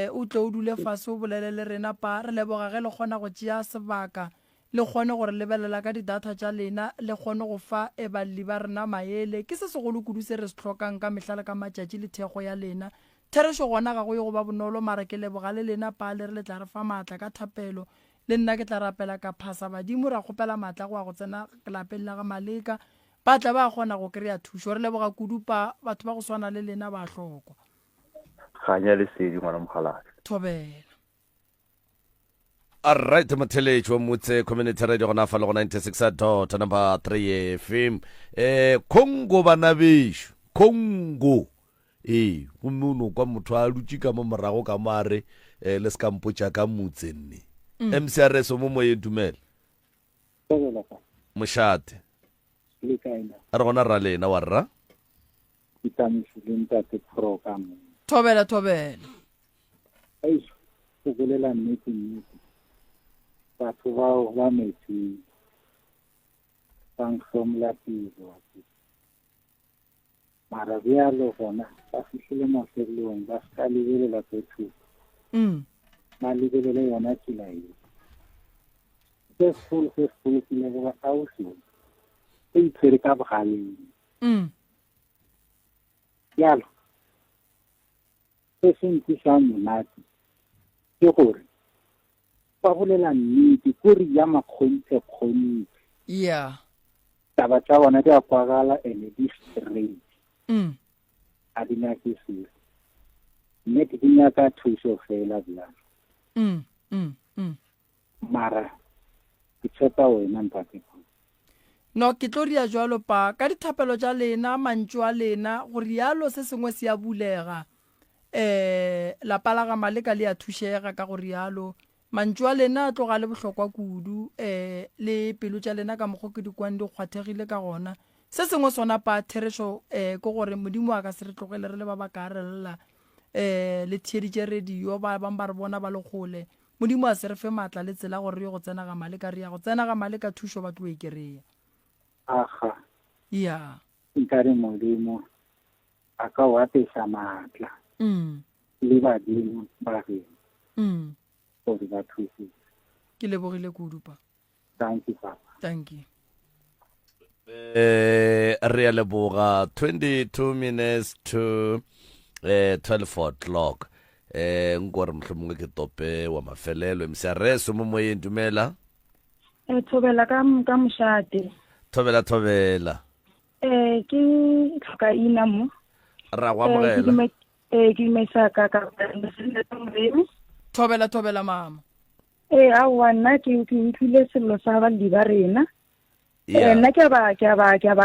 o tle o dule fase o bolele le rena pa re leboga ge le kgona go tšea sebaka le kgone gore lebelela ka di-data tša lena le kgone go fa balli ba rena maele ke se segolo kudu se re se tlhokang ka mehla le ka matšatši le thego ya lena thereso gona ga go ye go ba bonolo mara ke leboga le lena pale re le tla re fa maatla ka thapelo le nna ke tla rapela ka phasa badimo ra kgopela maatla go a go tsena lapeng la ga Maleka ba tla ba kgona go kry-a thuso re leboga kudupa batho ba go swana le lena ba hlokwa ganya le sedi ngwana mogalaga thobela alright matheletši wa motse community radio gona fa le go 96 number 3 FM Congo bana bešo Congo gomme o no kwa motho a dutse ka mo morago ka mare le se ka mpotša ka motse nne MCRS mo moyeng dumela mošate a re gona ra lena wa rra thobela go bolela nnete batho bao ba metsi ba nkgomla tiro mara bjalo gona ba fihlile mafelelong ba se ka lebelela tse thuto ba lebelele yona tsela eo se segolo ke lego ba ausi e itshwere ka bogaleng bjalo se se nkwisang monate ke gore ba bolela nnete kore ya makgonthe taba tsa bona di a kwagala and di straight a di nyake selo nnete di nyaka thuso fela bjalo mara ke tshepa wena ntate no ke tlo ria jwalo pa ka dithapelo tša lena mantšu a lena gore yalo se sengwe se a bulega lapa la ga Maleka le a thušega ka gore yalo mantšu a lena a tloga le bohlokwa kudu le pelo tša lena ka mokgwa ke dikwane di kgwathegile ka gona se sengwe sona pa thereso ke gore modimo a ka se re tlogele re le ba ba ka relela le thieditše radio ba bang ba re bona ba le kgole modimo a se re fe maatla le tsela gore re go tsena ga Maleka re ya go tsena ga Maleka thušo ba tlo e kry-a aga nkare modimo a ka o apesa maatla le badimo ba rena gore ba thuse ke lebogile kudupa thank you papa thank you re a leboga 22 minutes to 12 o'clock nkore mohlomongwe ke tope wa mafelelo MCRS mo moyeng dumela thobela ka mošate thobela ke tlhoka ina mo ra go amogela ke imesa ka thobela mama aowa nna ke utlwile sello sa baledi ba rena nna ke ba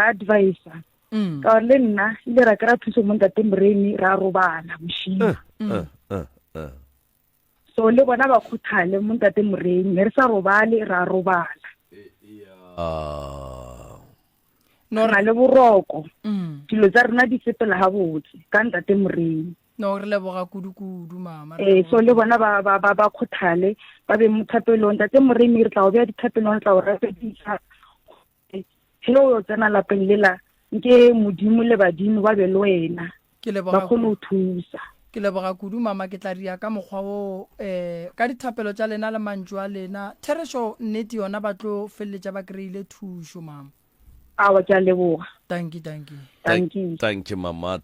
advisor ka gore le nna ile ra kry-a thuso mo ntate Moremi ra robala bošima so le bona ba kgothale mo ntate Moremi re sa robale ra robala no ra le boroko dilo tsa rena di sepela ha botse ka ntate Moremi no re leboga kudu mama so le bona ba kgothale ba be mo thapelong ntate Moremi re tla go bea dithapelong tla o rapedisa hello o tsena lapeng lela nke modimo le badimo ba be le wena ba kgone ho thusa ke leboga kudu mama ke tla ria ka mokgwa o ka dithapelo tša lena le mantšu a lena thereso nnete yona ba tlo feleletša ba kry-ile thušo mama awa ke a leboga thank you mama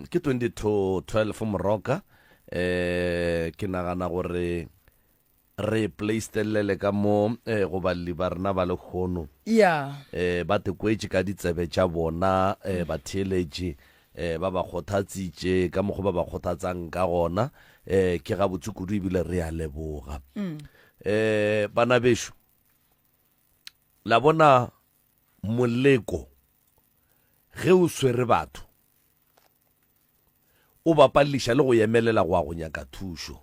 ke 2212 moroka ke nagana gore re playstelele ka mo go balli ba rena ba le kgono ba tekwetše ka ditsebe tša bona ba theeletše ba ba kgothatsitše ka mokgwa ba ba kgothatsang ka gona ke ga botse kudu ebile re a leboga bana bešo la bona moleko ge o swere batho o ba palliša le go emelela go a go nyaka thušo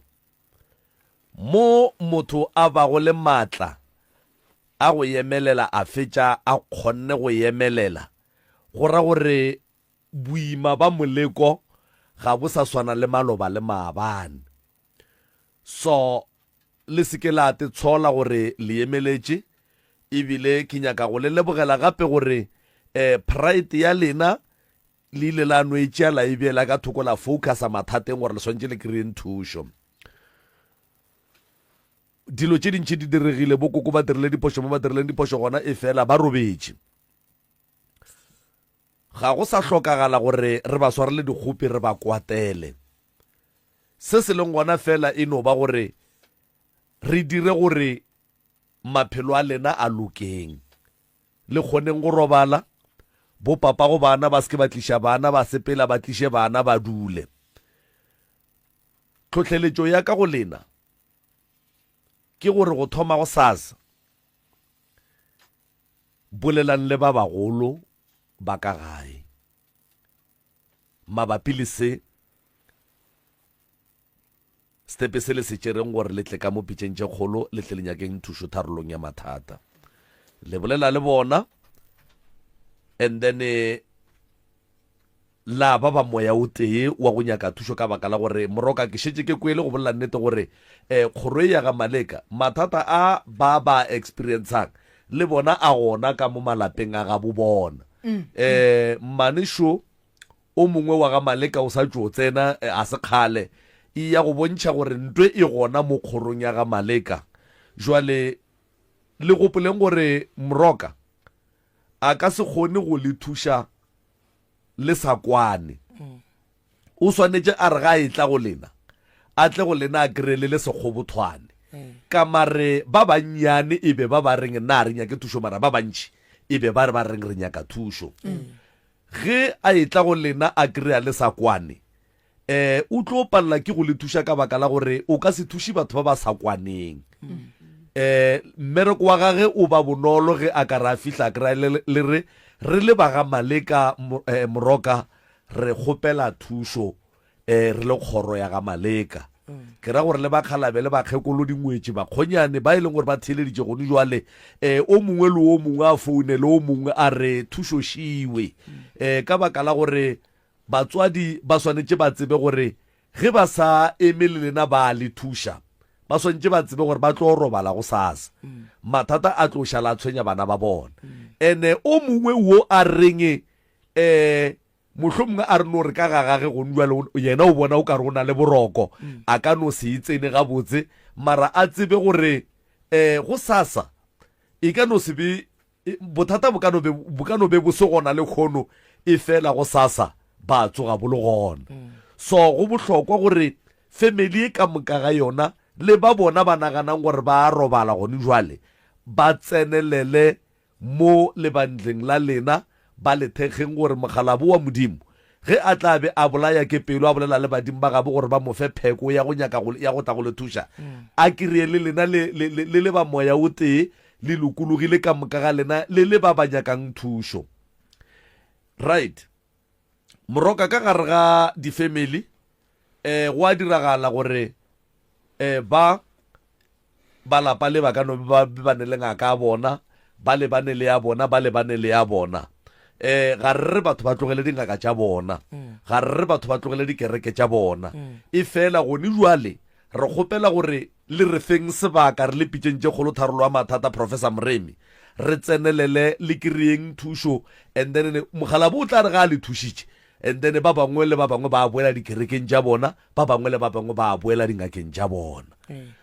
mo motho a ba go le maatla a go emelela a fetša a kgonne go emelela go ra gore boima ba moleko ga bo sa swana le maloba le maabane so le seke la te tshola gore le emeletše ebile ke nyaka go le lebogela gape gore pride ya lena le ile la noetšea la ebela ka thoko la focusa mathateng gore le swantse le kry-eng thušo dilo tše dintšhi di diregile bokoko ba dirile diposo mo ba dirileng diposo gona e fela ba robetše ga go sa hlokagala gore re ba sware le dikgopi re ba kwatele. Se se leng gona fela e no ba gore re dire gore maphelo a lena a lokeng, le kgoneng go robala, bo papa go bana ba ske ba tlisha bana, ba sepela ba tlishe bana ba dule. Tlhotlheletšo ya ka go lena ke gore go thoma go sasa bolelang le ba bagolo ba ka gae mabapi le se stepe se le se tšereng gore le tle ka mo pitšeng tše kgolo le tle le nyakeng thušo tharolong ya mathata, le bolela le bona, and then la ba moya o tee wa go nyaka thušo ka baka la gore Moroka ke šetše ke kwele go bolela nnete gore kgoro ya ga Maleka mathata a ba experienceang le bona a gona ka mo malapeng a ga bo bona. Manesho o mongwe wa ga Maleka o sa tšo tsena a se kgale e ya go bontšha gore ntwe e gona mo kgorong ya ga Maleka. Jwale le gopoleng gore Moroka a ka se kgone go le thuša le sa kwane, o swanetše a re ga e tla go lena a tle go lena a kry-ele le sekgobothwane ka mare ba bannyane e be ba ba reng na re nyake thušo, mara ba bantši e be ba re ba reng re nyaka thušo. Ge a e tla go lena a kry-a le sa kwane o tlo palela ke go le thuša ka baka la gore o ka se thuše batho ba ba sa kwaneng. Mmereko wa gage o ba bonolo ge a ka re a fihla a kry-a le re le ba ga Maleka Moroka re kgopela thušo re le kgoro ya ga Maleka. Ke ra gore le ba Kgalabe le ba Kgekolo dingwetši bakgonyane ba e leng gore ba theeleditše gone jwale o mongwe le o mongwe a founele o mongwe a re thušo šiwe ka baka la gore batswadi ba swanetše ba tsebe gore ge ba sa emele lena ba le thuša ba swanetše ba tsebe gore ba tlo robala go sasa, mathata a tlo šala a tshwenya bana ba bona. Ene o mongwe wo a reng mohlomongwe a re no re ka gagage go jwale yena o bona o ka re o na le boroko a ka no se itsene gabotse, mara a tsebe gore go sasa e ka no se be bothata bo ka no be bo se gona le kgono e fela go sasa ba tsoga bo le gona. So go bohlokwa gore family e ka moka ga yona le ba bona ba naganang gore ba robala gone jwale ba tsenelele mo lebandleng la lena ba le thekgeng gore Mogala wa Modimo ge a tla be a bolaya ke pelo a bolela le badimo ba gabo gore ba mo fe pheko ya go nyaka ya go tla go le thuša a kry-e le lena le ba moya o tee le lokologile ka moka ga lena le ba ba nyakang thušo. Right, Moroka ka gare ga di-family go a diragala gore ba lapa le ba ka no ba ne le ngaka a bona ba le bane le ya bona ba le bane le ya bona ga re batho ba tlogele dingaka tša bona, ga re batho ba tlogele dikereke tša bona, e fela gone jwale re kgopela gore le re feng sebaka re le pitšeng tše kgolo tharolo wa mathata Professor Moremi re tsenelele le kry-eng thušo, and then Mogala o tla re ga a le thušitše and then ba bangwe le ba bangwe ba boela dikerekeng tša bona, ba bangwe le ba bangwe ba boela dingakeng tša bona.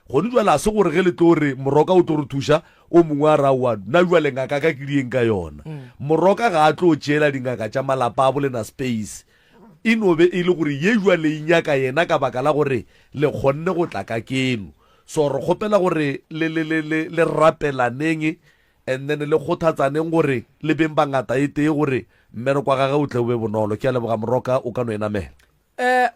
Gone jwale a se gore ge le tlo re Moroka o tlo re thuša o mongwe a rawa nna jwale ngaka ka kedieng ka yona. Moroka ga a tlo tšeela dingaka tša malapa a bolena space e no be e le gore ye jwale e nyaka yena ka baka la gore le kgonne go tla ka keno. So re kgopela gore le rapelaneng and then le kgothatsaneng gore le beng ba ngata e tee gore mmereko wa gage o tle o be bonolo. Ke a leboga Moroka o ka no enamela.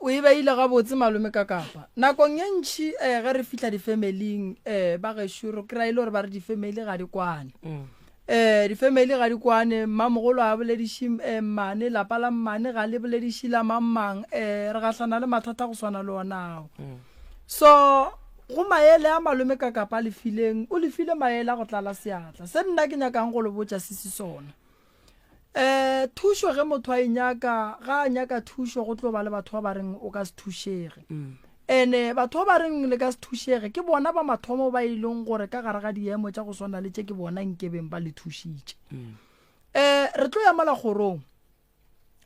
O e beile gabotse malome ka kapa nakong ye ntšhi ge re fitlha di-familing ba gešo re kry-ile gore ba re di-family ga di kwane di-family ga di kwane mmamogolo a bolediše mane lapa la mmane ga le bolediše la mammang re gahlana le mathata go swana le onao. So go maele a malome ka kapa lefileng o lefile maele a go tlala seatla se nna ke nyakang go le botša sese sona thušo ge motho a inyaka ga a nyaka thušo go tlo ba le batho ba ba reng o ka se thušege ene batho ba reng le ka se thušege ke bona ba mathomo ba ileng gore ka gare ga diemo tša go swana le tše ke bona nkebeng ba le thušitše. Re tlo ya mola kgorong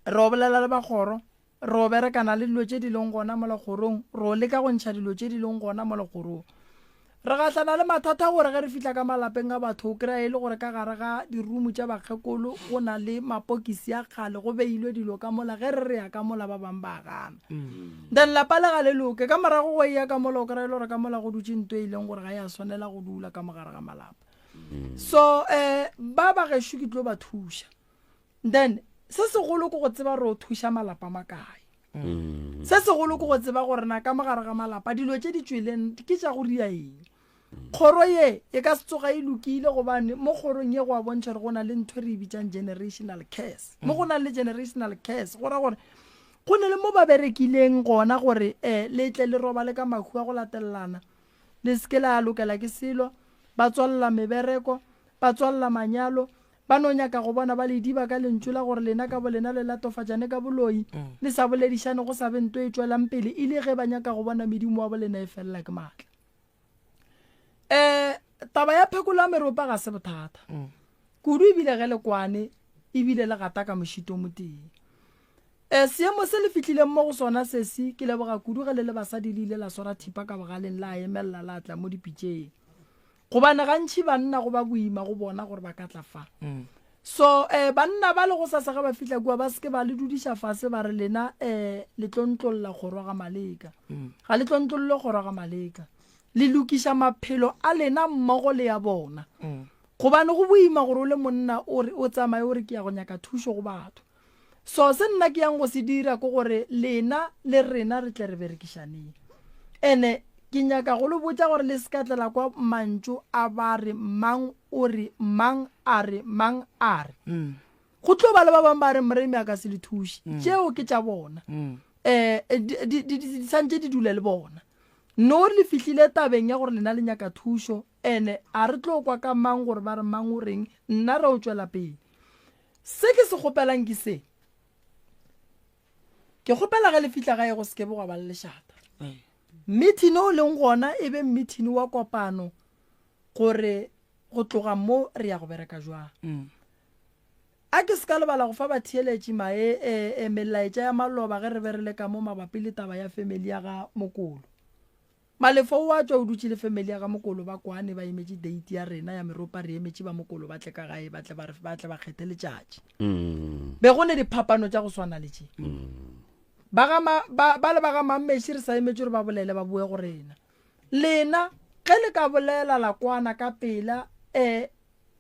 re o bolela le bakgoro re o berekana le dilo tše di leng gona mola kgorong re o leka go ntšha dilo tše di leng gona mola kgorong re gatlana le mathata gore ge re fitla ka malapeng a batho o kry-a e le gore ka gare ga dirumu tša bakgekolo go na le mapokisi a kgale go beilwe dilo ka mola ge re ya ka mola ba bangwe ba gana then lapa le ga le loke ka morago go eya ka mola o kry-a le gore ka mola go dutse nto e leng gore ga ya tshwanela go dula ka mogare ga malapa so ba bagešo ke tlo ba thuša then se segolo ke go tseba re o thuša malapa makae se segolo ke go tseba gore na ka mogare ga malapa dilo tše di tsweleng ke tša go ria eng kgoro ye e ka se tsoga e lokile gobane mo kgorong ye go a bontšha re go na le ntho re e bitsang generational cares mo go na le generational cares gora gore go ne le mo ba berekileng gona gore le tle le roba le ka makhu a go latelelana le seke la lokela ke selo ba tswalela mebereko ba tswalela manyalo ba no nyaka go bona ba le diba ka lentswe la gore lena ka bolena le latofatšane ka boloi le sa boledišane go sa bento e tswelang pele e le ge ba nyaka go bona medimo wa bolena e felela ke maatla taba ya phekola meropa ga se bothata kudu ebile ge le kwane ebile le gata ka mošito mo teng seemo se le fitlhileng mo go sona sesi ke leboga kudu ge le le basadi le ile la swara thipa ka bogaleng la emelela la tla mo dipitšeng gobane gantšhi banna go ba boima go bona gore ba ka tla fa so banna ba le go sasa ga ba fitlha kua ba seke ba le dudiša fase ba re lena le tlontlolola kgorwa ga maleka ga le tlontlolole kgorwa ga maleka le lokiša maphelo a lena mmogo le ya bona gobane go boima gore o le monna o tsamaye o re ke ya go nyaka thušo go batho so se nna ke yang go se dira ke gore lena le rena re tle re berekišaneng ene ke nyaka go le botsa gore le sekatlela kwa mantšu a ba re mang o re mang a re mang a re go tlo ba le ba bangwe ba re moremi a ka se le thuše tšeo ke tša bona di santse di dule le bona no le fihlile tabeng ya gore lena le nyaka thušo ene a re tlo kwa ka mang gore ba re mang o reng nna re o tšwela pele se ke se kgopelang ke se ke kgopela ge le fihla gae go sekebe go ba le lešata meeting o leng gona e be meeting wa kopano gore go tloga mo re ya go bereka jwang a ke se ka lebala go fa batheeletše mae melaetša ya maloba ge re be re le ka mo mabapi le taba ya family ya ga Mokolo malefo o a tswa o dutse le family ya ga Mokolo ba kwane ba emetše date ya rena ya meropa re emetše ba Mokolo ba tle ka gae ba tle ba kgethe letšatši be go ne diphapano tša go swana le tše ba le ba ga mammeši re sa emetše gore ba bolele ba bue go rena lena ge le ka bolela la kwana ka pela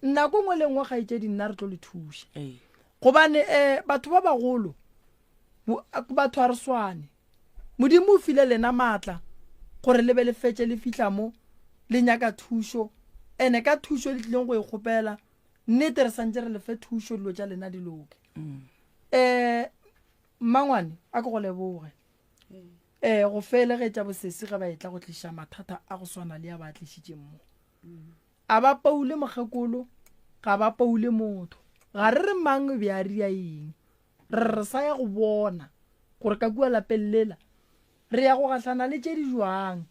nako ngwe le ngwe gaetše nna re tlo le thuše gobane batho ba bagolo batho a re swane modimo o file lena maatla gore le be le fetse le fihla mo le nyaka thušo ene ka thušo le tlileng go e kgopela nnete re santse re le fe thušo dilo tša lena di loke mmangwane a ke go leboge go felegetša bosesi ge ba etla go tliša mathata a go swana le ya ba tlišitše mo a ba paule mokgekolo ga ba paule motho ga re re mang be a ria eng re sa ya go bona gore ka kua lapeng lela re ya go gahlana le tše di jwang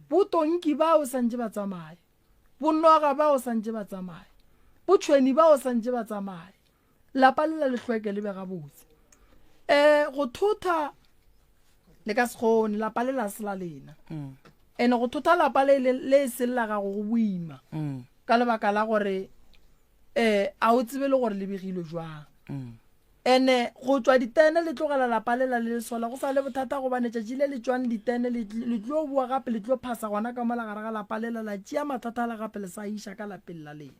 botonki ba o santse ba tsamaye bonoga ba o santse ba tsamaye botšhweni ba o santse ba tsamaye lapa lela le hlweke le be gabotse go thotha le ka sekgone lapa le la sela lena ene go thotha lapa le selela ga go boima ka lebaka la gore a o tsebe le gore le begile jwang ene go tswa ditene le tlogela lapa lela le sola go sa le bothata go bane tšatši le le tswang ditene le tlo bua gape le tlo phasa gona ka mola gare ga lapa lela la tšea mathata a la gape le sa iša ka lapeng la lena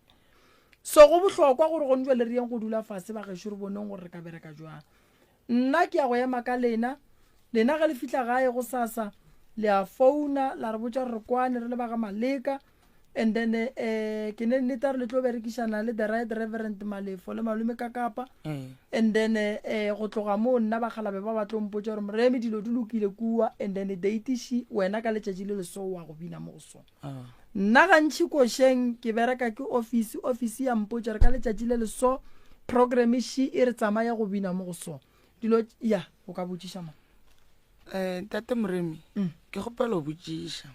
so go bohlokwa gore go ntšwe le rieng go dula fase ba gešo re boneng gore re ka bereka jwang nna ke ya go ema ka lena ge le fihla gae go sasa le a founa la re botša re kwane re le ba ga Maleka and then ke ne nnete re le tlo berekišana le the right reverend Malefo le malome ka Kapa and then go tloga mo nna ba galabe ba tlo mpotša gore moremi dilo di lokile kua and then date shi wena ka letšatši le leso wa go bina mo go sona nna gantši košeng ke bereka ke office ya mpotša re ka letšatši le leso program shi e re tsamaya go bina mo go sona dilo ya o ka botšiša ma tate moremi ke kgopela o botšiša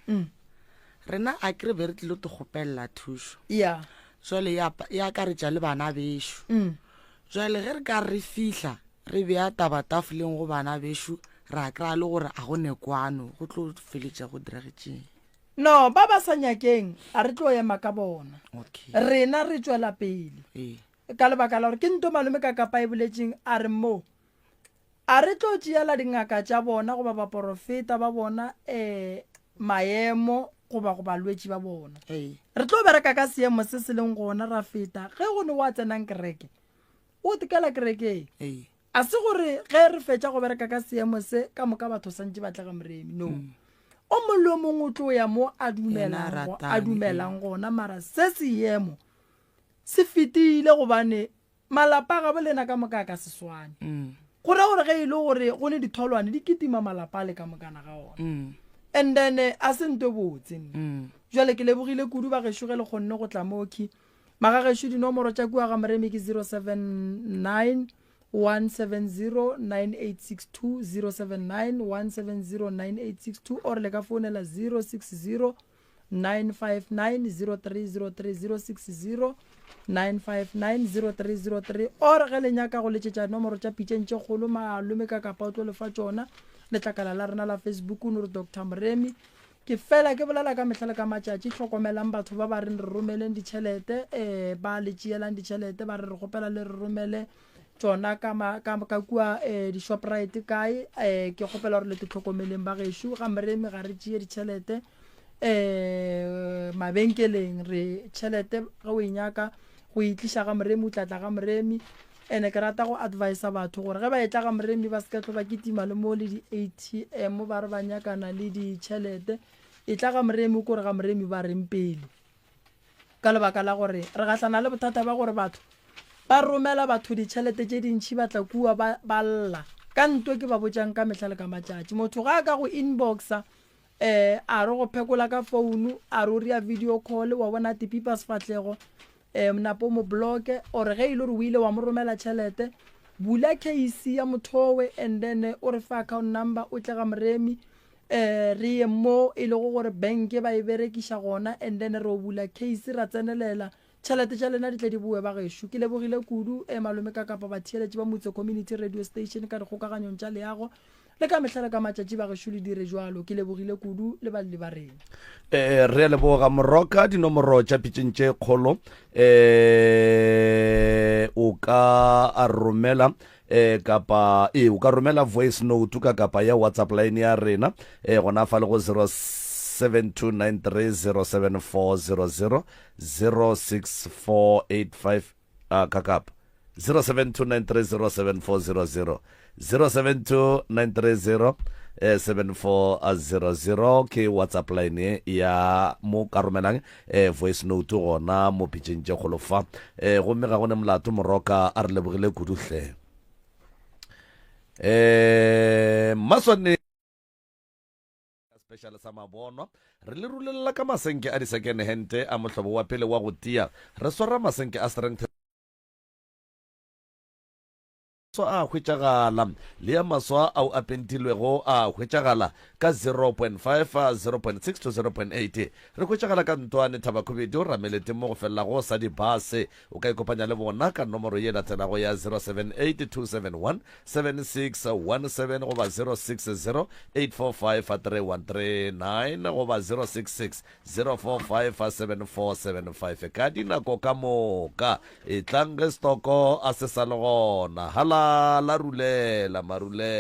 rena a kere be re tlile to kgopelela thušo jale ya ka re tša le bana bešo jale ge re ka re fihla re bea tabatafoleng go bana bešo ra kry-a le gore a go nekwano go tlo feletša go diragetšeng no ba ba sa nyakeng a re tlo ema ka bona rena re tswela pele ka lebaka la gore ke nto malome ka kapa e boletseng a re mo a re tlo tšeela dingaka tša bona goba baporofeta ba bona maemo goba go balwetši ba bona re tlo bereka ka seemo se se leng gona ra feta ge go ne wa tsenang kereke o tekela kereke a se gore ge re fetša go bereka ka seemo se ka moka batho santse ba tla ga moremi no o mollo mongwe o tlo ya mo a dumelang gona mara se seemo se fetile gobane malapa ga bolena ka moka ka seswane go ra gore ge e le gore go ne ditholwane di kitima malapa le ka mokana ga ona and then a se nto botse jwale ke lebogile kudu ba gešo ge le kgonne go tla mooki maga gešo dinomoro tša kua ga moremi ke 079 170 9862 079 170 9862 or le ka founela 060 959 0303 060 959 0303 or ge le nyaka go letšetša nomoro tša pitšeng tše kgolo malome ka kapa o tlo lefa tšona letlakala la rena la Facebook o no re Dr. Moremi ke fela ke bolela ka metlhale ka matšatši tlhokomelang batho ba ba reng re romeleng ditšhelete ba le tšeelang ditšhelete ba re re gopela le re romele tsona ka kua di-shoprite kae ke gopela gore le te tlhokomeleng ba gešo ga Moremi ga re tšee ditšhelete mabenkeleng re tšhelete ge o e nyaka go itliša ga Moremi o tlatla ga Moremi ene ke rata go advise batho gore ge ba etla ga Moremi ba se ka tlo ba kitima le mo le di-ATM ba re ba nyakana le ditšhelete e tla ga Moremi kore ga Moremi ba reng pele ka lebaka la gore re gatlana le bothata ba gore batho ba romela batho ditšhelete tše dintšhi ba tla kua ba lla ka ntwe ke ba botšang ka mehla le ka matšatši motho ga a ka go inboxa a re go phekola ka founu a re o rea video call wa bona tipipa sefatlego napo mo bloke or ge ile re o ile wa mo romela tšhelete bula case ya mothowe and then o re fa account number o tle ga Moremi re ye mo e le go gore bank ba e berekiša gona and then re o bula case ra tsenelela tšhelete tša lena di tle di boe ba gešo ke lebogile kudu malome ka kapa batheeletše ba motse community radio station ka dikgokaganyong tša leago le ka mehla le ka matšatši ba gešo le dire jwalo ke lebogile kudu le ba le ba rena re leboga moroka dinomoro tša pitšeng tše kgolo o ka romela kapa o ka romela voice note ka kapa ya WhatsApp line ya rena gona fa le go 0729307400 06485 kakapa 0729307400 0729307400 ke WhatsApp line ya mo ka romelang voice note gona mo pitšeng tše kgolo fa gomme ga gone molato moroka a re lebogile kuduhle maswane special sa mabono re le rulelela ka masenke a di-second hand a mohlobo wa pele wa go tia re swara masenke a strength a hwetšagala le ya maswa ao a pentilwego a hwetšagala ka 0.5 0.6 to 0.8 re hwetšagala ka ntwane thabakhubedu ramelete mo go felelago sa dibase o ka ikopanya le bona ka nomoro ye latelago ya 0782717617 goba 06084531339 goba 06604574775 ka dinako ka moka e tlang ge stoko a se sa le gona hala la rulela marule